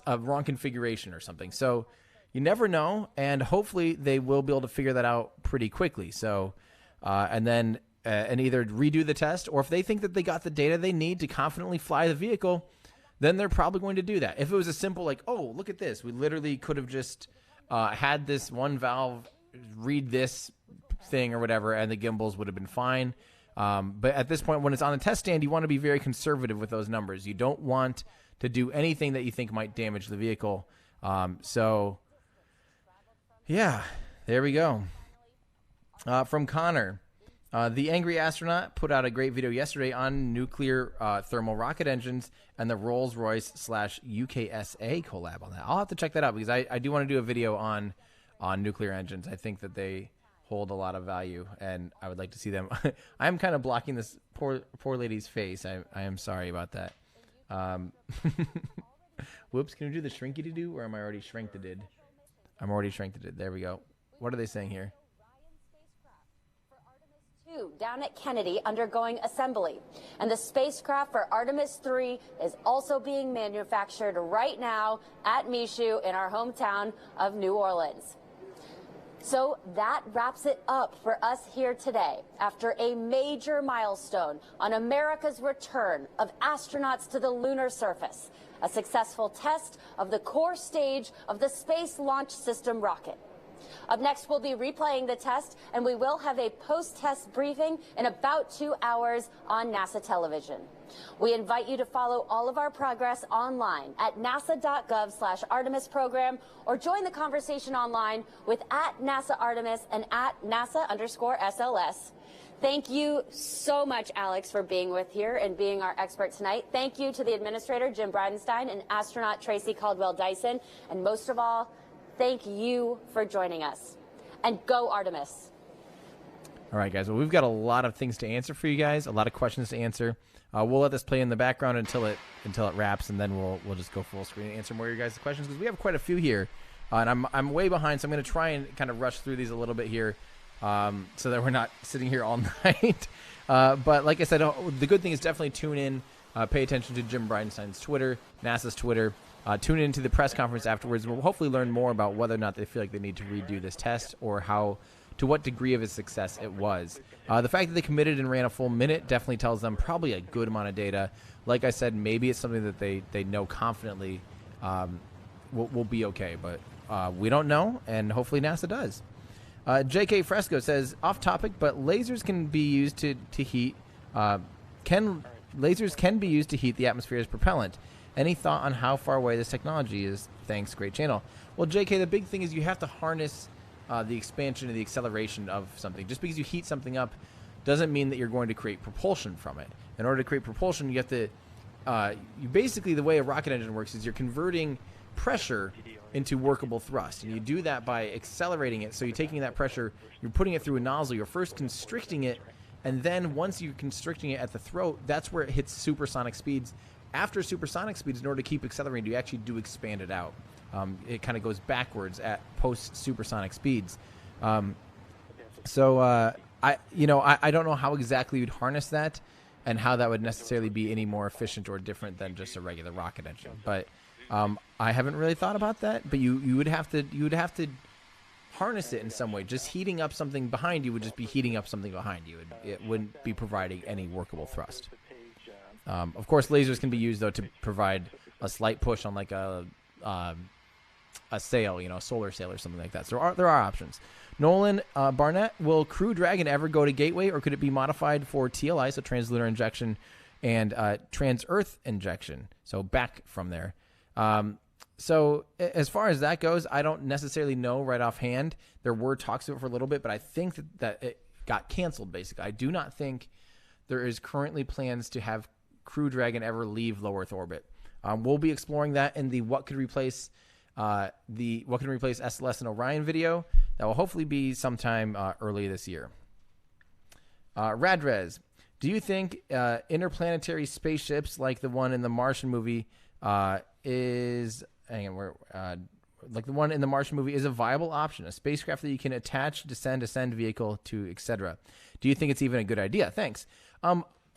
S1: a wrong configuration or something. So you never know, and hopefully they will be able to figure that out pretty quickly. So, and then and either redo the test, or if they think that they got the data they need to confidently fly the vehicle, then they're probably going to do that. If it was a simple like, oh, look at this, we literally could have just had this one valve read this thing or whatever, and the gimbals would have been fine. But at this point, when it's on the test stand, you want to be very conservative with those numbers. You don't want to do anything that you think might damage the vehicle. So, yeah, there we go. From Connor, the Angry Astronaut put out a great video yesterday on nuclear thermal rocket engines and the Rolls-Royce / UKSA collab on that. I'll have to check that out because I do want to do a video on nuclear engines. I think that they hold a lot of value, and I would like to see them. I'm kind of blocking this poor lady's face. I am sorry about that. Whoops, can you do the shrinky-to-do, or am I already shrinked-to-did? I'm already shrinked-to-did. There we go. What are they saying here?
S4: Down at Kennedy undergoing assembly. And the spacecraft for Artemis 3 is also being manufactured right now at Michoud in our hometown of New Orleans. So that wraps it up for us here today after a major milestone on America's return of astronauts to the lunar surface, a successful test of the core stage of the Space Launch System rocket. Up next, we'll be replaying the test, and we will have a post-test briefing in about 2 hours on NASA television. We invite you to follow all of our progress online at nasa.gov/Artemis program, or join the conversation online with @NASA Artemis and @NASA_SLS. Thank you so much, Alex, for being with here and being our expert tonight. Thank you to the administrator, Jim Bridenstine, and astronaut Tracy Caldwell-Dyson. And most of all, thank you for joining us. And go Artemis.
S1: All right, guys. Well, we've got a lot of things to answer for you guys, a lot of questions to answer. We'll let this play in the background until it wraps, and then we'll just go full screen and answer more of your guys' questions because we have quite a few here. And I'm way behind, so I'm going to try and kind of rush through these a little bit here so that we're not sitting here all night. But like I said, the good thing is definitely tune in, pay attention to Jim Bridenstine's Twitter, NASA's Twitter. Tune in to the press conference afterwards. We'll hopefully learn more about whether or not they feel like they need to redo this test or to what degree of a success it was. The fact that they committed and ran a full minute definitely tells them probably a good amount of data. Like I said, maybe it's something that they know confidently will be okay, but we don't know, and hopefully NASA does. J.K. Fresco says, off topic, but lasers can be used to heat. Lasers can be used to heat the atmosphere as propellant. Any thought on how far away this technology is? Thanks, great channel. Well, JK, the big thing is you have to harness the expansion and the acceleration of something. Just because you heat something up doesn't mean that you're going to create propulsion from it. In order to create propulsion, you have to, basically the way a rocket engine works is you're converting pressure into workable thrust. And you do that by accelerating it. So you're taking that pressure, you're putting it through a nozzle, you're first constricting it, and then once you're constricting it at the throat, that's where it hits supersonic speeds. After supersonic speeds, in order to keep accelerating, you actually do expand it out. It kind of goes backwards at post-supersonic speeds. I don't know how exactly you'd harness that and how that would necessarily be any more efficient or different than just a regular rocket engine. But I haven't really thought about that. But you would have to harness it in some way. Just heating up something behind you would just be heating up something behind you. It wouldn't be providing any workable thrust. Of course, lasers can be used, though, to provide a slight push on like a sail, a solar sail or something like that. So there are options. Nolan Barnett, will Crew Dragon ever go to Gateway, or could it be modified for TLI, so translunar injection, and trans-Earth injection, so back from there? So as far as that goes, I don't necessarily know right offhand. There were talks of it for a little bit, but I think that it got canceled, basically. I do not think there is currently plans to have Crew Dragon ever leave low Earth orbit. We'll be exploring that in the what could replace SLS and Orion video. That will hopefully be sometime early this year. Radrez, do you think interplanetary spaceships like the one in the Martian movie is a viable option? A spacecraft that you can attach, descend vehicle to, etc. Do you think it's even a good idea? Thanks.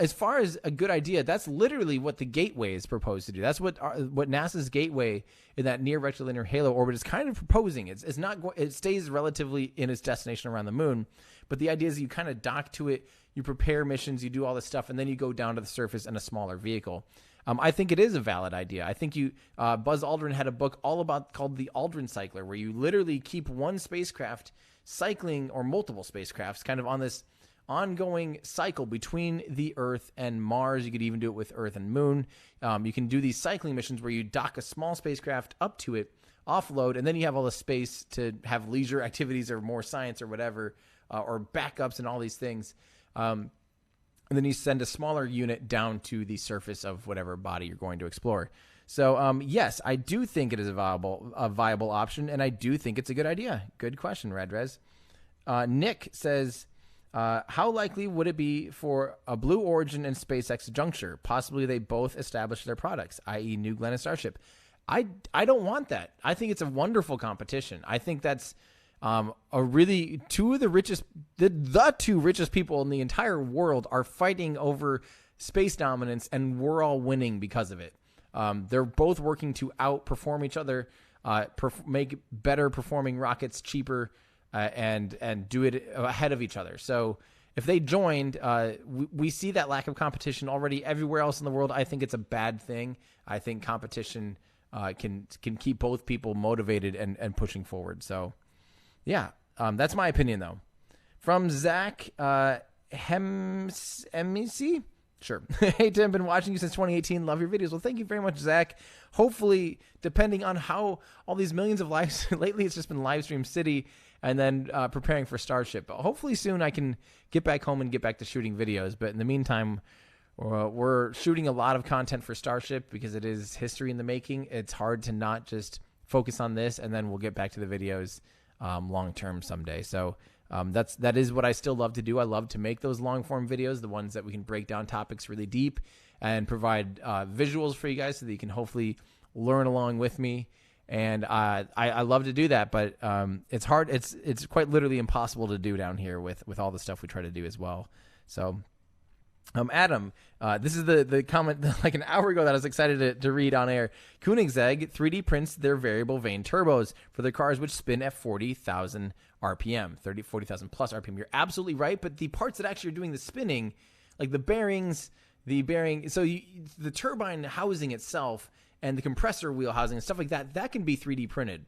S1: As far as a good idea, that's literally what the Gateway is proposed to do. That's what NASA's Gateway in that near rectilinear halo orbit is kind of proposing. It's not it stays relatively in its destination around the moon, but the idea is you kind of dock to it. you prepare missions, you do all this stuff, and then you go down to the surface in a smaller vehicle. I think it is a valid idea. I think Buzz Aldrin had a book called The Aldrin Cycler, where you literally keep one spacecraft cycling, or multiple spacecrafts, kind of on this ongoing cycle between the Earth and Mars. You could even do it with Earth and Moon. You can do these cycling missions where you dock a small spacecraft up to it, offload, and then you have all the space to have leisure activities or more science or whatever, or backups and all these things. And then you send a smaller unit down to the surface of whatever body you're going to explore. So, yes, I do think it is a viable option, and I do think it's a good idea. Good question, Radrez. Nick says, how likely would it be for a Blue Origin and SpaceX juncture? Possibly they both establish their products, i.e. New Glenn and Starship. I don't want that. I think it's a wonderful competition. I think that's a really the two richest people in the entire world are fighting over space dominance, and we're all winning because of it. They're both working to outperform each other, make better performing rockets cheaper, and do it ahead of each other. So if they joined, we see that lack of competition already everywhere else in the world. I think it's a bad thing. I think competition can keep both people motivated and pushing forward. So, yeah, that's my opinion, though. From Zach Hemc. Sure. Hey, Tim, been watching you since 2018. Love your videos. Well, thank you very much, Zach. Hopefully, depending on how all these millions of lives, lately it's just been Livestream City and then preparing for Starship. But hopefully soon I can get back home and get back to shooting videos. But in the meantime, we're shooting a lot of content for Starship because it is history in the making. It's hard to not just focus on this, and then we'll get back to the videos long term someday. So that is what I still love to do. I love to make those long form videos, the ones that we can break down topics really deep and provide visuals for you guys so that you can hopefully learn along with me. And I love to do that, but it's hard. It's quite literally impossible to do down here with all the stuff we try to do as well. So, Adam, this is the comment like an hour ago that I was excited to read on air. Koenigsegg 3D prints their variable vane turbos for their cars, which spin at 40,000 RPM, 40,000 plus RPM. You're absolutely right, but the parts that actually are doing the spinning, like the bearings, the turbine housing itself and the compressor wheel housing and stuff like that, that can be 3D printed.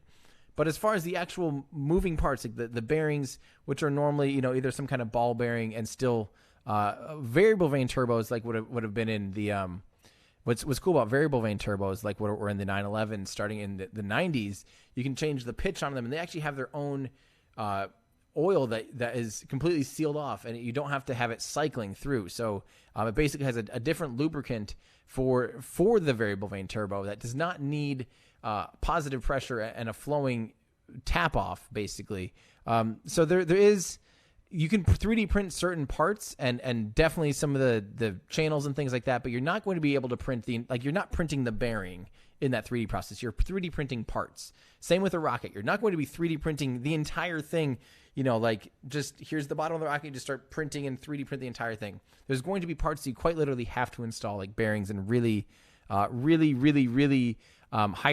S1: But as far as the actual moving parts, like the bearings, which are normally, either some kind of ball bearing and still variable vane turbos, like would have been in the what's cool about variable vane turbos, like what were in the 911 starting in the 90s, you can change the pitch on them, and they actually have their own oil that is completely sealed off, and you don't have to have it cycling through. So it basically has a different lubricant for the variable vane turbo that does not need positive pressure and a flowing tap off, basically. So there is, you can 3D print certain parts and definitely some of the channels and things like that, but you're not going to be able to print you're not printing the bearing in that 3D process. You're 3D printing parts. Same with a rocket. You're not going to be 3D printing the entire thing, like just here's the bottom of the rocket, you just start printing and 3D print the entire thing. There's going to be parts you quite literally have to install, like bearings and really high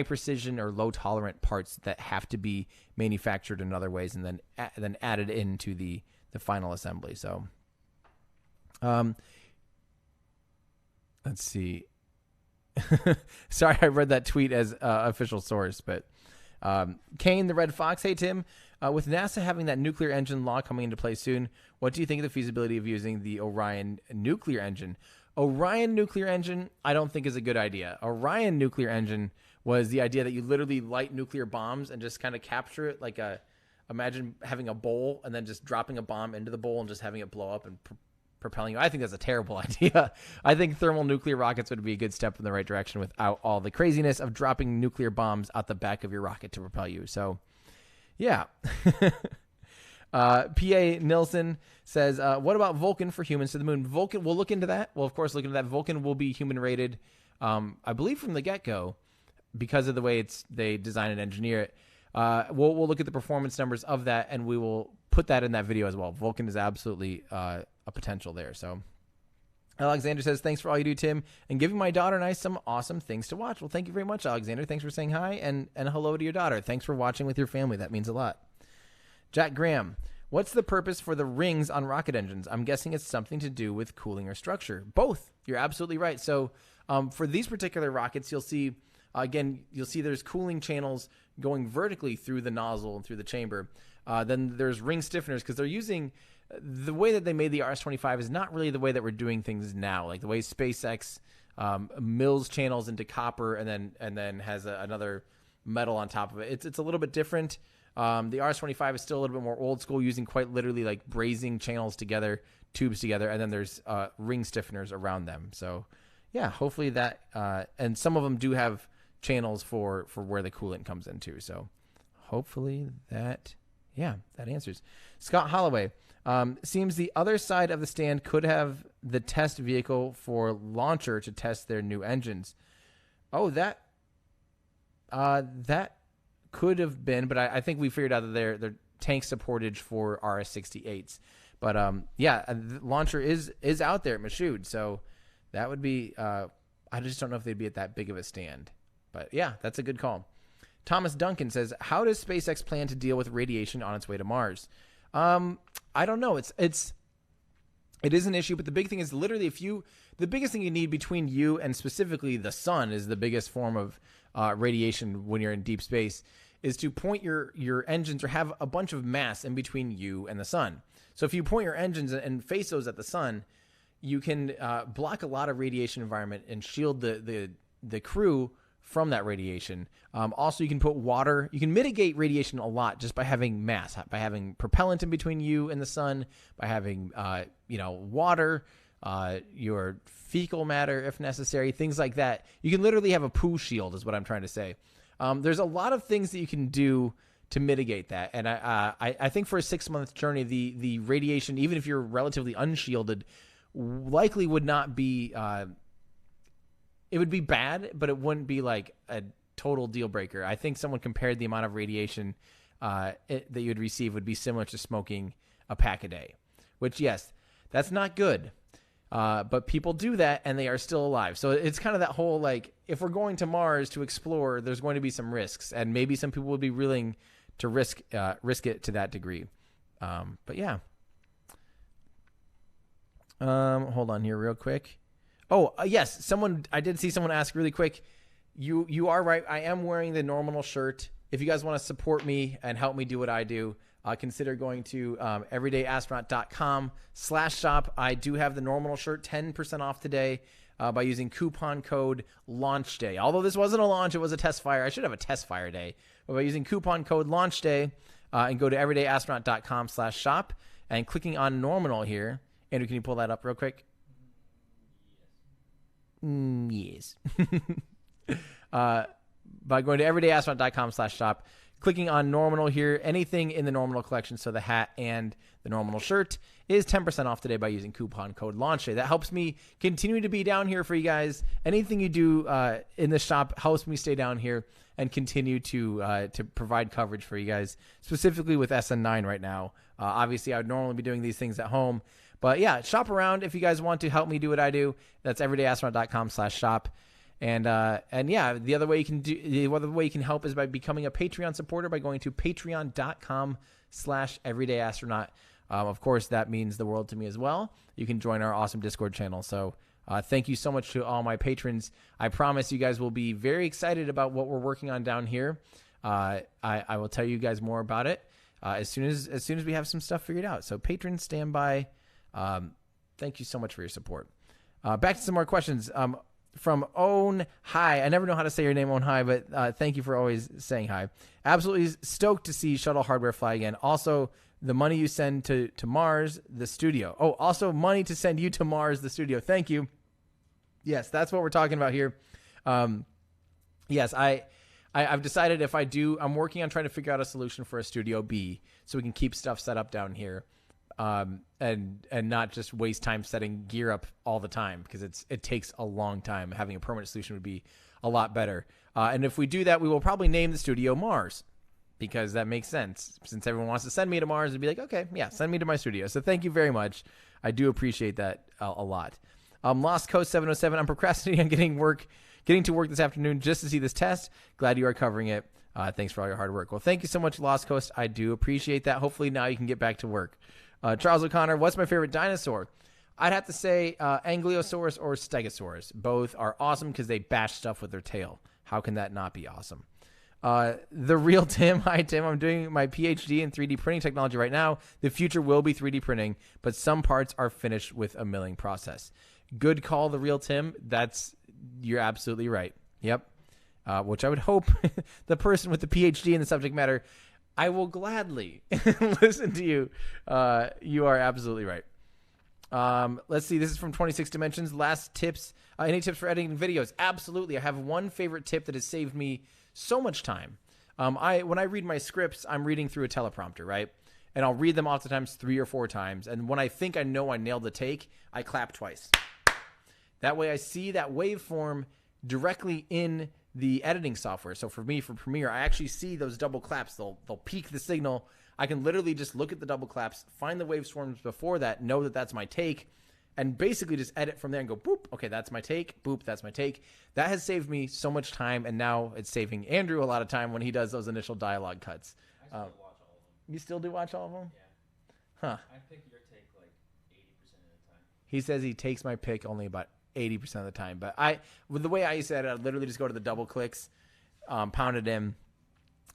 S1: precision or low tolerant parts that have to be manufactured in other ways and then added into the final assembly. So, let's see. Sorry, I read that tweet as official source, but Kane the Red Fox. Hey, Tim, with NASA having that nuclear engine law coming into play soon, what do you think of the feasibility of using the Orion nuclear engine? Orion nuclear engine, I don't think is a good idea. Orion nuclear engine was the idea that you literally light nuclear bombs and just kind of capture it like imagine having a bowl and then just dropping a bomb into the bowl and just having it blow up and propelling you. I think that's a terrible idea. I think thermal nuclear rockets would be a good step in the right direction without all the craziness of dropping nuclear bombs out the back of your rocket to propel you. So, yeah. P.A. Nilsson says, what about Vulcan for humans to the moon? Vulcan, we'll look into that. We'll, of course, look into that. Vulcan will be human-rated, I believe, from the get-go because of the way they design and engineer it. We'll look at the performance numbers of that, and we will put that in that video as well. Vulcan is absolutely a potential there. So Alexander says, thanks for all you do, Tim, and giving my daughter and I some awesome things to watch. Well, thank you very much, Alexander. Thanks for saying hi, and hello to your daughter. Thanks for watching with your family. That means a lot. Jack Graham, What's the purpose for the rings on rocket engines? I'm guessing it's something to do with cooling or structure. Both. You're absolutely right. So for these particular rockets, you'll see, again, there's cooling channels going vertically through the nozzle and through the chamber. Then there's ring stiffeners because they're using the way that they made the RS-25 is not really the way that we're doing things now. Like the way SpaceX mills channels into copper and then has another metal on top of it. It's a little bit different. The RS-25 is still a little bit more old school, using quite literally like brazing channels together, tubes together, and then there's ring stiffeners around them. So yeah, hopefully that, and some of them do have channels for where the coolant comes into. So hopefully that answers. Scott Holloway, seems the other side of the stand could have the test vehicle for launcher to test their new engines. Oh, that could have been, but I think we figured out that they're tank supportage for RS-68s. But the launcher is out there at Michoud, so that would be. I just don't know if they'd be at that big of a stand. But yeah, that's a good call. Thomas Duncan says, "How does SpaceX plan to deal with radiation on its way to Mars?" I don't know. It is an issue, but the big thing is literally the biggest thing you need between you and specifically the sun is the biggest form of radiation when you're in deep space, is to point your engines or have a bunch of mass in between you and the sun. So if you point your engines and face those at the sun, you can block a lot of radiation environment and shield the crew from that radiation. Also, you can put water. You can mitigate radiation a lot just by having mass, by having propellant in between you and the sun, by having water, your fecal matter if necessary, things like that. You can literally have a poo shield, is what I'm trying to say. There's a lot of things that you can do to mitigate that, and I think for a 6-month journey, the radiation, even if you're relatively unshielded, likely would not be. It would be bad, but it wouldn't be like a total deal breaker. I think someone compared the amount of radiation that you would receive would be similar to smoking a pack a day, which, yes, that's not good. But people do that and they are still alive. So it's kind of that whole, like, if we're going to Mars to explore, there's going to be some risks, and maybe some people would be willing to risk it to that degree. But yeah. Hold on here real quick. Oh, yes. I did see someone ask really quick. You are right. I am wearing the Normal shirt. If you guys want to support me and help me do what I do, consider going to everydayastronaut.com/shop. I do have the Normal shirt 10% off today by using coupon code LAUNCHDAY. Although this wasn't a launch, it was a test fire. I should have a test fire day. But by using coupon code LAUNCHDAY and go to everydayastronaut.com/shop and clicking on Normal here. Andrew, can you pull that up real quick? Yes. By going to everydayastronaut.com/shop, clicking on Normal here, anything in the Normal collection, so the hat and the Normal shirt, is 10% off today by using coupon code LAUNCHDAY. That helps me continue to be down here for you guys. Anything you do in the shop helps me stay down here and continue to provide coverage for you guys, specifically with SN9 right now. Obviously, I would normally be doing these things at home. But yeah, shop around if you guys want to help me do what I do. That's everydayastronaut.com/shop. And yeah, the other way you can help is by becoming a Patreon supporter by going to patreon.com/everydayastronaut. Of course, that means the world to me as well. You can join our awesome Discord channel. So thank you so much to all my patrons. I promise you guys will be very excited about what we're working on down here. I will tell you guys more about it as soon as we have some stuff figured out. So patrons, stand by. Thank you so much for your support. Back to some more questions. From Own Hi. I never know how to say your name, Own Hi, but thank you for always saying hi. Absolutely stoked to see shuttle hardware fly again. Also, the money you send to Mars, the studio. Oh, also money to send you to Mars, the studio. Thank you. Yes, that's what we're talking about here. Yes, I've decided if I do, I'm working on trying to figure out a solution for a Studio B so we can keep stuff set up down here. And not just waste time setting gear up all the time, because it takes a long time. Having a permanent solution would be a lot better. And if we do that, we will probably name the studio Mars, because that makes sense. Since everyone wants to send me to Mars, it'd be like, okay, yeah, send me to my studio. So thank you very much. I do appreciate that a lot. Lost Coast 707. I'm procrastinating on getting to work this afternoon just to see this test. Glad you are covering it. Thanks for all your hard work. Well, thank you so much, Lost Coast. I do appreciate that. Hopefully now you can get back to work. Charles O'Connor, what's my favorite dinosaur? I'd have to say Ankylosaurus or Stegosaurus. Both are awesome because they bash stuff with their tail. How can that not be awesome? The real Tim. Hi, Tim. I'm doing my PhD in 3D printing technology right now. The future will be 3D printing, but some parts are finished with a milling process. Good call, the real Tim. You're absolutely right. Yep. Which I would hope the person with the PhD in the subject matter, I will gladly listen to you. You are absolutely right. Let's see. This is from 26 Dimensions. Last tips. Any tips for editing videos? Absolutely. I have one favorite tip that has saved me so much time. When I read my scripts, I'm reading through a teleprompter, right? And I'll read them oftentimes 3 or 4 times. And when I think I know I nailed the take, I clap twice. That way I see that waveform directly in the editing software. So for me, for Premiere, I actually see those double claps. They'll peak the signal. I can literally just look at the double claps, find the waveforms before that, know that that's my take, and basically just edit from there and go, boop, okay, that's my take, boop, that's my take. That has saved me so much time, and now it's saving Andrew a lot of time when he does those initial dialogue cuts.
S10: I still watch all of them.
S1: You still do watch all of them?
S10: Yeah.
S1: Huh.
S10: I pick your take like 80% of the time.
S1: He says he takes my pick only about 80% of the time. But with the way I said it, I'd literally just go to the double clicks, pound it in.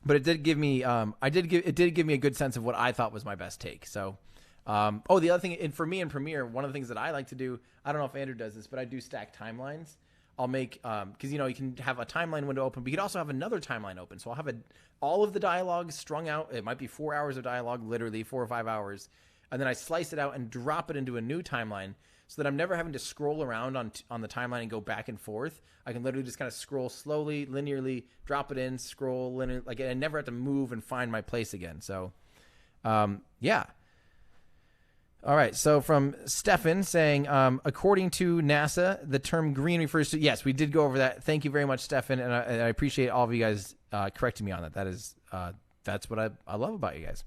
S1: But it did give me, it did give me a good sense of what I thought was my best take. So, the other thing, and for me in Premiere, one of the things that I like to do, I don't know if Andrew does this, but I do stack timelines. I'll make, because you can have a timeline window open, but you could also have another timeline open. So I'll have all of the dialogue strung out. It might be 4 hours of dialogue, literally 4 or 5 hours, and then I slice it out and drop it into a new timeline, so that I'm never having to scroll around on the timeline and go back and forth. I can literally just kind of scroll slowly, linearly, drop it in, scroll linear, and I never have to move and find my place again. So, yeah. All right. So from Stefan saying, according to NASA, the term green refers to, yes, we did go over that. Thank you very much, Stefan. And I appreciate all of you guys correcting me on that. That's what I love about you guys.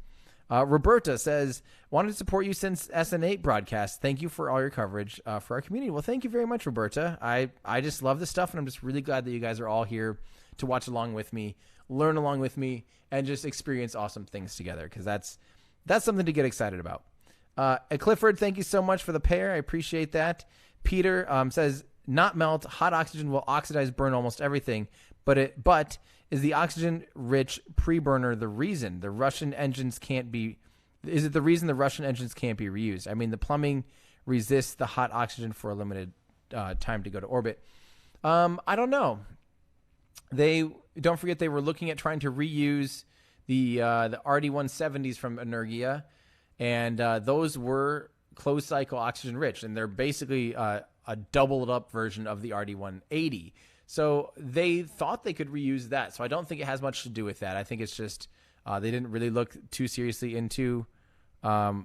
S1: Roberta says, wanted to support you since SN8 broadcast. Thank you for all your coverage for our community. Well, thank you very much, Roberta. I just love this stuff, and I'm just really glad that you guys are all here to watch along with me, learn along with me, and just experience awesome things together, because that's something to get excited about. Clifford, thank you so much for the pair. I appreciate that. Peter says, not melt. Hot oxygen will oxidize, burn almost everything, but is the oxygen-rich pre-burner the reason the Russian engines can't be? Is it the reason the Russian engines can't be reused? I mean, the plumbing resists the hot oxygen for a limited time to go to orbit. I don't know. Don't forget they were looking at trying to reuse the RD-170s from Energia, and those were closed cycle oxygen-rich, and they're basically a doubled up version of the RD-180. So they thought they could reuse that. So I don't think it has much to do with that. I think it's just they didn't really look too seriously into. I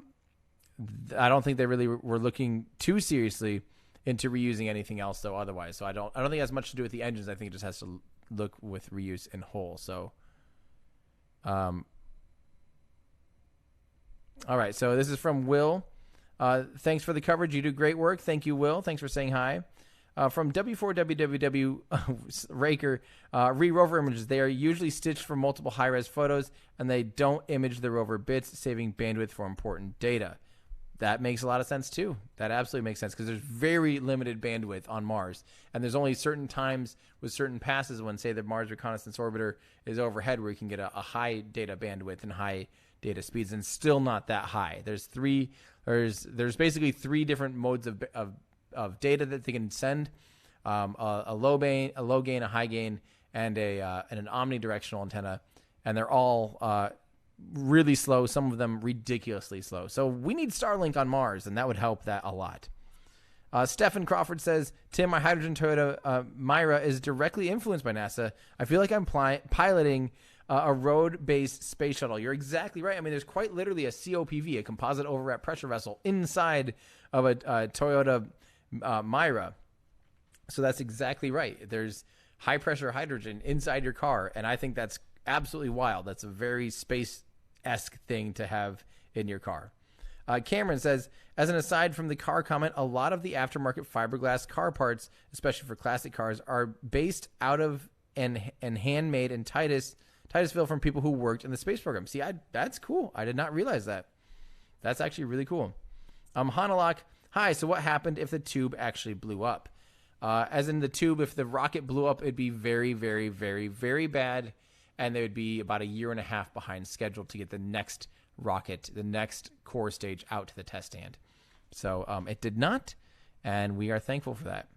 S1: don't think they really were looking too seriously into reusing anything else though. Otherwise, so I don't think it has much to do with the engines. I think it just has to look with reuse in whole. So, all right. So this is from Will. Thanks for the coverage. You do great work. Thank you, Will. Thanks for saying hi. From W4WWW Raker, re-rover images. They are usually stitched for multiple high-res photos, and they don't image the rover bits, saving bandwidth for important data. That makes a lot of sense, too. That absolutely makes sense, because there's very limited bandwidth on Mars, and there's only certain times with certain passes when, say, the Mars Reconnaissance Orbiter is overhead where you can get a high data bandwidth and high data speeds, and still not that high. There's basically 3 different modes of data that they can send, a low gain, a high gain, and an omnidirectional antenna, and they're all really slow. Some of them ridiculously slow. So we need Starlink on Mars, and that would help that a lot. Stephen Crawford says, Tim, my hydrogen Toyota Myra is directly influenced by NASA. I feel like I'm piloting a road-based space shuttle. You're exactly right. I mean, there's quite literally a COPV, a composite overwrap pressure vessel, inside of a Toyota Myra. So that's exactly right. There's high pressure hydrogen inside your car, and I think that's absolutely wild. That's a very space-esque thing to have in your car. Cameron says, as an aside from the car comment, a lot of the aftermarket fiberglass car parts, especially for classic cars, are based out of and handmade in tightest Titusville from people who worked in the space program. See, that's cool. I did not realize that. That's actually really cool. Hanalak, hi. So what happened if the tube actually blew up? As in the tube, if the rocket blew up, it'd be very, very, very, very bad. And they would be about a year and a half behind schedule to get the next rocket, the next core stage out to the test stand. So it did not, and we are thankful for that.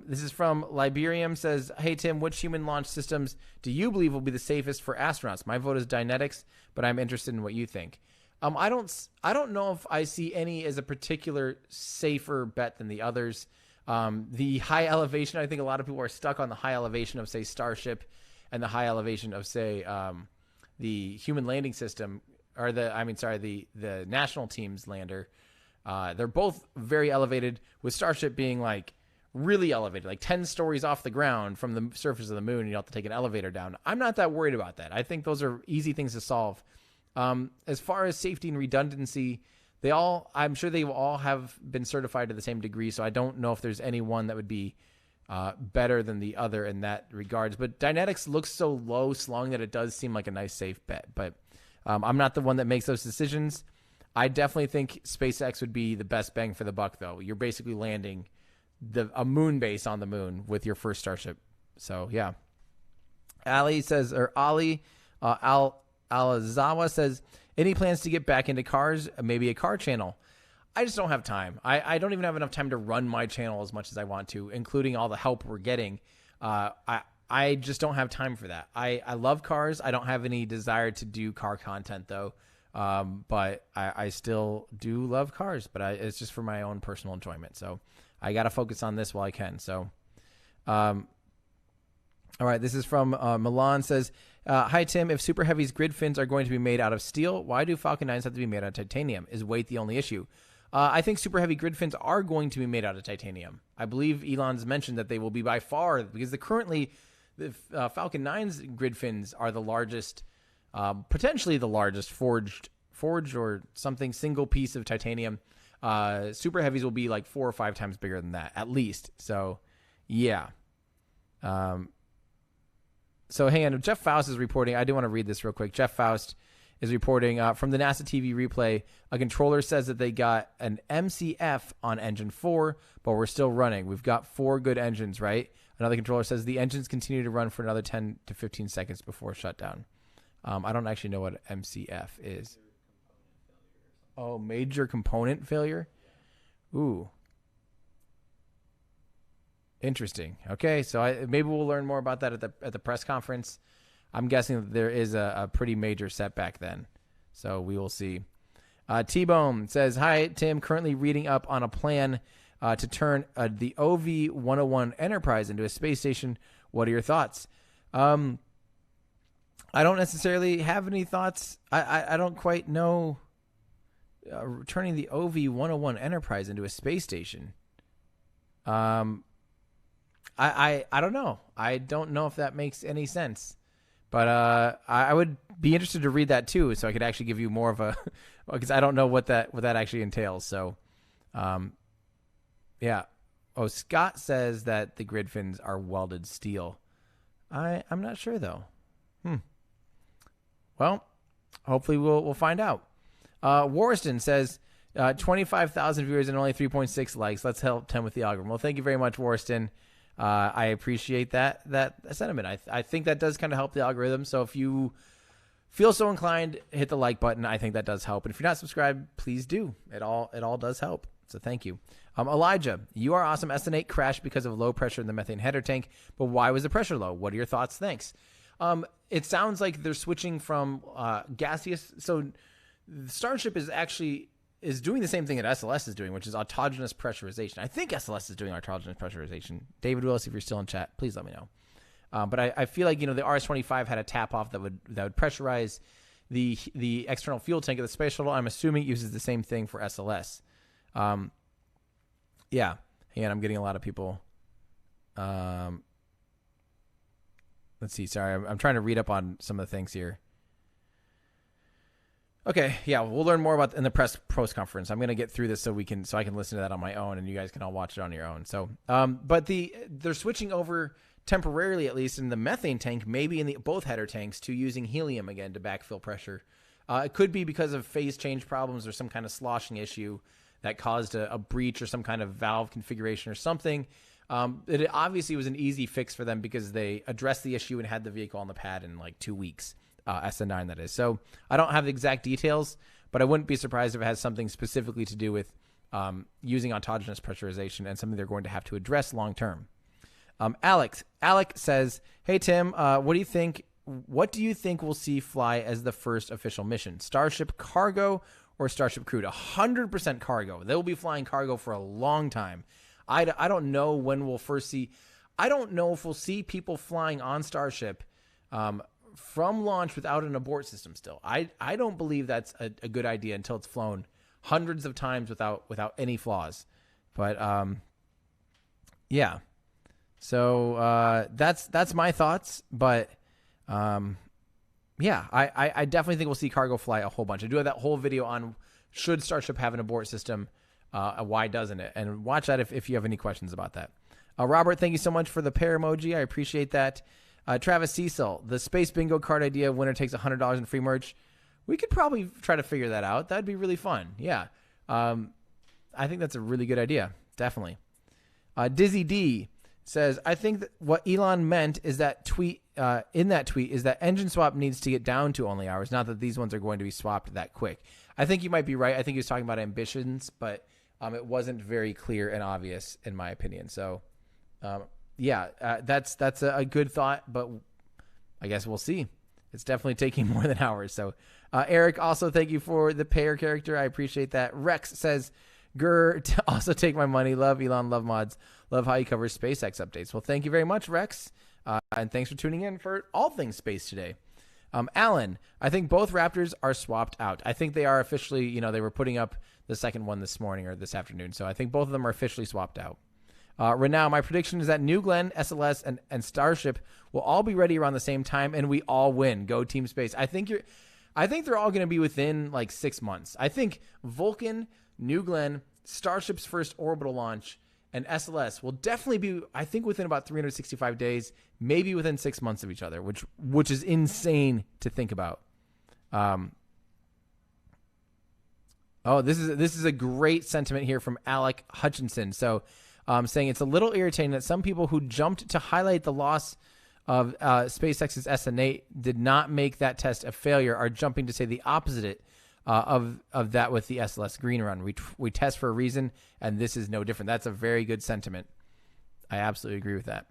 S1: This is from Liberium, says, hey, Tim, which human launch systems do you believe will be the safest for astronauts? My vote is Dynetics, but I'm interested in what you think. I don't know if I see any as a particular safer bet than the others. The high elevation, I think a lot of people are stuck on the high elevation of, say, Starship, and the high elevation of, say, the human landing system, or the national team's lander. They're both very elevated, with Starship being like really elevated, like 10 stories off the ground from the surface of the moon. You have to take an elevator down. I'm not that worried about that. I think those are easy things to solve. As far as safety and redundancy, I'm sure they will all have been certified to the same degree. So I don't know if there's any one that would be better than the other in that regards. But Dynetics looks so low slung that it does seem like a nice safe bet. But I'm not the one that makes those decisions. I definitely think SpaceX would be the best bang for the buck, though. You're basically landing a moon base on the moon with your first Starship. So yeah. Alazawa says, any plans to get back into cars? Maybe a car channel. I just don't have time. I don't even have enough time to run my channel as much as I want to, including all the help we're getting. I just don't have time for that. I love cars. I don't have any desire to do car content, though. But I still do love cars, but it's just for my own personal enjoyment. So I got to focus on this while I can. So, all right. This is from Milan, says, hi, Tim. If Super Heavy's grid fins are going to be made out of steel, why do Falcon 9s have to be made out of titanium? Is weight the only issue? I think Super Heavy grid fins are going to be made out of titanium. I believe Elon's mentioned that they will be by far, because the Falcon 9's grid fins are the largest, potentially the largest forged or something single piece of titanium. Super Heavies will be like 4 or 5 times bigger than that, at least. So, yeah. So hang on. Jeff Faust is reporting. I do want to read this real quick. Jeff Faust is reporting from the NASA TV replay. A controller says that they got an MCF on engine 4, but we're still running. We've got 4 good engines, right? Another controller says the engines continue to run for another 10 to 15 seconds before shutdown. I don't actually know what MCF is. Oh, major component failure? Ooh. Interesting. Okay, so maybe we'll learn more about that at the press conference. I'm guessing that there is a pretty major setback then. So we will see. T-Bone says, hi, Tim. Currently reading up on a plan to turn the OV-101 Enterprise into a space station. What are your thoughts? I don't necessarily have any thoughts. I don't quite know turning the OV-101 Enterprise into a space station. I don't know. I don't know if that makes any sense. But I would be interested to read that too, so I could actually give you more of a, because I don't know what that actually entails. So, yeah. Oh, Scott says that the grid fins are welded steel. I'm not sure though. Well, hopefully we'll find out. Warriston says 25,000 viewers and only 3.6 likes. Let's help Tim with the algorithm. Well, thank you very much, Warriston. I appreciate that sentiment. I think that does kind of help the algorithm. So if you feel so inclined, hit the like button. I think that does help. And if you're not subscribed, please do. It all does help. So thank you. Elijah, you are awesome. SN8 crashed because of low pressure in the methane header tank, but why was the pressure low? What are your thoughts? Thanks. It sounds like they're switching from gaseous. So Starship is doing the same thing that SLS is doing, which is autogenous pressurization. I think SLS is doing autogenous pressurization. David Willis, if you're still in chat, please let me know. But I feel like, the RS-25 had a tap off that would pressurize the external fuel tank of the space shuttle. I'm assuming it uses the same thing for SLS. Yeah. Hang on, I'm getting a lot of people. Let's see. Sorry, I'm trying to read up on some of the things here. Okay, yeah, we'll learn more about in the post conference. I'm gonna get through this so I can listen to that on my own, and you guys can all watch it on your own. So, but they're switching over temporarily, at least in the methane tank, maybe in both header tanks, to using helium again to backfill pressure. It could be because of phase change problems or some kind of sloshing issue that caused a breach or some kind of valve configuration or something. It obviously was an easy fix for them because they addressed the issue and had the vehicle on the pad in like 2 weeks. SN9 that is. So I don't have the exact details, but I wouldn't be surprised if it has something specifically to do with using autogenous pressurization and something they're going to have to address long term. Alec says, "Hey Tim, what do you think? What do you think we'll see fly as the first official mission? Starship cargo or Starship crewed?" 100% cargo. They will be flying cargo for a long time. I don't know when we'll first see. I don't know if we'll see people flying on Starship from launch without an abort system still. I don't believe that's a good idea until it's flown hundreds of times without any flaws. But yeah. So that's my thoughts. But yeah, I definitely think we'll see cargo fly a whole bunch. I do have that whole video on should Starship have an abort system, why doesn't it? And watch that if you have any questions about that. Robert, thank you so much for the pear emoji. I appreciate that. Travis Cecil, the Space Bingo card idea, winner takes $100 in free merch. We could probably try to figure that out. That'd be really fun. Yeah. I think that's a really good idea. Definitely. Dizzy D says, I think that what Elon meant is that in that tweet is that engine swap needs to get down to only hours, not that these ones are going to be swapped that quick. I think you might be right. I think he was talking about ambitions, but it wasn't very clear and obvious in my opinion. So, yeah, that's a good thought, but I guess we'll see. It's definitely taking more than hours. So, Eric, also thank you for the payer character. I appreciate that. Rex says, Grr, also take my money. Love Elon, love mods. Love how you cover SpaceX updates. Well, thank you very much, Rex. And thanks for tuning in for all things space today. Alan, I think both Raptors are swapped out. I think they are officially, they were putting up the second one this morning or this afternoon. So I think both of them are officially swapped out. Renau, my prediction is that New Glenn, SLS, and Starship will all be ready around the same time, and we all win. Go Team Space. I think they're all going to be within like 6 months. I think Vulcan, New Glenn, Starship's first orbital launch, and SLS will definitely be, I think, within about 365 days, maybe within 6 months of each other, which is insane to think about. This is a great sentiment here from Alec Hutchinson. So, saying it's a little irritating that some people who jumped to highlight the loss of SpaceX's SN8 did not make that test a failure are jumping to say the opposite of that with the SLS green run. We test for a reason, and this is no different. That's a very good sentiment. I absolutely agree with that.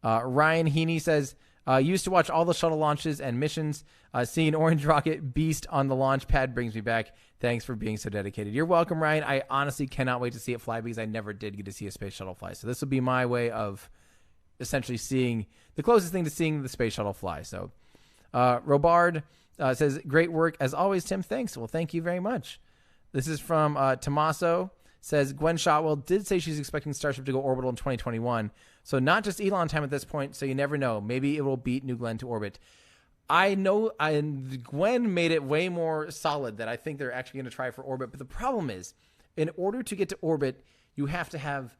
S1: Ryan Heaney says, used to watch all the shuttle launches and missions. Seeing Orange Rocket Beast on the launch pad brings me back. Thanks for being so dedicated. You're welcome, Ryan. I honestly cannot wait to see it fly because I never did get to see a space shuttle fly. So this will be my way of essentially seeing the closest thing to seeing the space shuttle fly. So Robard says, great work as always, Tim. Thanks. Well, thank you very much. This is from Tommaso. Says Gwen Shotwell did say she's expecting Starship to go orbital in 2021. So not just Elon time at this point. So you never know. Maybe it will beat New Glenn to orbit. I know Gwen made it way more solid that I think they're actually going to try for orbit. But the problem is, in order to get to orbit, you have to have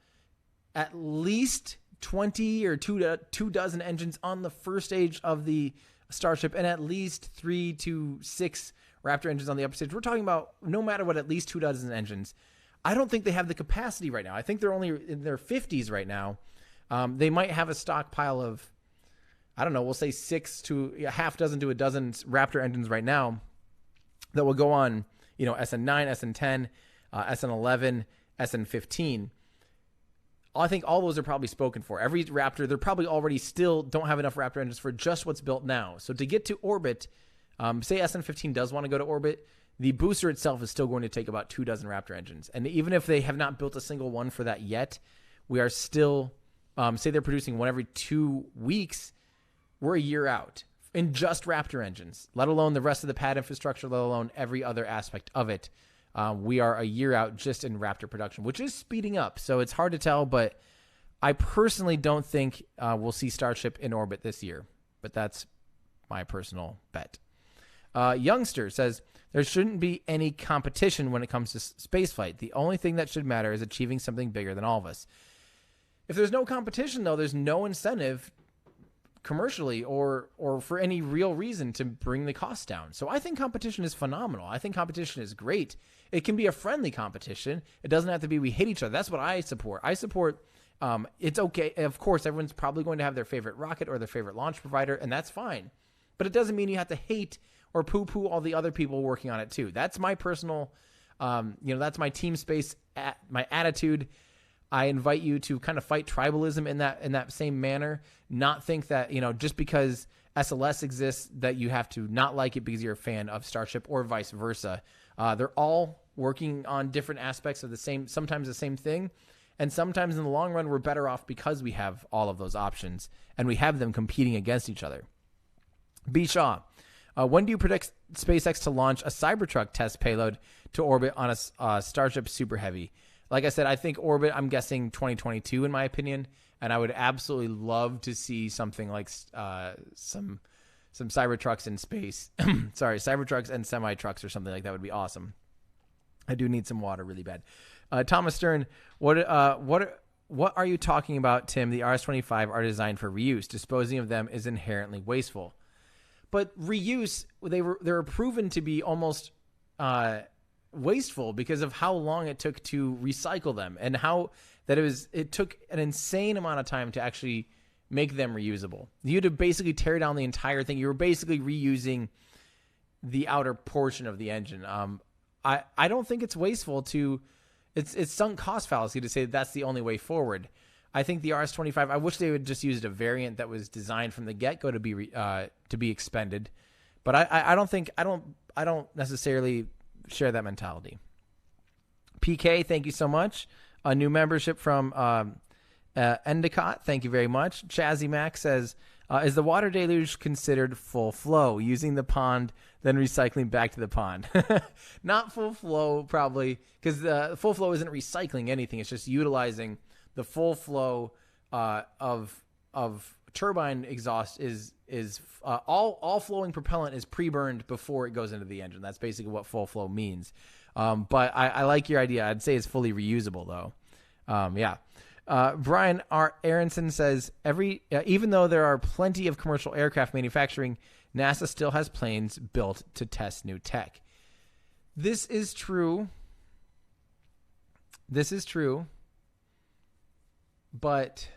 S1: at least 20 or two dozen engines on the first stage of the Starship and at least 3 to 6 Raptor engines on the upper stage. We're talking about no matter what, at least 2 dozen engines. I don't think they have the capacity right now. I think they're only in their 50s right now. They might have a stockpile of, I don't know, we'll say 6 to a half dozen to a dozen Raptor engines right now that will go on, SN9, SN10, SN11, SN15. I think all those are probably spoken for. Every Raptor, they're probably already still don't have enough Raptor engines for just what's built now. So to get to orbit, say SN15 does want to go to orbit, the booster itself is still going to take about 2 dozen Raptor engines. And even if they have not built a single one for that yet, we are still, say they're producing one every 2 weeks, we're a year out in just Raptor engines, let alone the rest of the pad infrastructure, let alone every other aspect of it. We are a year out just in Raptor production, which is speeding up. So it's hard to tell, but I personally don't think we'll see Starship in orbit this year. But that's my personal bet. Youngster says, There shouldn't be any competition when it comes to spaceflight. The only thing that should matter is achieving something bigger than all of us. If there's no competition, though, there's no incentive commercially or for any real reason to bring the cost down. So I think competition is phenomenal. I think competition is great. It can be a friendly competition. It doesn't have to be we hate each other. That's what I support. I support it's okay. Of course, everyone's probably going to have their favorite rocket or their favorite launch provider, and that's fine. But it doesn't mean you have to hate or poo-poo all the other people working on it too. That's my personal, that's my team space, my attitude. I invite you to kind of fight tribalism in that same manner. Not think that, just because SLS exists that you have to not like it because you're a fan of Starship or vice versa. They're all working on different aspects of sometimes the same thing. And sometimes in the long run, we're better off because we have all of those options and we have them competing against each other. B. Shaw, when do you predict SpaceX to launch a Cybertruck test payload to orbit on a Starship Super Heavy? Like I said, I think orbit, I'm guessing 2022 in my opinion. And I would absolutely love to see something like some Cybertrucks in space. Sorry, Cybertrucks and semi-trucks or something like that would be awesome. I do need some water really bad. Thomas Stern, what are you talking about, Tim? The RS-25 are designed for reuse. Disposing of them is inherently wasteful. But reuse, they're proven to be almost wasteful because of how long it took to recycle them and how that it took an insane amount of time to actually make them reusable. You had to basically tear down the entire thing. You were basically reusing the outer portion of the engine. I don't think it's wasteful to. It's sunk cost fallacy to say that's the only way forward. I think the RS-25. I wish they would just use a variant that was designed from the get-go to be expended, but I don't necessarily share that mentality. PK, thank you so much. A new membership from Endicott. Thank you very much. Chazzy Mac says, is the water deluge considered full flow, using the pond, then recycling back to the pond? Not full flow, probably, because the full flow isn't recycling anything. It's just utilizing the full flow of turbine exhaust is all flowing propellant is pre-burned before it goes into the engine. That's basically what full flow means. But I like your idea. I'd say it's fully reusable, though. Yeah. Brian R. Aronson says, even though there are plenty of commercial aircraft manufacturing, NASA still has planes built to test new tech. This is true. But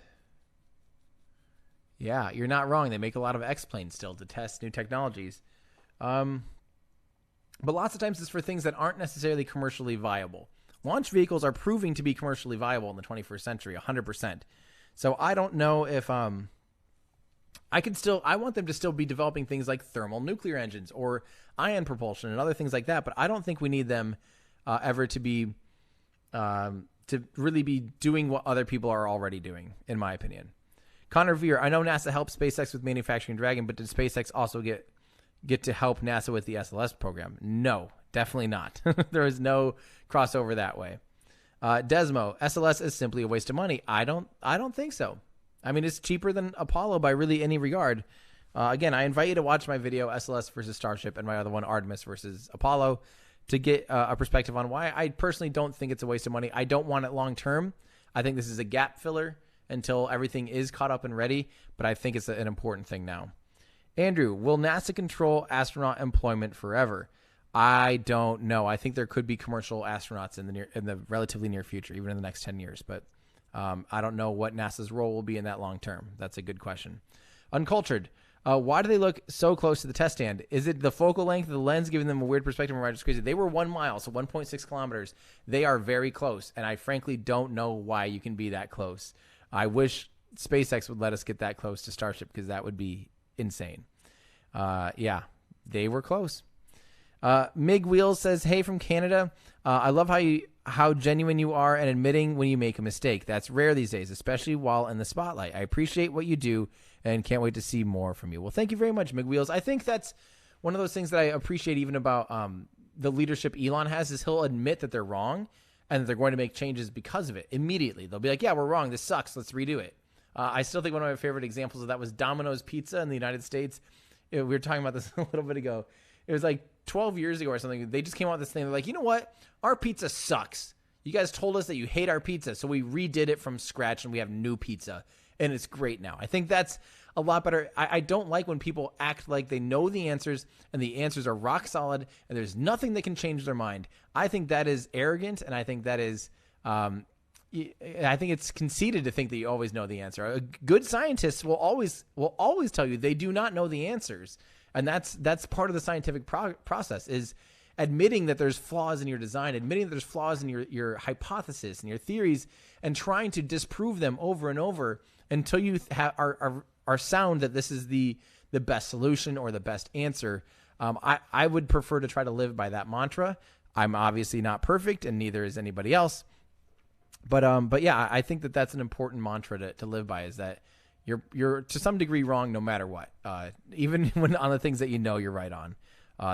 S1: yeah, you're not wrong. They make a lot of X-planes still to test new technologies. But lots of times it's for things that aren't necessarily commercially viable. Launch vehicles are proving to be commercially viable in the 21st century, 100%. So I don't know if I want them to still be developing things like thermal nuclear engines or ion propulsion and other things like that. But I don't think we need them ever to be to really be doing what other people are already doing, in my opinion. Connor Veer, I know NASA helped SpaceX with manufacturing Dragon, but did SpaceX also get to help NASA with the SLS program? No, definitely not. There is no crossover that way. Desmo, SLS is simply a waste of money. I don't think so. I mean, it's cheaper than Apollo by really any regard. Again, I invite you to watch my video, SLS versus Starship, and my other one, Artemis versus Apollo, to get a perspective on why I personally don't think it's a waste of money. I don't want it long term. I think this is a gap filler until everything is caught up and ready, but I think it's an important thing now. Andrew, will NASA control astronaut employment forever? I don't know. I think there could be commercial astronauts in the relatively near future, even in the next 10 years. But I don't know what NASA's role will be in that long term. That's a good question. Uncultured. Why do they look so close to the test stand? Is it the focal length of the lens giving them a weird perspective? It's crazy. They were 1 mile, so 1.6 kilometers. They are very close, and I frankly don't know why you can be that close. I wish SpaceX would let us get that close to Starship because that would be insane. Yeah, they were close. Mig Wheels says, hey, from Canada. I love how genuine you are and admitting when you make a mistake. That's rare these days, especially while in the spotlight. I appreciate what you do and can't wait to see more from you. Well, thank you very much, Mig Wheels. I think that's one of those things that I appreciate even about the leadership Elon has is he'll admit that they're wrong and that they're going to make changes because of it immediately. They'll be like, yeah, we're wrong. This sucks. Let's redo it. I still think one of my favorite examples of that was Domino's Pizza in the United States. We were talking about this a little bit ago. It was like 12 years ago or something, they just came out with this thing. They're like, you know what? Our pizza sucks. You guys told us that you hate our pizza, so we redid it from scratch and we have new pizza, and it's great now. I think that's a lot better. I don't like when people act like they know the answers and the answers are rock solid and there's nothing that can change their mind. I think that is arrogant, and I think that is I think it's conceited to think that you always know the answer. Good scientists will always tell you they do not know the answers, and that's part of the scientific process, is admitting that there's flaws in your design, admitting that there's flaws in your hypothesis and your theories, and trying to disprove them over and over until you are sound that this is the best solution or the best answer. I would prefer to try to live by that mantra. I'm obviously not perfect, and neither is anybody else. But yeah, I think that that's an important mantra to live by, is that you're to some degree wrong no matter what. Even when on the things that you know you're right on.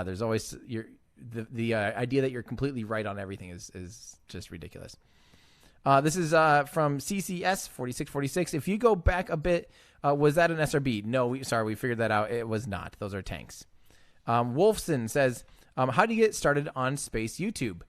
S1: There's always the idea that you're completely right on everything is just ridiculous. This is from CCS 4646. If you go back a bit, was that an SRB? No, we figured that out. It was not. Those are tanks. Wolfson says, how do you get started on space YouTube?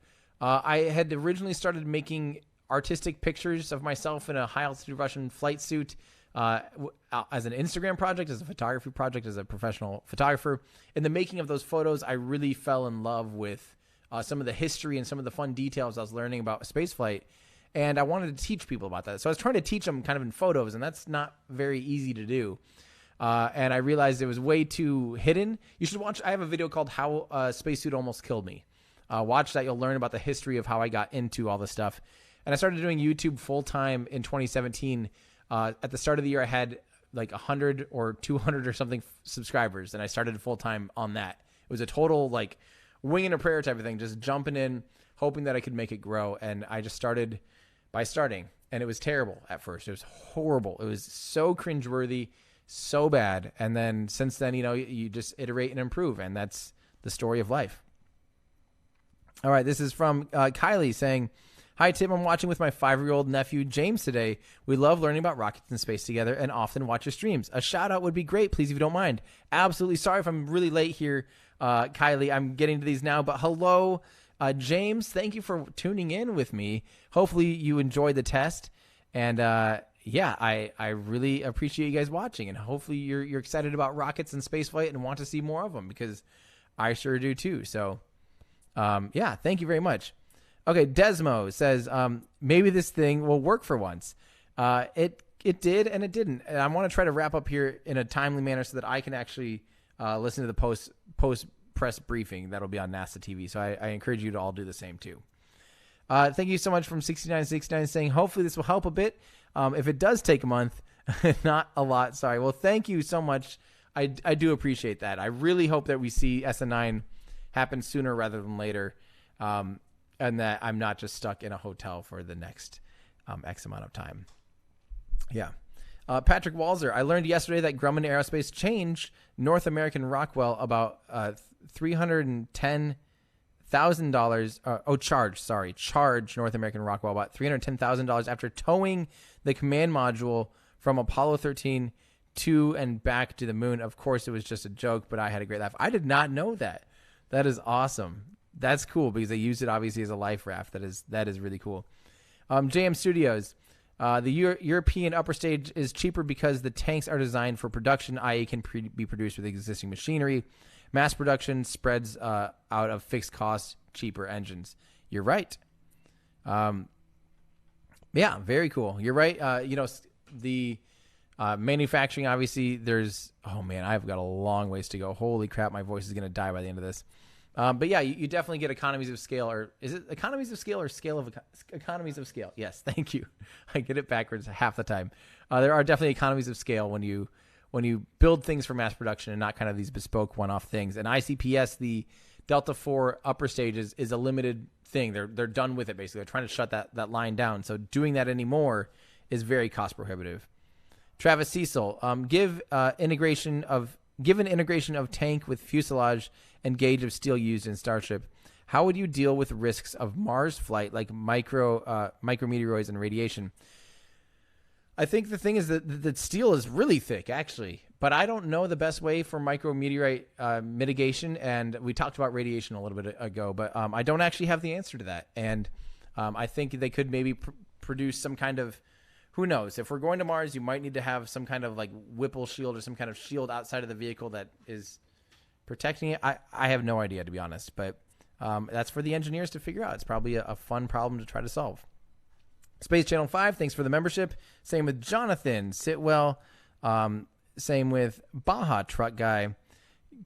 S1: I had originally started making artistic pictures of myself in a high-altitude Russian flight suit as an Instagram project, as a photography project, as a professional photographer. In the making of those photos, I really fell in love with some of the history and some of the fun details I was learning about spaceflight, and I wanted to teach people about that. So I was trying to teach them kind of in photos, and that's not very easy to do. And I realized it was way too hidden. You should watch. I have a video called How a Spacesuit Almost Killed Me. Watch that. You'll learn about the history of how I got into all this stuff. And I started doing YouTube full-time in 2017. At the start of the year, I had like 100 or 200 or something subscribers, and I started full-time on that. It was a total like wing and a prayer type of thing, just jumping in, hoping that I could make it grow. And I just started by starting, and it was terrible at first. It was horrible. It was so cringeworthy, so bad. And then since then, you just iterate and improve, and that's the story of life. All right, this is from Kylie saying, hi, Tim. I'm watching with my 5-year-old nephew, James, today. We love learning about rockets and space together and often watch your streams. A shout-out would be great, please, if you don't mind. Absolutely. Sorry if I'm really late here, Kylie. I'm getting to these now. But hello, James. Thank you for tuning in with me. Hopefully you enjoyed the test. And, yeah, I really appreciate you guys watching. And hopefully you're excited about rockets and spaceflight and want to see more of them, because I sure do too. So, yeah, thank you very much. Okay, Desmo says, maybe this thing will work for once. It did and it didn't. And I want to try to wrap up here in a timely manner so that I can actually listen to the post press briefing that'll be on NASA TV. So I encourage you to all do the same too. Thank you so much from 6969 saying, hopefully this will help a bit. If it does take a month, not a lot. Sorry. Well, thank you so much. I do appreciate that. I really hope that we see SN9 happen sooner rather than later. And that I'm not just stuck in a hotel for the next X amount of time. Yeah. Patrick Walzer, I learned yesterday that Grumman Aerospace changed North American Rockwell about $310,000. Charge North American Rockwell about $310,000 after towing the command module from Apollo 13 to and back to the moon. Of course, it was just a joke, but I had a great laugh. I did not know that. That is awesome. That's cool because they used it obviously as a life raft. That is really cool. JM Studios, the European upper stage is cheaper because the tanks are designed for production, i.e. can be produced with existing machinery. Mass production spreads out of fixed costs, cheaper engines. You're right. Yeah, very cool. You're right. The manufacturing, obviously, oh man, I've got a long ways to go. Holy crap, my voice is going to die by the end of this. But yeah, you definitely get economies of scale, or is it economies of scale or scale of economies of scale? Yes, thank you. I get it backwards half the time. There are definitely economies of scale when you build things for mass production and not kind of these bespoke one-off things. And ICPS, the Delta IV upper stages, is a limited thing. They're done with it basically. They're trying to shut that line down. So doing that anymore is very cost prohibitive. Travis Cecil, give an integration of tank with fuselage and gauge of steel used in Starship, how would you deal with risks of Mars flight like micrometeoroids and radiation? I think the thing is that steel is really thick, actually. But I don't know the best way for micrometeorite mitigation, and we talked about radiation a little bit ago, but I don't actually have the answer to that. And I think they could maybe produce some kind of, who knows? If we're going to Mars, you might need to have some kind of like Whipple shield or some kind of shield outside of the vehicle that is protecting it. I have no idea, to be honest, but that's for the engineers to figure out. It's probably a fun problem to try to solve. Space Channel 5, thanks for the membership. Same with Jonathan Sitwell. Same with Baja Truck Guy.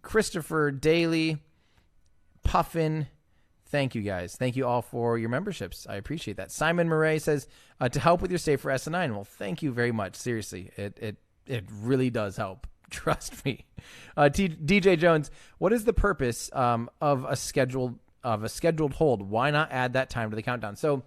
S1: Christopher Daly. Puffin. Thank you, guys. Thank you all for your memberships. I appreciate that. Simon Murray says, to help with your save for SN9. Well, thank you very much. Seriously, it really does help. Trust me. DJ Jones, what is the purpose of a scheduled hold? Why not add that time to the countdown? So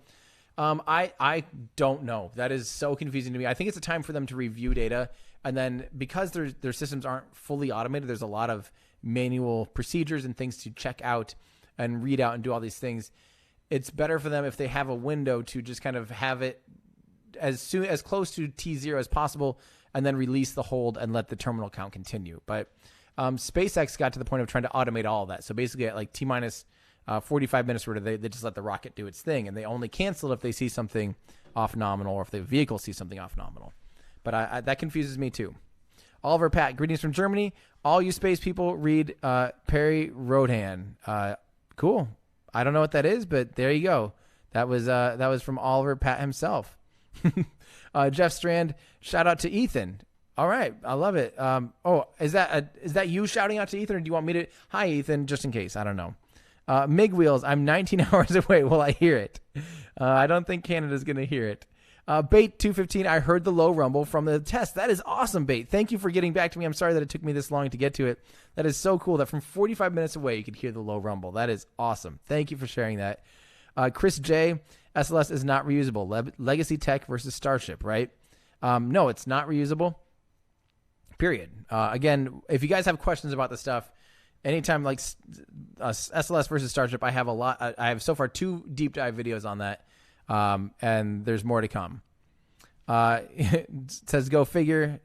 S1: I don't know. That is so confusing to me. I think it's a time for them to review data. And then because their systems aren't fully automated, there's a lot of manual procedures and things to check out and read out and do all these things. It's better for them if they have a window to just kind of have it as close to T0 as possible and then release the hold and let the terminal count continue. But SpaceX got to the point of trying to automate all of that. So basically at like T-minus 45 minutes, where they just let the rocket do its thing, and they only cancel if they see something off nominal or if the vehicle sees something off nominal. But that confuses me too. Oliver Pat, greetings from Germany. All you space people read Perry Rodan. Cool. I don't know what that is, but there you go. That was from Oliver Pat himself. Jeff Strand, shout out to Ethan. All right, I love it. Is that you shouting out to Ethan, or do you want me to? Hi, Ethan, just in case. I don't know. Mig Wheels, I'm 19 hours away. Will I hear it? I don't think Canada's going to hear it. Bait 215, I heard the low rumble from the test. That is awesome, Bait. Thank you for getting back to me. I'm sorry that it took me this long to get to it. That is so cool that from 45 minutes away you could hear the low rumble. That is awesome. Thank you for sharing that. Chris J, SLS is not reusable. Legacy Tech versus Starship, right? No, it's not reusable. Period. Again, if you guys have questions about the stuff, anytime like SLS versus Starship, I have a lot. I have so far 2 deep dive videos on that. And there's more to come. It says go figure.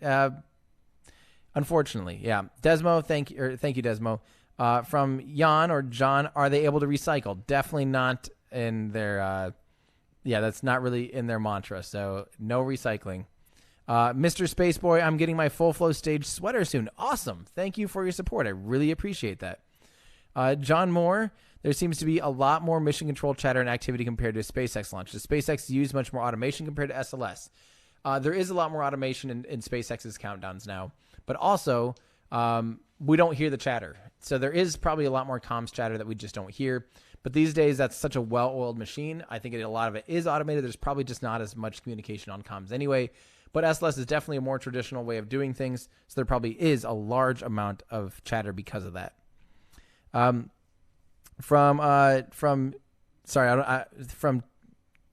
S1: Unfortunately, yeah. Desmo, thank you, Desmo. From Jan or John, are they able to recycle? Definitely not in their. That's not really in their mantra. So no recycling. Mr. Spaceboy, I'm getting my full flow stage sweater soon. Awesome. Thank you for your support. I really appreciate that. John Moore. There seems to be a lot more mission control chatter and activity compared to a SpaceX launch. Does SpaceX use much more automation compared to SLS? There is a lot more automation in SpaceX's countdowns now, but also we don't hear the chatter. So there is probably a lot more comms chatter that we just don't hear. But these days, that's such a well-oiled machine. I think a lot of it is automated. There's probably just not as much communication on comms anyway. But SLS is definitely a more traditional way of doing things. So there probably is a large amount of chatter because of that. From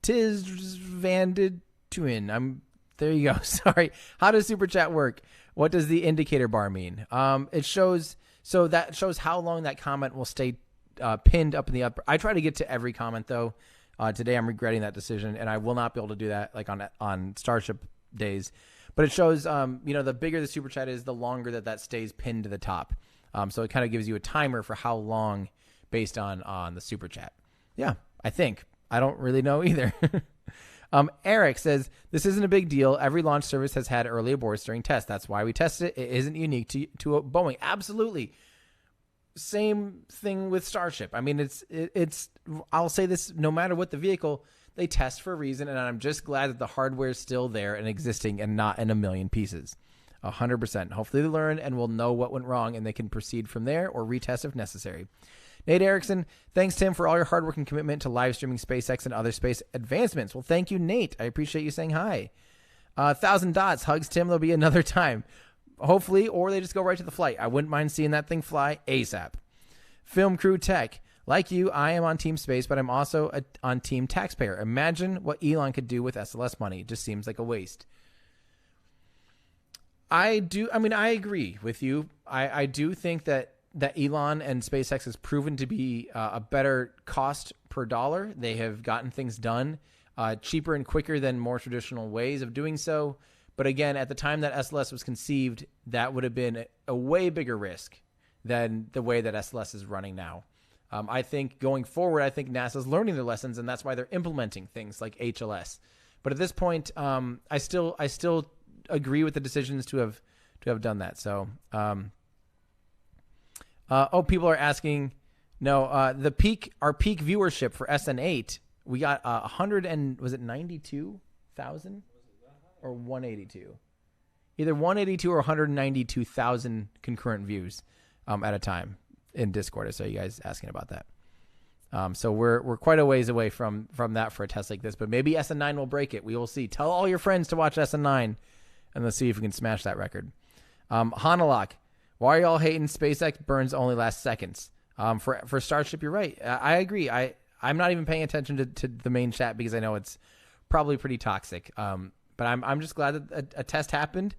S1: Tiz Vanded Twin. There you go. Sorry. How does Super Chat work? What does the indicator bar mean? It shows how long that comment will stay pinned up in the upper. I try to get to every comment though. Today I'm regretting that decision, and I will not be able to do that like on Starship days. But it shows the bigger the Super Chat is, the longer that stays pinned to the top. So it kind of gives you a timer for how long based on the Super Chat. Yeah, I think. I don't really know either. Eric says, this isn't a big deal. Every launch service has had early aborts during tests. That's why we tested it. It isn't unique to a Boeing. Absolutely. Same thing with Starship. I mean, it's I'll say this, no matter what the vehicle, they test for a reason, and I'm just glad that the hardware is still there and existing and not in a million pieces. 100%. Hopefully they learn and will know what went wrong, and they can proceed from there or retest if necessary. Nate Erickson, thanks, Tim, for all your hard work and commitment to live streaming SpaceX and other space advancements. Well, thank you, Nate. I appreciate you saying hi. 1,000 dots. Hugs, Tim. There'll be another time. Hopefully, or they just go right to the flight. I wouldn't mind seeing that thing fly ASAP. Film Crew Tech. Like you, I am on Team Space, but I'm also on Team Taxpayer. Imagine what Elon could do with SLS money. It just seems like a waste. I agree with you. I do think that Elon and SpaceX has proven to be a better cost per dollar. They have gotten things done cheaper and quicker than more traditional ways of doing so. But again, at the time that SLS was conceived, that would have been a way bigger risk than the way that SLS is running now. I think going forward, I think NASA's learning their lessons, and that's why they're implementing things like HLS. But at this point, I still agree with the decisions to have done that. So, people are asking, no, our peak viewership for SN8, we got 92,000 or 182, either 182 or 192,000 concurrent views at a time in Discord. I saw you guys asking about that. So we're quite a ways away from that for a test like this, but maybe SN9 will break it. We will see. Tell all your friends to watch SN9, and let's see if we can smash that record. Hanalak, why are y'all hating SpaceX burns only last seconds? For Starship, you're right. I agree. I'm not even paying attention to the main chat because I know it's probably pretty toxic. But I'm just glad that a test happened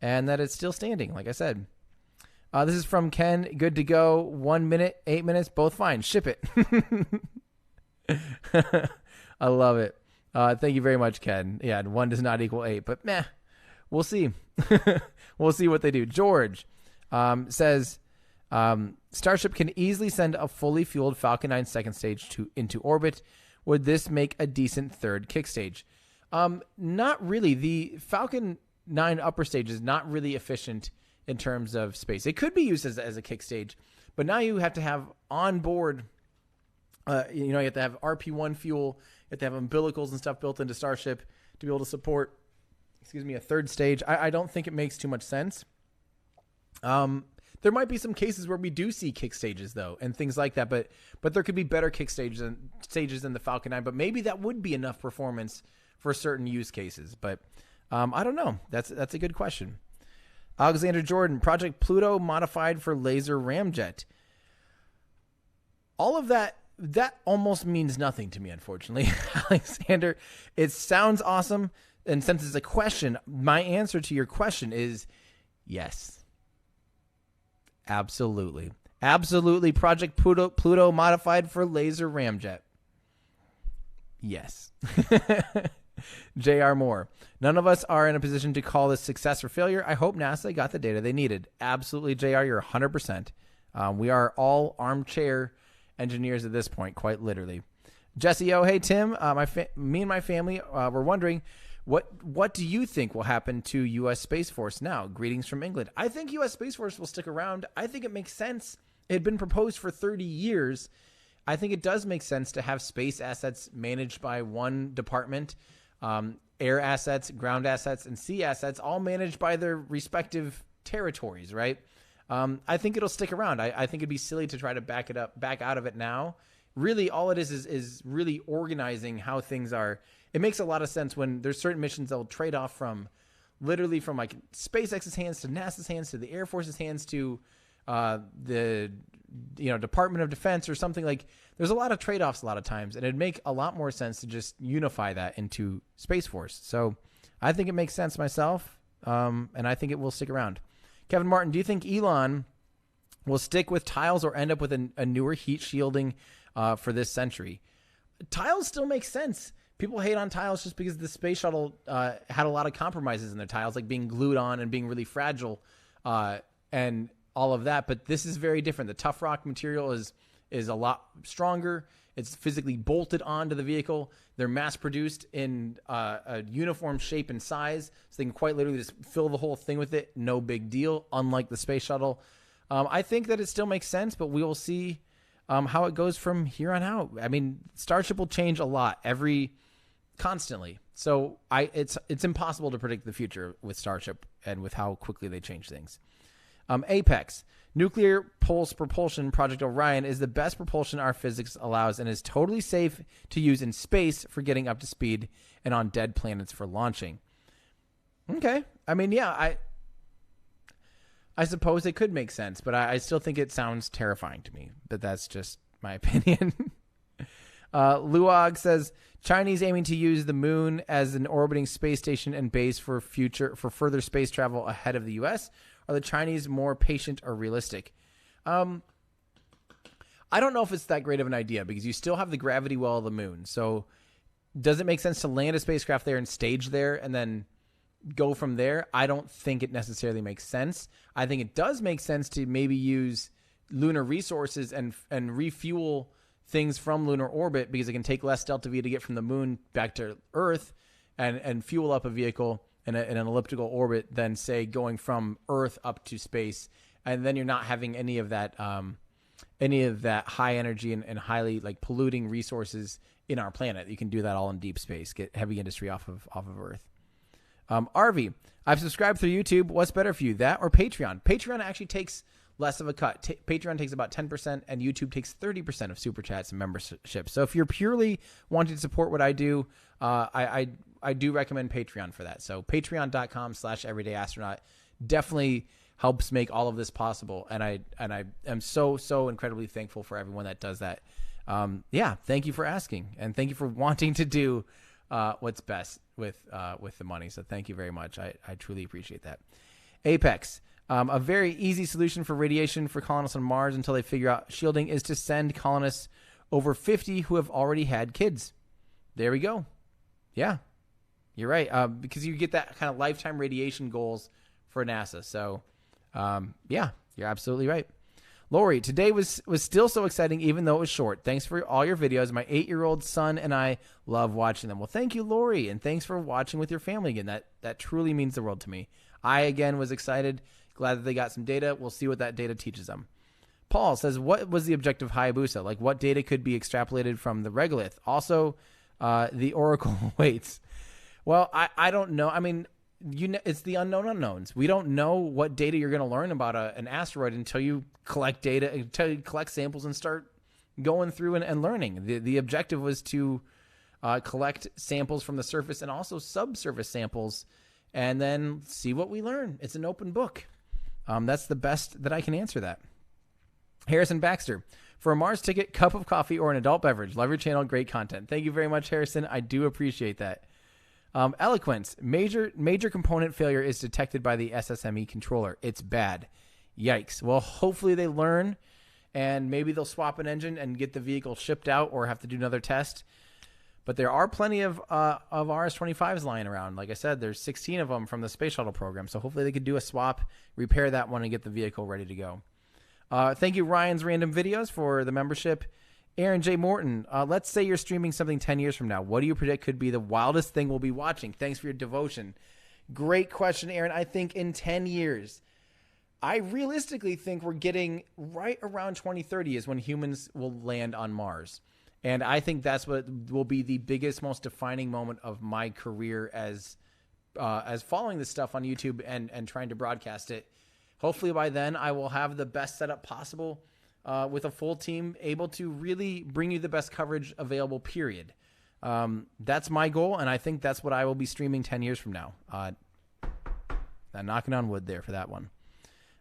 S1: and that it's still standing, like I said. This is from Ken. Good to go. 1 minute, 8 minutes, both fine. Ship it. I love it. Thank you very much, Ken. Yeah, 1 does not equal 8, but meh. We'll see. We'll see what they do. George says, Starship can easily send a fully fueled Falcon 9 second stage into orbit. Would this make a decent third kick stage? Not really. The Falcon 9 upper stage is not really efficient in terms of space. It could be used as a kick stage, but now you have to have on board, you have to have RP1 fuel, you have to have umbilicals and stuff built into Starship to be able to support, a third stage. I don't think it makes too much sense. There might be some cases where we do see kick stages though, and things like that, but there could be better kick stages than the Falcon 9, but maybe that would be enough performance for certain use cases. But I don't know. That's a good question. Alexander Jordan, Project Pluto modified for laser ramjet. All of that almost means nothing to me, unfortunately. Alexander, it sounds awesome. And since it's a question, my answer to your question is yes. Absolutely. Absolutely. Project Pluto modified for laser ramjet. Yes. J.R. Moore. None of us are in a position to call this success or failure. I hope NASA got the data they needed. Absolutely, J.R. You're 100%. We are all armchair engineers at this point, quite literally. Jesse O. Hey, Tim. Me and my family were wondering, what do you think will happen to U.S. Space Force now? Greetings from England. I think U.S. Space Force will stick around. I think it makes sense. It had been proposed for 30 years. I think it does make sense to have space assets managed by one department. Air assets, ground assets, and sea assets, all managed by their respective territories, right? I think it'll stick around. I think it'd be silly to try to back out of it now. Really, all it is really organizing how things are. It makes a lot of sense when there's certain missions that will trade off from literally from like SpaceX's hands to NASA's hands to the Air Force's hands to the Department of Defense or something. Like there's a lot of trade-offs a lot of times, and it'd make a lot more sense to just unify that into Space Force. So I think it makes sense myself, and I think it will stick around. Kevin Martin, do you think Elon will stick with tiles or end up with a newer heat shielding for this century? Tiles still make sense. People hate on tiles just because the space shuttle had a lot of compromises in their tiles, like being glued on and being really fragile and all of that. But this is very different. The tough rock material is a lot stronger. It's physically bolted onto the vehicle. They're mass produced in a uniform shape and size, so they can quite literally just fill the whole thing with it. No big deal, unlike the space shuttle. I think that it still makes sense, but we will see how it goes from here on out. I mean, Starship will change a lot constantly. So it's impossible to predict the future with Starship and with how quickly they change things. Apex. Nuclear pulse propulsion Project Orion is the best propulsion our physics allows and is totally safe to use in space for getting up to speed and on dead planets for launching. Okay. I mean, yeah, I suppose it could make sense, but I still think it sounds terrifying to me. But that's just my opinion. Luog says, Chinese aiming to use the moon as an orbiting space station and base for further space travel ahead of the U.S. Are the Chinese more patient or realistic? I don't know if it's that great of an idea because you still have the gravity well of the moon. So does it make sense to land a spacecraft there and stage there and then go from there, I don't think it necessarily makes sense. I think it does make sense to maybe use lunar resources and refuel things from lunar orbit, because it can take less delta V to get from the moon back to Earth and fuel up a vehicle in an elliptical orbit than, say, going from Earth up to space. And then you're not having any of that high energy and highly like polluting resources in our planet. You can do that all in deep space, get heavy industry off of Earth. RV, I've subscribed through YouTube. What's better for you, that or Patreon? Patreon actually takes less of a cut. Patreon takes about 10%, and YouTube takes 30% of super chats and memberships. So if you're purely wanting to support what I do, I do recommend Patreon for that. So patreon.com/everydayastronaut definitely helps make all of this possible. And I am so incredibly thankful for everyone that does that. Thank you for asking, and thank you for wanting to do what's best with the money. So thank you very much. I truly appreciate that. Apex, a very easy solution for radiation for colonists on Mars until they figure out shielding is to send colonists over 50 who have already had kids. There we go. Yeah, you're right. Because you get that kind of lifetime radiation goals for NASA. So you're absolutely right. Lori, today was still so exciting, even though it was short. Thanks for all your videos. My 8-year-old son and I love watching them. Well, thank you, Lori, and thanks for watching with your family again. That truly means the world to me. I, again, was excited. Glad that they got some data. We'll see what that data teaches them. Paul says, what was the objective of Hayabusa? Like, what data could be extrapolated from the regolith? Also, the Oracle weights. Well, I don't know. I mean, it's the unknown unknowns. We don't know what data you're going to learn about an asteroid until you collect data, until you collect samples and start going through and learning. The objective was to collect samples from the surface and also subsurface samples, and then see what we learn. It's an open book. That's the best that I can answer that. Harrison Baxter, for a Mars ticket, cup of coffee, or an adult beverage. Love your channel. Great content. Thank you very much, Harrison. I do appreciate that. Eloquence, major component failure is detected by the SSME controller. It's bad. Yikes. Well, hopefully they learn, and maybe they'll swap an engine and get the vehicle shipped out or have to do another test. But there are plenty of RS-25s lying around. Like I said, there's 16 of them from the space shuttle program. So hopefully they could do a swap, repair that one, and get the vehicle ready to go. Thank you, Ryan's Random Videos, for the membership. Aaron J. Morton, let's say you're streaming something 10 years from now. What do you predict could be the wildest thing we'll be watching? Thanks for your devotion. Great question, Aaron. I think in 10 years, I realistically think we're getting right around 2030 is when humans will land on Mars. And I think that's what will be the biggest, most defining moment of my career as following this stuff on YouTube and trying to broadcast it. Hopefully by then I will have the best setup possible with a full team able to really bring you the best coverage available, period. That's my goal, and I think that's what I will be streaming 10 years from now. I'm knocking on wood there for that one.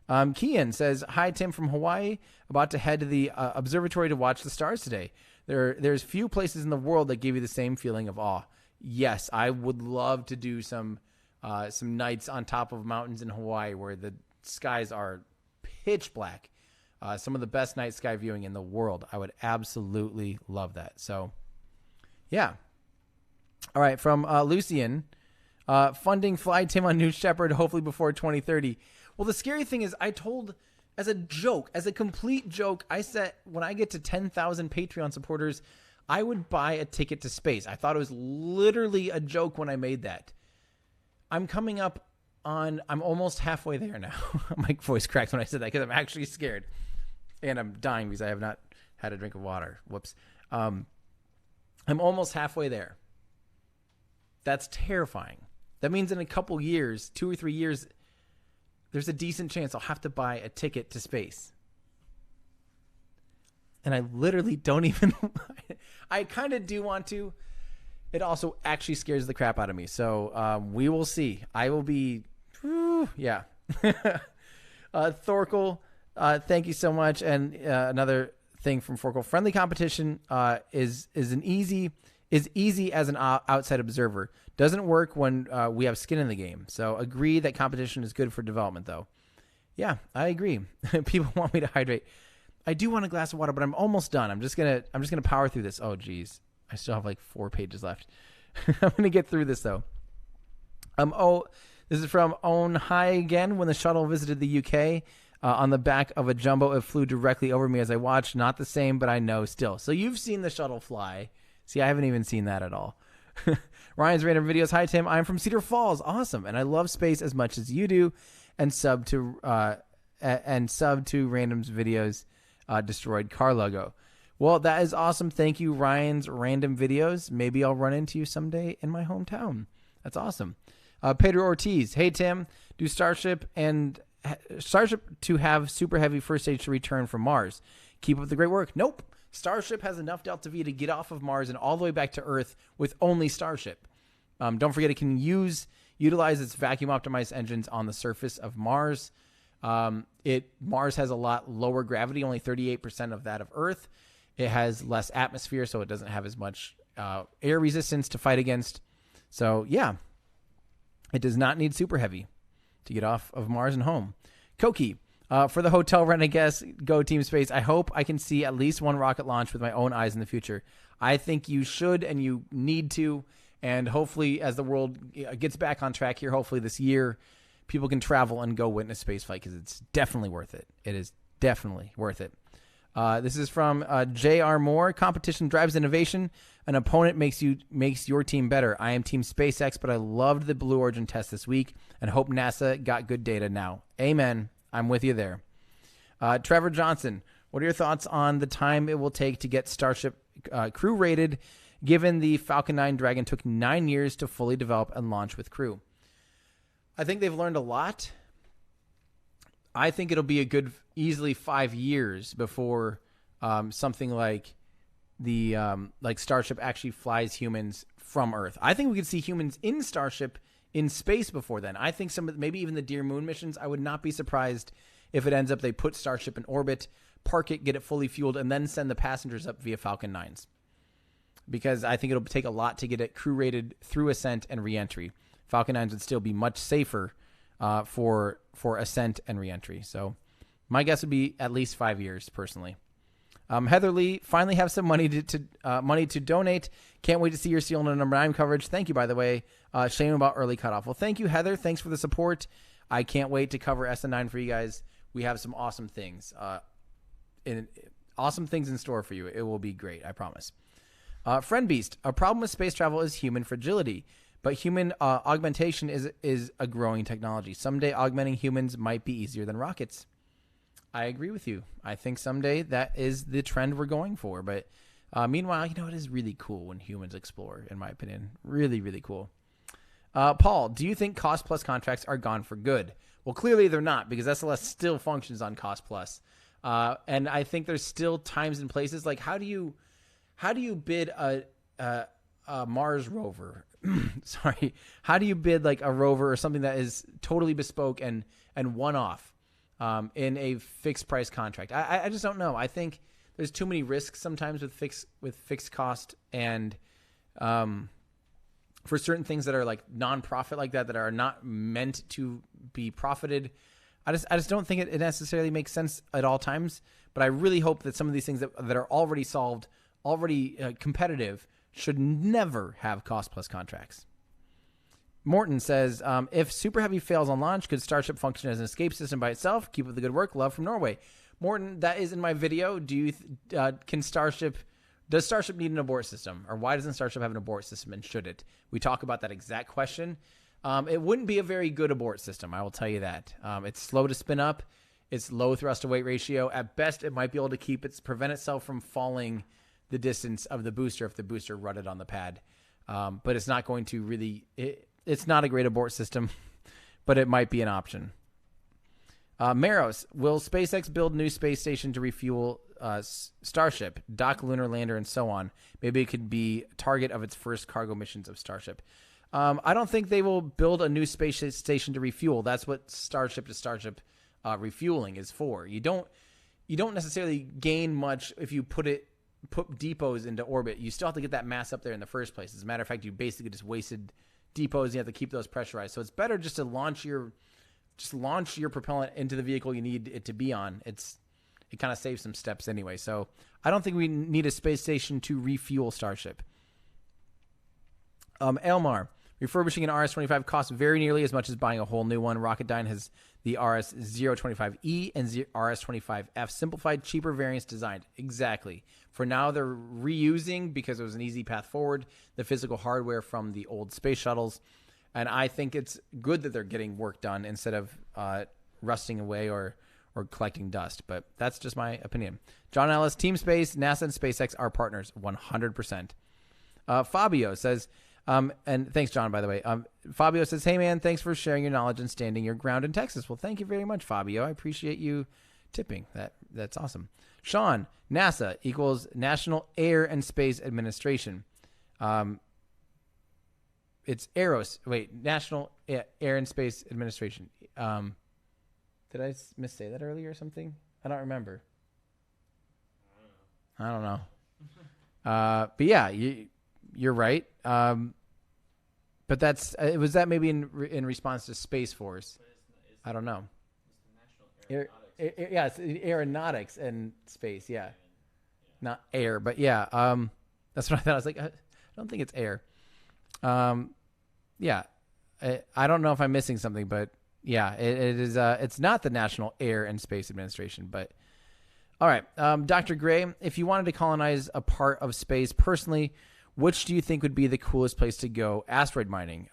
S1: Kian says, hi, Tim from Hawaii. About to head to the observatory to watch the stars today. There's few places in the world that give you the same feeling of awe. Yes, I would love to do some nights on top of mountains in Hawaii where the skies are pitch black. Some of the best night sky viewing in the world. I would absolutely love that. So, yeah. All right, from Lucian, funding Fly Tim on New Shepard, hopefully before 2030. Well, the scary thing is I told, as a joke, as a complete joke, I said when I get to 10,000 Patreon supporters, I would buy a ticket to space. I thought it was literally a joke when I made that. I'm coming up on, I'm almost halfway there now. My voice cracked when I said that because I'm actually scared. And I'm dying because I have not had a drink of water. Whoops. I'm almost halfway there. That's terrifying. That means in a couple years, 2 or 3 years, there's a decent chance I'll have to buy a ticket to space. And I literally don't even... I kind of do want to. It also actually scares the crap out of me. So we will see. I will be... yeah. Thorkel... thank you so much. And another thing from Forkel, friendly competition is easy as an outside observer. Doesn't work when we have skin in the game. So agree that competition is good for development, though. Yeah, I agree. People want me to hydrate. I do want a glass of water, but I'm almost done. I'm just gonna power through this. Oh, geez, I still have like 4 pages left. I'm gonna get through this though. This is from Own High again. When the shuttle visited the UK on the back of a jumbo, it flew directly over me as I watched. Not the same, but I know still. So you've seen the shuttle fly. See, I haven't even seen that at all. Ryan's random videos. Hi, Tim. I'm from Cedar Falls. Awesome. And I love space as much as you do. And sub to Random's videos, destroyed car logo. Well, that is awesome. Thank you, Ryan's random videos. Maybe I'll run into you someday in my hometown. That's awesome. Pedro Ortiz. Hey, Tim. Do Starship to have super heavy first stage to return from Mars? Keep up the great work. Nope. Starship has enough Delta V to get off of Mars and all the way back to Earth with only Starship. Don't forget it can utilize its vacuum optimized engines on the surface of Mars. Mars has a lot lower gravity, only 38% of that of Earth. It has less atmosphere, so it doesn't have as much air resistance to fight against. So yeah, it does not need super heavy to get off of Mars and home. Koki. For the hotel rent, I guess, go Team Space. I hope I can see at least one rocket launch with my own eyes in the future. I think you should and you need to. And hopefully, as the world gets back on track here, hopefully this year, people can travel and go witness spaceflight because it's definitely worth it. It is definitely worth it. This is from J.R. Moore. Competition drives innovation. An opponent makes your team better. I am Team SpaceX, but I loved the Blue Origin test this week and hope NASA got good data now. Amen. I'm with you there. Trevor Johnson, what are your thoughts on the time it will take to get Starship crew rated, given the Falcon 9 Dragon took 9 years to fully develop and launch with crew? I think they've learned a lot. I think it'll be a good, easily 5 years before something like like Starship actually flies humans from Earth. I think we could see humans in Starship in space before then. I think maybe even the Dear Moon missions, I would not be surprised if it ends up they put Starship in orbit, park it, get it fully fueled, and then send the passengers up via Falcon 9s. Because I think it'll take a lot to get it crew rated through ascent and reentry. Falcon 9s would still be much safer for ascent and reentry. So my guess would be at least 5 years, personally. Heather Lee, finally have some money to donate. Can't wait to see your seal on number 9 coverage. Thank you, by the way. Shame about early cutoff. Well, thank you, Heather. Thanks for the support. I can't wait to cover SN9 for you guys. We have some awesome things, in store for you. It will be great, I promise. Friend Beast, a problem with space travel is human fragility, but human augmentation is a growing technology. Someday augmenting humans might be easier than rockets. I agree with you. I think someday that is the trend we're going for. But meanwhile, it is really cool when humans explore, in my opinion. Really, really cool. Paul, do you think cost plus contracts are gone for good? Well, clearly they're not, because SLS still functions on cost plus. And I think there's still times and places like how do you bid a Mars rover? Sorry. How do you bid like a rover or something that is totally bespoke and one-off? In a fixed price contract. I just don't know. I think there's too many risks sometimes with fixed cost and for certain things that are like non-profit like that are not meant to be profited. I just don't think it necessarily makes sense at all times, but I really hope that some of these things that are already solved, already competitive, should never have cost plus contracts. Morton says, if Super Heavy fails on launch, could Starship function as an escape system by itself? Keep up the good work. Love from Norway. Morton, that is in my video. Does Starship need an abort system? Or why doesn't Starship have an abort system, and should it? We talk about that exact question. It wouldn't be a very good abort system, I will tell you that. It's slow to spin up. It's low thrust to weight ratio. At best, it might be able to prevent itself from falling the distance of the booster if the booster rutted on the pad. But it's not going to really... It's not a great abort system, but it might be an option. Maros, will SpaceX build new space station to refuel Starship, dock lunar lander, and so on? Maybe it could be target of its first cargo missions of Starship. I don't think they will build a new space station to refuel. That's what Starship to Starship refueling is for. You don't necessarily gain much if you put depots into orbit. You still have to get that mass up there in the first place. As a matter of fact, you basically just wasted depots. You have to keep those pressurized. So it's better just to launch your propellant into the vehicle you need it to be on. It kind of saves some steps anyway. So I don't think we need a space station to refuel Starship. Elmar, Refurbishing an RS-25 costs very nearly as much as buying a whole new one. Rocketdyne has the RS-025E and RS-25F simplified, cheaper variants designed. Exactly. For now, they're reusing, because it was an easy path forward, the physical hardware from the old space shuttles. And I think it's good that they're getting work done instead of rusting away or collecting dust. But that's just my opinion. John Ellis, Team Space, NASA, and SpaceX are partners 100%. Fabio says... and thanks, John, by the way. Fabio says, hey, man, thanks for sharing your knowledge and standing your ground in Texas. Well, thank you very much, Fabio. I appreciate you tipping. That's awesome. Sean, NASA equals National Air and Space Administration. It's National Air and Space Administration. Did I missay that earlier or something? I don't remember. I don't know. But yeah, you're right. But that's was that maybe in response to Space Force? I don't know. It's aeronautics and space. Yeah, not air, but yeah. That's what I thought. I was like, I don't think it's air. Yeah, I don't know if I'm missing something, but yeah, it is. It's not the National Air and Space Administration, but. All right, Dr. Gray, if you wanted to colonize a part of space personally, which do you think would be the coolest place to go? Asteroid mining,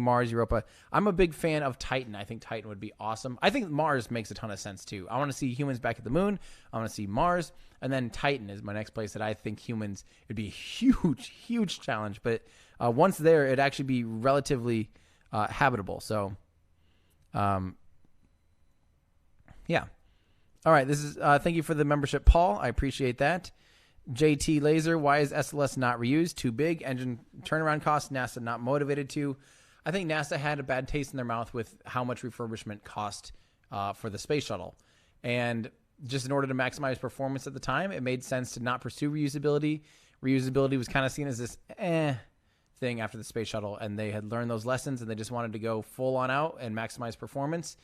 S1: Mars, Europa. I'm a big fan of Titan. I think Titan would be awesome. I think Mars makes a ton of sense too. I want to see humans back at the moon. I want to see Mars, and then Titan is my next place that I think humans would be a huge challenge. But once there, it'd actually be relatively habitable. So, yeah. All right, this is thank you for the membership, Paul. I appreciate that. JT Laser, why is SLS not reused? Too big. Engine turnaround costs. NASA not motivated to. I think NASA had a bad taste in their mouth with how much refurbishment cost for the space shuttle. And just in order to maximize performance at the time, it made sense to not pursue reusability. Reusability was kind of seen as this thing after the space shuttle, and they had learned those lessons, and they just wanted to go full on out and maximize performance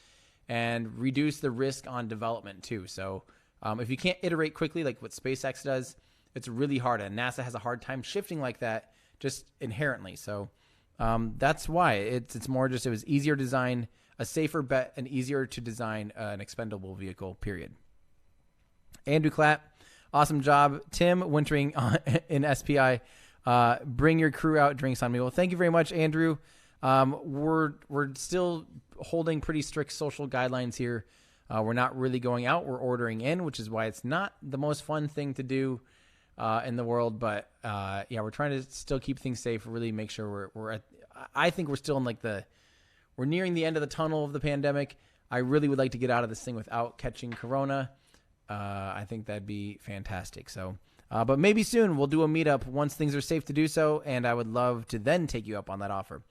S1: and reduce the risk on development too. So if you can't iterate quickly like what SpaceX does, it's really hard. And NASA has a hard time shifting like that just inherently. So that's why it's more just, it was easier to design a safer bet and easier to design an expendable vehicle, period. Andrew Clapp, awesome job. Tim, wintering in SPI. Bring your crew out, drinks on me. Well, thank you very much, Andrew. We're still holding pretty strict social guidelines here. We're not really going out. We're ordering in, which is why it's not the most fun thing to do in the world. But yeah, we're trying to still keep things safe. Really make sure we're at. I think we're still in like we're nearing the end of the tunnel of the pandemic. I really would like to get out of this thing without catching corona. I think that'd be fantastic. So, but maybe soon we'll do a meetup once things are safe to do so, and I would love to then take you up on that offer.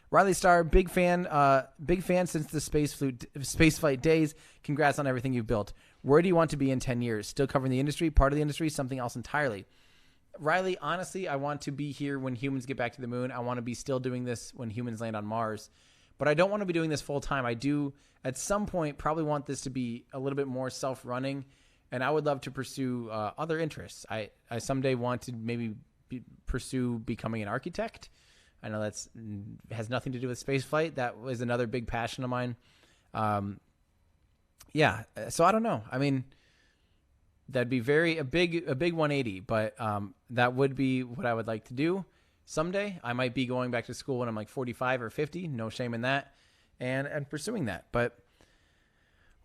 S1: Riley Starr, big fan since the spaceflight days. Congrats on everything you've built. Where do you want to be in 10 years? Still covering the industry, part of the industry, something else entirely? Riley, honestly, I want to be here when humans get back to the moon. I want to be still doing this when humans land on Mars. But I don't want to be doing this full time. I do, at some point, probably want this to be a little bit more self-running, and I would love to pursue other interests. I someday want to maybe pursue becoming an architect. I know that's has nothing to do with spaceflight. That was another big passion of mine. Yeah, so I don't know. I mean, that'd be a big 180, but that would be what I would like to do someday. I might be going back to school when I'm like 45 or 50. No shame in that, and pursuing that. But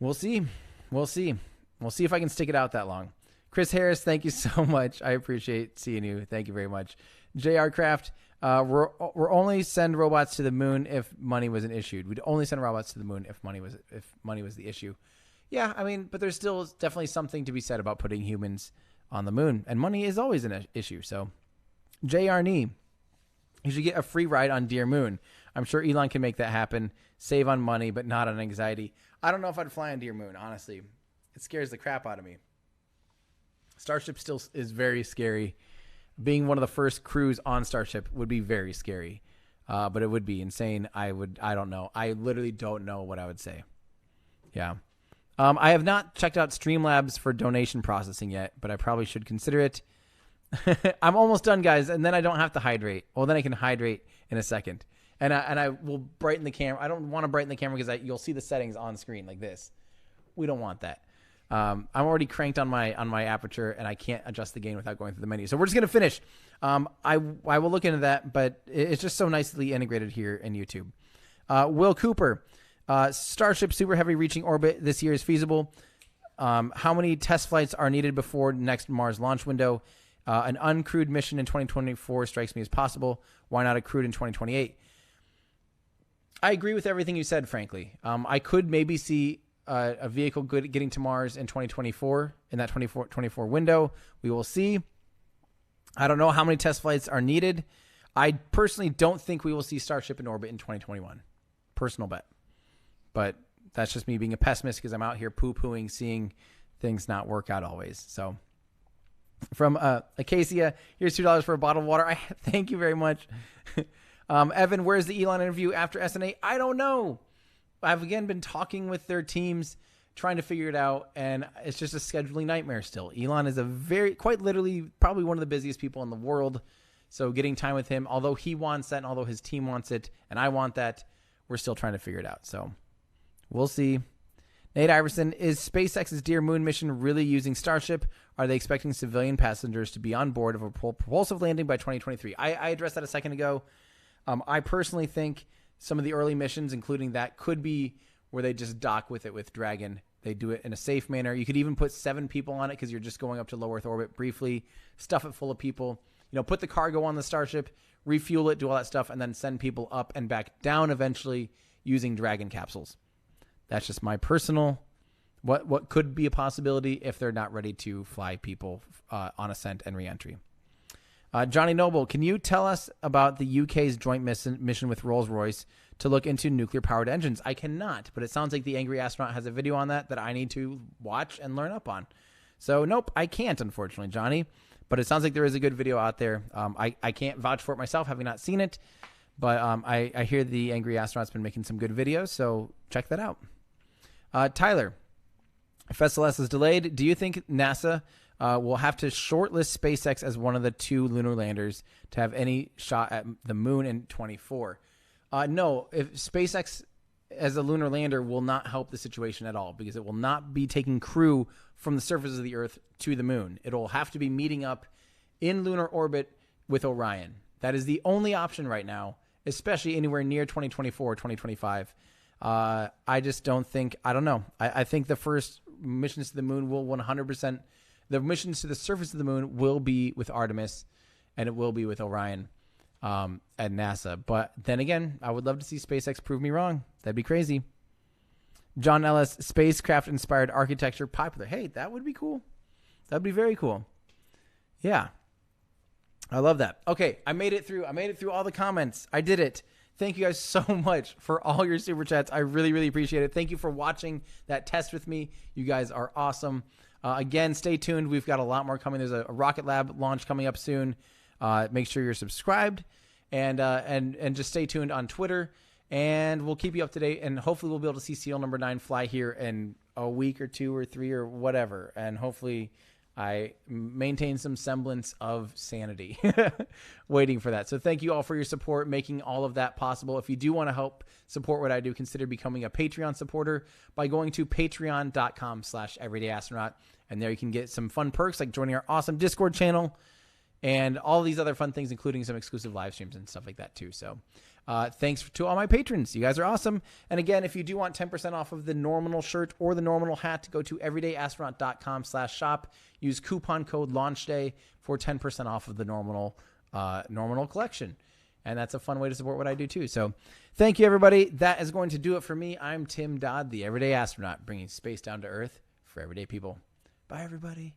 S1: we'll see. We'll see if I can stick it out that long. Chris Harris, thank you so much. I appreciate seeing you. Thank you very much. J.R. Craft, we're only send robots to the moon if money wasn't issued. We'd only send robots to the moon if money was the issue. Yeah, I mean, but there's still definitely something to be said about putting humans on the moon, and money is always an issue. So, J.R. Nee, you should get a free ride on Dear Moon. I'm sure Elon can make that happen. Save on money, but not on anxiety. I don't know if I'd fly on Dear Moon, honestly. It scares the crap out of me. Starship still is very scary. Being one of the first crews on Starship would be very scary, but it would be insane. I don't know. I literally don't know what I would say. Yeah. I have not checked out Streamlabs for donation processing yet, but I probably should consider it. I'm almost done, guys, and then I don't have to hydrate. Well, then I can hydrate in a second. And I will brighten the camera. I don't want to brighten the camera because you'll see the settings on screen like this. We don't want that. I'm already cranked on my aperture, and I can't adjust the gain without going through the menu. So we're just going to finish. I will look into that, but it's just so nicely integrated here in YouTube. Will Cooper, Starship Super Heavy reaching orbit this year is feasible. How many test flights are needed before next Mars launch window? An uncrewed mission in 2024 strikes me as possible. Why not a crewed in 2028? I agree with everything you said, frankly. I could maybe see a vehicle getting to Mars in 2024, in that 24 window. We will see. I don't know how many test flights are needed. I personally don't think we will see Starship in orbit in 2021. Personal bet. But that's just me being a pessimist because I'm out here poo-pooing, seeing things not work out always. So from Acacia, here's $2 for a bottle of water. Thank you very much. Evan, where's the Elon interview after SNA? I don't know. I've again been talking with their teams, trying to figure it out, and it's just a scheduling nightmare still. Elon is quite literally, probably one of the busiest people in the world. So getting time with him, although he wants that, and although his team wants it, and I want that, we're still trying to figure it out. So we'll see. Nate Iverson, is SpaceX's Dear Moon mission really using Starship? Are they expecting civilian passengers to be on board of a propulsive landing by 2023? I addressed that a second ago. I personally think some of the early missions, including that, could be where they just dock with it with Dragon. They do it in a safe manner. You could even put 7 people on it because you're just going up to low Earth orbit briefly, stuff it full of people, put the cargo on the Starship, refuel it, do all that stuff, and then send people up and back down eventually using Dragon capsules. That's just my personal, what could be a possibility if they're not ready to fly people on ascent and reentry. Johnny Noble, can you tell us about the UK's joint mission with Rolls-Royce to look into nuclear-powered engines? I cannot, but it sounds like the Angry Astronaut has a video on that I need to watch and learn up on. So, nope, I can't, unfortunately, Johnny. But it sounds like there is a good video out there. I can't vouch for it myself, having not seen it. But I hear the Angry Astronaut's been making some good videos, so check that out. Tyler, if SLS is delayed, do you think NASA will have to shortlist SpaceX as one of the 2 lunar landers to have any shot at the moon in 2024? No, if SpaceX as a lunar lander will not help the situation at all because it will not be taking crew from the surface of the Earth to the moon. It will have to be meeting up in lunar orbit with Orion. That is the only option right now, especially anywhere near 2024 or 2025. I just don't think, I don't know. I think the first missions to the moon will 100%, the missions to the surface of the moon will be with Artemis, and it will be with Orion at NASA. But then again, I would love to see SpaceX prove me wrong. That'd be crazy. John Ellis, spacecraft-inspired architecture popular. Hey, that would be cool. That would be very cool. Yeah. I love that. Okay, I made it through all the comments. I did it. Thank you guys so much for all your super chats. I really, really appreciate it. Thank you for watching that test with me. You guys are awesome. Again, stay tuned. We've got a lot more coming. There's a Rocket Lab launch coming up soon. Make sure you're subscribed and just stay tuned on Twitter. And we'll keep you up to date. And hopefully we'll be able to see SEAL number 9 fly here in a week or 2 or 3 or whatever. And hopefully I maintain some semblance of sanity waiting for that. So thank you all for your support, making all of that possible. If you do want to help support what I do, consider becoming a Patreon supporter by going to patreon.com/everydayastronaut. And there you can get some fun perks like joining our awesome Discord channel and all these other fun things, including some exclusive live streams and stuff like that too. So thanks to all my patrons. You guys are awesome. And again, if you do want 10% off of the Normal shirt or the Normal hat, go to everydayastronaut.com/shop. Use coupon code LaunchDay for 10% off of the Normal collection. And that's a fun way to support what I do too. So thank you, everybody. That is going to do it for me. I'm Tim Dodd, the Everyday Astronaut, bringing space down to Earth for everyday people. Bye, everybody.